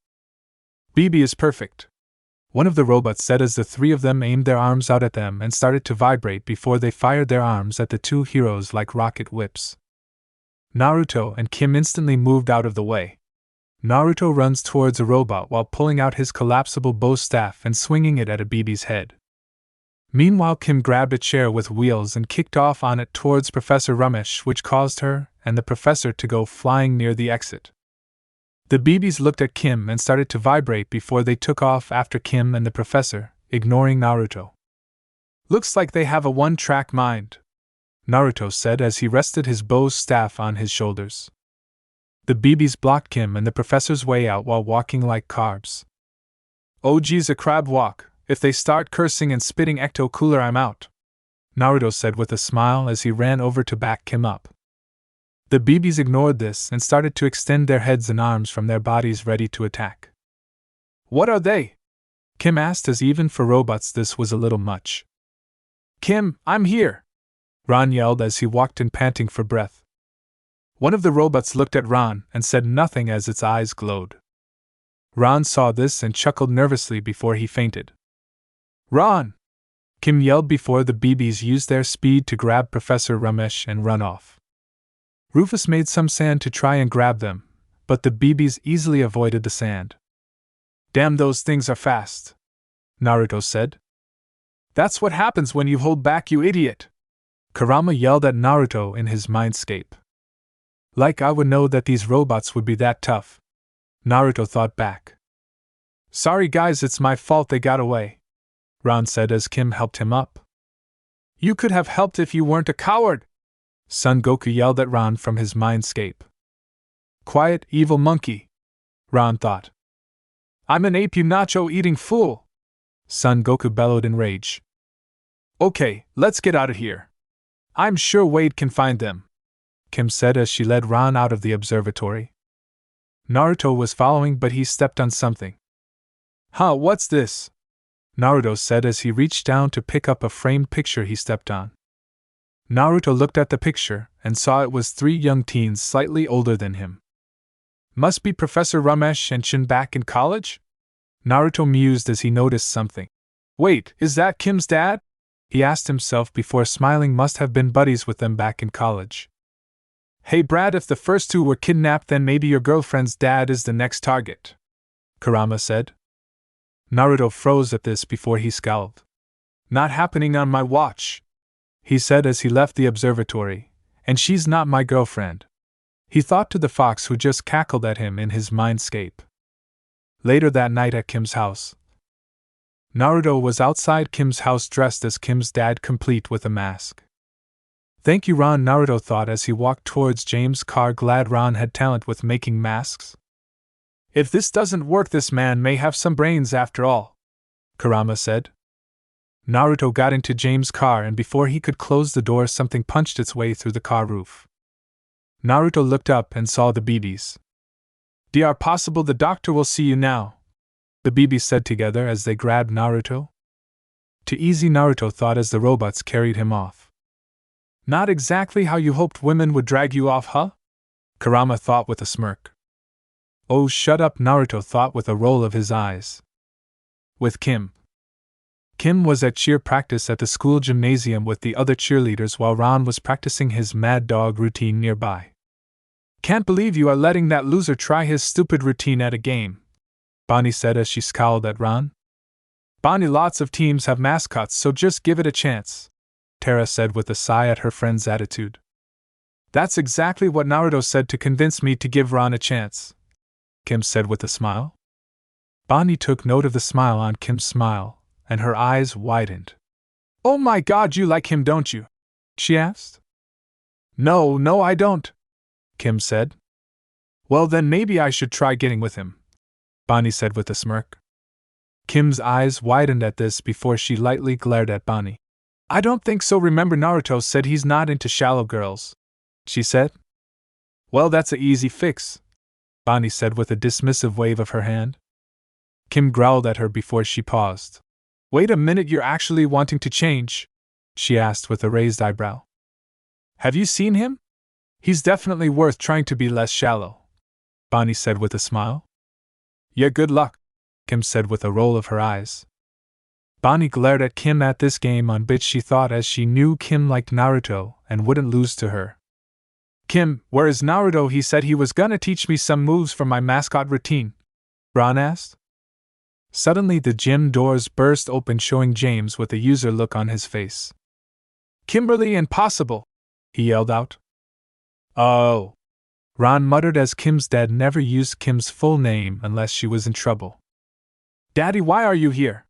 Speaker 1: BB is perfect, one of the robots said as the three of them aimed their arms out at them and started to vibrate before they fired their arms at the two heroes like rocket whips. Naruto and Kim instantly moved out of the way. Naruto runs towards a robot while pulling out his collapsible bow staff and swinging it at a BB's head. Meanwhile, Kim grabbed a chair with wheels and kicked off on it towards Professor Ramesh, which caused her and the professor to go flying near the exit. The BBs looked at Kim and started to vibrate before they took off after Kim and the professor, ignoring Naruto. "Looks like they have a one-track mind," Naruto said as he rested his bow's staff on his shoulders. The BBs blocked Kim and the professor's way out while walking like carbs. "Oh geez, a crab walk. If they start cursing and spitting ecto-cooler, I'm out," Naruto said with a smile as he ran over to back Kim up. The BBs ignored this and started to extend their heads and arms from their bodies ready to attack. "What are they?" Kim asked, as even for robots this was a little much. "Kim, I'm here!" Ron yelled as he walked in panting for breath. One of the robots looked at Ron and said nothing as its eyes glowed. Ron saw this and chuckled nervously before he fainted. "Ron!" Kim yelled before the BBs used their speed to grab Professor Ramesh and run off. Rufus made some sand to try and grab them, but the BBs easily avoided the sand. "Damn, those things are fast," Naruto said. "That's what happens when you hold back, you idiot!" Kurama yelled at Naruto in his mindscape. Like I would know that these robots would be that tough, Naruto thought back. "Sorry guys, it's my fault they got away," Ron said as Kim helped him up. "You could have helped if you weren't a coward," Son Goku yelled at Ron from his mindscape. "Quiet, evil monkey," Ron thought. "I'm an ape, you nacho-eating fool," Son Goku bellowed in rage. "Okay, let's get out of here. I'm sure Wade can find them," Kim said as she led Ron out of the observatory. Naruto was following, but he stepped on something. "Huh, what's this?" Naruto said as he reached down to pick up a framed picture he stepped on. Naruto looked at the picture and saw it was three young teens slightly older than him. "Must be Professor Ramesh and Shin back in college?" Naruto mused as he noticed something. "Wait, is that Kim's dad?" he asked himself before smiling. Must have been buddies with them back in college. "Hey Brad, if the first two were kidnapped, then maybe your girlfriend's dad is the next target," Kurama said. Naruto froze at this before he scowled. "Not happening on my watch," he said as he left the observatory, "and she's not my girlfriend," he thought to the fox who just cackled at him in his mindscape. Later that night at Kim's house, Naruto was outside Kim's house dressed as Kim's dad, complete with a mask. "Thank you, Ron," Naruto thought as he walked towards James' car, glad Ron had talent with making masks. "If this doesn't work, this man may have some brains after all," Kurama said. Naruto got into James' car, and before he could close the door, something punched its way through the car roof. Naruto looked up and saw the BBs. "Dr. Possible, the doctor will see you now," the BBs said together as they grabbed Naruto. "Too easy," Naruto thought as the robots carried him off. "Not exactly how you hoped women would drag you off, huh?" Kurama thought with a smirk. "Oh, shut up," Naruto thought with a roll of his eyes. With Kim. Kim was at cheer practice at the school gymnasium with the other cheerleaders while Ron was practicing his mad dog routine nearby. "Can't believe you are letting that loser try his stupid routine at a game," Bonnie said as she scowled at Ron. "Bonnie, lots of teams have mascots, so just give it a chance," Tara said with a sigh at her friend's attitude. "That's exactly what Naruto said to convince me to give Ron a chance," Kim said with a smile. Bonnie took note of the smile on Kim's smile, and her eyes widened. "Oh my God, you like him, don't you?" she asked. No, I don't," Kim said. "Well, then maybe I should try getting with him," Bonnie said with a smirk. Kim's eyes widened at this before she lightly glared at Bonnie. "I don't think so. Remember, Naruto said he's not into shallow girls," she said. "Well, that's a easy fix," Bonnie said with a dismissive wave of her hand. Kim growled at her before she paused. "Wait a minute, you're actually wanting to change?" she asked with a raised eyebrow. "Have you seen him? He's definitely worth trying to be less shallow," Bonnie said with a smile. "Yeah, good luck," Kim said with a roll of her eyes. Bonnie glared at Kim at this game on bitch she thought, as she knew Kim liked Naruto and wouldn't lose to her. Kim, where is Naruto? He said he was gonna teach me some moves for my mascot routine, Ron asked. Suddenly the gym doors burst open, showing James with a user look on his face. Kimberly and Possible, he yelled out. Oh, Ron muttered as Kim's dad never used Kim's full name unless she was in trouble. Daddy, why are you here?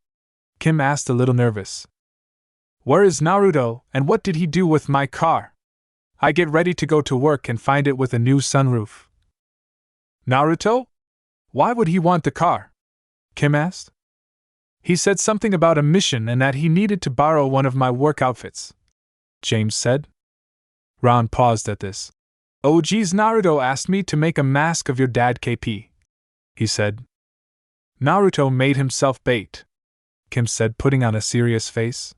Speaker 1: Kim asked, a little nervous. Where is Naruto, and what did he do with my car? I get ready to go to work and find it with a new sunroof. Naruto? Why would he want the car? Kim asked. He said something about a mission and that he needed to borrow one of my work outfits, James said. Ron paused at this. Oh geez, Naruto asked me to make a mask of your dad, KP, he said. Naruto made himself bait, Kim said, putting on a serious face.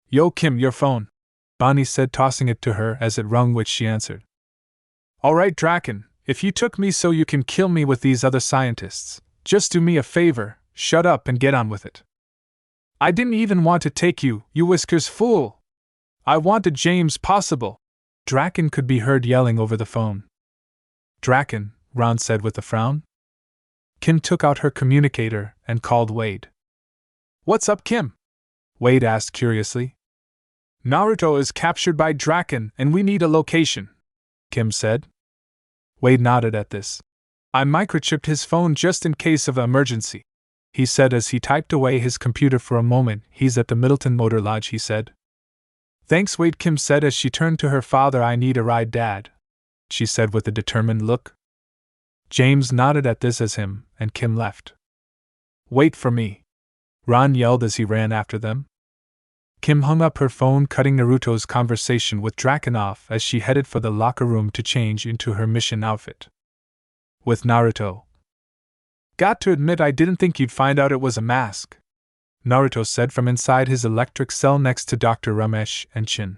Speaker 1: Yo Kim, your phone, Bonnie said, tossing it to her as it rung, which she answered. Alright Draken, if you took me so you can kill me with these other scientists, just do me a favor, shut up and get on with it. I didn't even want to take you, you whiskers fool. I wanted James Possible. Draken could be heard yelling over the phone. Draken, Ron said with a frown. Kim took out her communicator and called Wade. What's up, Kim? Wade asked curiously. Naruto is captured by Draken and we need a location, Kim said. Wade nodded at this. I microchipped his phone just in case of an emergency, he said as he typed away his computer for a moment. He's at the Middleton Motor Lodge, he said. Thanks, Wade, Kim said as she turned to her father. I need a ride, Dad, she said with a determined look. James nodded at this as him and Kim left. Wait for me, Ron yelled as he ran after them. Kim hung up her phone, cutting Naruto's conversation with Draken off as she headed for the locker room to change into her mission outfit. With Naruto. Got to admit, I didn't think you'd find out it was a mask, Naruto said from inside his electric cell next to Dr. Ramesh and Chin.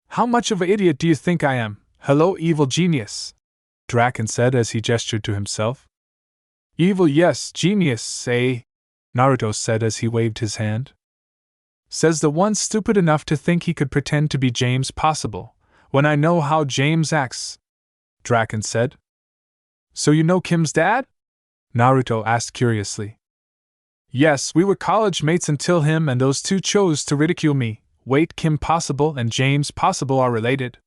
Speaker 1: How much of an idiot do you think I am? Hello, evil genius, Draken said as he gestured to himself. Evil, yes, genius, eh? Naruto said as he waved his hand. Says the one stupid enough to think he could pretend to be James Possible, when I know how James acts, Draken said. So you know Kim's dad? Naruto asked curiously. Yes, we were college mates until him and those two chose to ridicule me. Wait, Kim Possible and James Possible are related?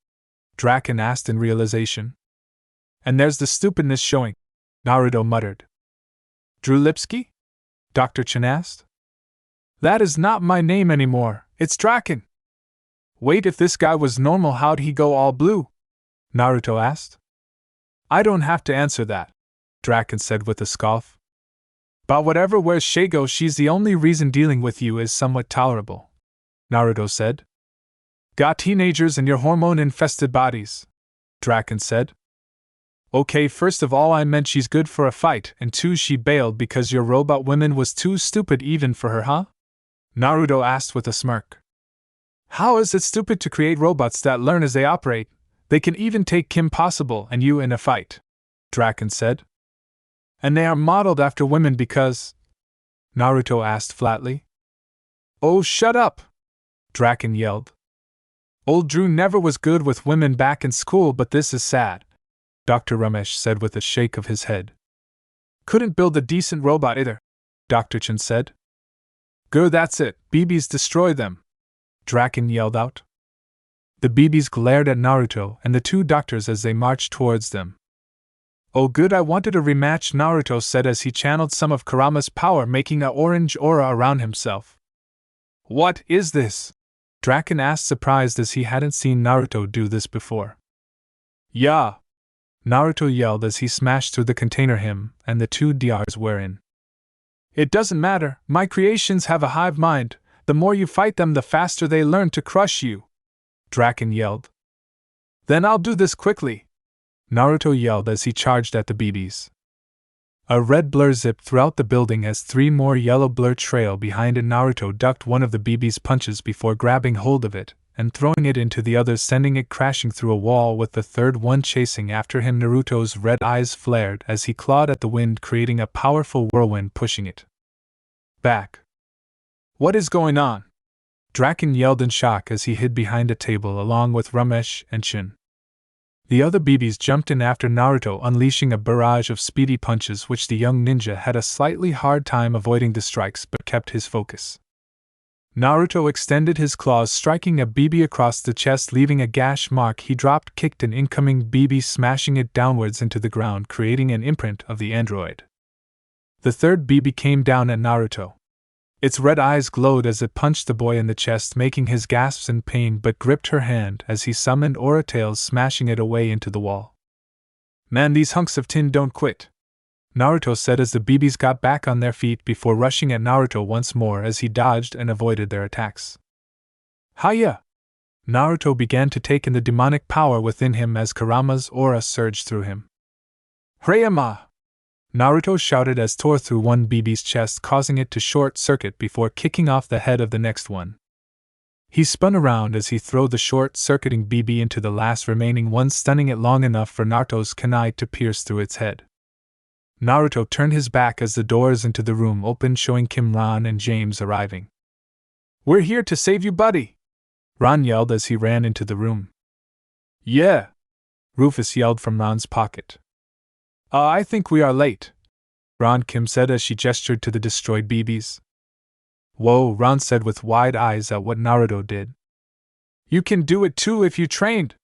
Speaker 1: Draken asked in realization. And there's the stupidness showing, Naruto muttered. Drew Lipsky? Dr. Chin asked. That is not my name anymore, it's Draken. Wait, if this guy was normal, how'd he go all blue? Naruto asked. I don't have to answer that, Draken said with a scoff. But whatever, where's Shago? She's the only reason dealing with you is somewhat tolerable, Naruto said. Got teenagers and your hormone-infested bodies, Draken said. Okay, first of all, I meant she's good for a fight, and two, she bailed because your robot woman was too stupid even for her, huh? Naruto asked with a smirk. How is it stupid to create robots that learn as they operate? They can even take Kim Possible and you in a fight, Draken said. And they are modeled after women because... Naruto asked flatly. Oh, shut up! Draken yelled. Old Drew never was good with women back in school, but this is sad, Dr. Ramesh said with a shake of his head. Couldn't build a decent robot either, Dr. Chin said. Good, that's it, BBs destroy them, Draken yelled out. The BBs glared at Naruto and the two doctors as they marched towards them. Oh good, I wanted a rematch, Naruto said as he channeled some of Kurama's power, making an orange aura around himself. What is this? Draken asked, surprised as he hadn't seen Naruto do this before. Yeah, Naruto yelled as he smashed through the container him and the two DRs were in. It doesn't matter, my creations have a hive mind, the more you fight them the faster they learn to crush you, Draken yelled. Then I'll do this quickly, Naruto yelled as he charged at the BBs. A red blur zipped throughout the building as three more yellow blur trailed behind it. Naruto ducked one of the BB's punches before grabbing hold of it and throwing it into the other, sending it crashing through a wall with the third one chasing after him. Naruto's red eyes flared as he clawed at the wind, creating a powerful whirlwind pushing it back. What is going on? Draken yelled in shock as he hid behind a table along with Ramesh and Shin. The other BBs jumped in after Naruto, unleashing a barrage of speedy punches which the young ninja had a slightly hard time avoiding the strikes but kept his focus. Naruto extended his claws, striking a BB across the chest, leaving a gash mark. He dropped kicked an incoming BB, smashing it downwards into the ground, creating an imprint of the android. The third BB came down at Naruto. Its red eyes glowed as it punched the boy in the chest, making his gasps in pain, but gripped her hand as he summoned Aura Tails, smashing it away into the wall. Man, these hunks of tin don't quit, Naruto said as the BBs got back on their feet before rushing at Naruto once more as he dodged and avoided their attacks. Hiya! Naruto began to take in the demonic power within him as Kurama's aura surged through him. Harem! Naruto shouted as tore through one BB's chest, causing it to short-circuit before kicking off the head of the next one. He spun around as he threw the short-circuiting BB into the last remaining one, stunning it long enough for Naruto's kunai to pierce through its head. Naruto turned his back as the doors into the room opened, showing Kim, Ron, and James arriving. We're here to save you, buddy! Ron yelled as he ran into the room. Yeah! Rufus yelled from Ron's pocket. I think we are late, Ron Kim said as she gestured to the destroyed BBs. Whoa, Ron said with wide eyes at what Naruto did. You can do it too if you trained,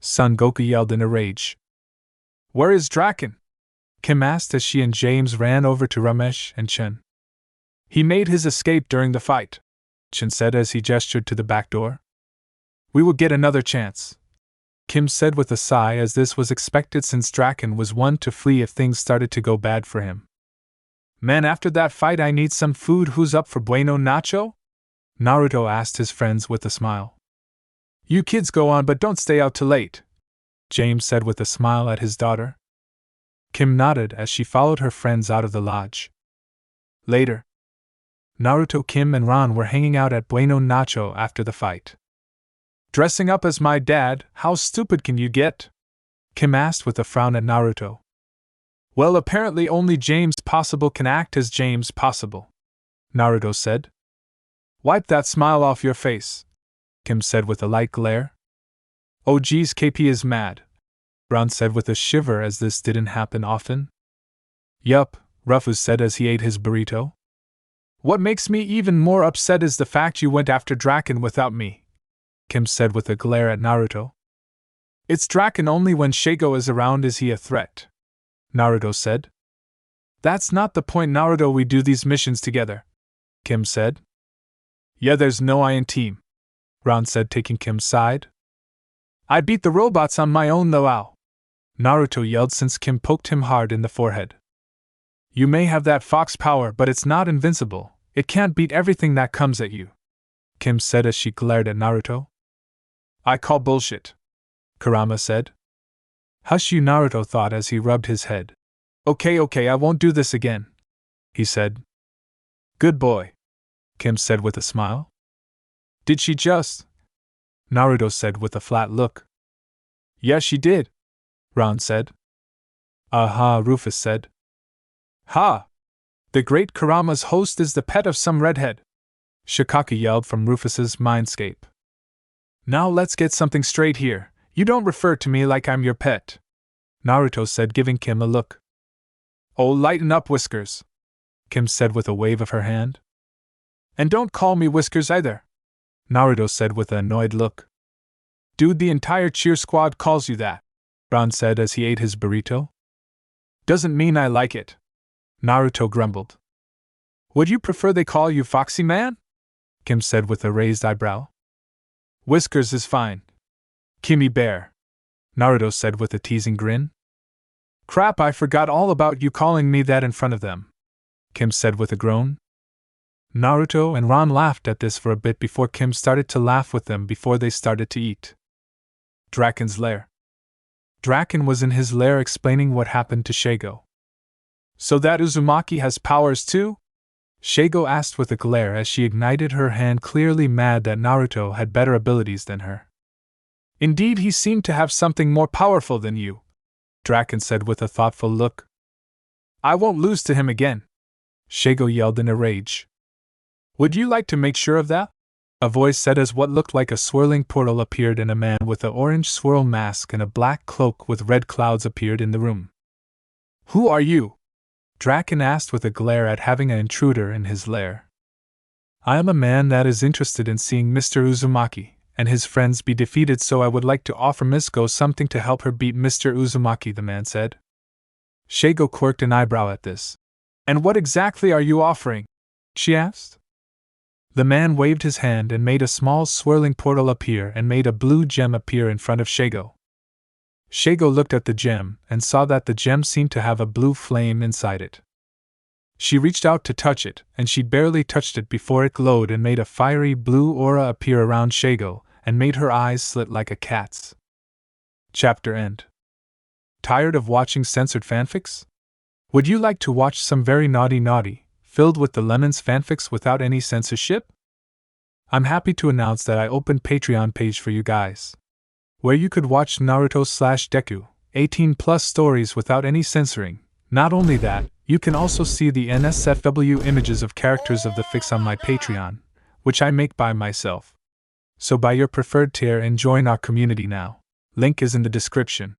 Speaker 1: Son Goku yelled in a rage. Where is Draken? Kim asked as she and James ran over to Ramesh and Chen. He made his escape during the fight, Chen said as he gestured to the back door. We will get another chance, Kim said with a sigh, as this was expected since Draken was one to flee if things started to go bad for him. Man, after that fight I need some food. Who's up for bueno nacho? Naruto asked his friends with a smile. You kids go on, but don't stay out too late, James said with a smile at his daughter. Kim nodded as she followed her friends out of the lodge. Later, Naruto, Kim, and Ron were hanging out at Bueno Nacho after the fight. Dressing up as my dad, how stupid can you get? Kim asked with a frown at Naruto. Well, apparently only James Possible can act as James Possible, Naruto said. Wipe that smile off your face, Kim said with a light glare. Oh geez, KP is mad, Ron said with a shiver, as this didn't happen often. Yup, Rufus said as he ate his burrito. What makes me even more upset is the fact you went after Draken without me, Kim said with a glare at Naruto. It's Draken only when Shago is around is he a threat, Naruto said. That's not the point, Naruto, we do these missions together, Kim said. Yeah, there's no I in team, Ron said, taking Kim's side. I beat the robots on my own though, ow, Naruto yelled since Kim poked him hard in the forehead. You may have that fox power, but it's not invincible. It can't beat everything that comes at you, Kim said as she glared at Naruto. I call bullshit, Kurama said. Hush you, Naruto thought as he rubbed his head. Okay, I won't do this again, he said. Good boy, Kim said with a smile. Did she just? Naruto said with a flat look. Yeah, she did, Ron said. Aha, Rufus said. Ha! The great Kurama's host is the pet of some redhead, Shikaki yelled from Rufus's mindscape. Now let's get something straight here. You don't refer to me like I'm your pet, Naruto said, giving Kim a look. Oh, lighten up, Whiskers, Kim said with a wave of her hand. And don't call me Whiskers either, Naruto said with an annoyed look. Dude, the entire cheer squad calls you that, Ron said as he ate his burrito. Doesn't mean I like it, Naruto grumbled. Would you prefer they call you Foxy Man? Kim said with a raised eyebrow. Whiskers is fine, Kimmy Bear, Naruto said with a teasing grin. Crap, I forgot all about you calling me that in front of them, Kim said with a groan. Naruto and Ron laughed at this for a bit before Kim started to laugh with them before they started to eat. Draken's lair. Draken was in his lair explaining what happened to Shago. So that Uzumaki has powers too? Shego asked with a glare as she ignited her hand, clearly mad that Naruto had better abilities than her. Indeed, he seemed to have something more powerful than you, Draken said with a thoughtful look. I won't lose to him again, Shego yelled in a rage. Would you like to make sure of that? A voice said as what looked like a swirling portal appeared and a man with an orange swirl mask and a black cloak with red clouds appeared in the room. Who are you? Draken asked with a glare at having an intruder in his lair. I am a man that is interested in seeing Mr. Uzumaki and his friends be defeated, so I would like to offer Mizuko something to help her beat Mr. Uzumaki, the man said. Shego quirked an eyebrow at this. And what exactly are you offering? She asked. The man waved his hand and made a small swirling portal appear and made a blue gem appear in front of Shego. Shego looked at the gem and saw that the gem seemed to have a blue flame inside it. She reached out to touch it, and she barely touched it before it glowed and made a fiery blue aura appear around Shego, and made her eyes slit like a cat's. Chapter end. Tired of watching censored fanfics? Would you like to watch some very naughty, filled with the lemons fanfics without any censorship? I'm happy to announce that I opened Patreon page for you guys, where you could watch Naruto/Deku, 18+ stories without any censoring. Not only that, you can also see the NSFW images of characters of the fics on my Patreon, which I make by myself. So buy your preferred tier and join our community now. Link is in the description.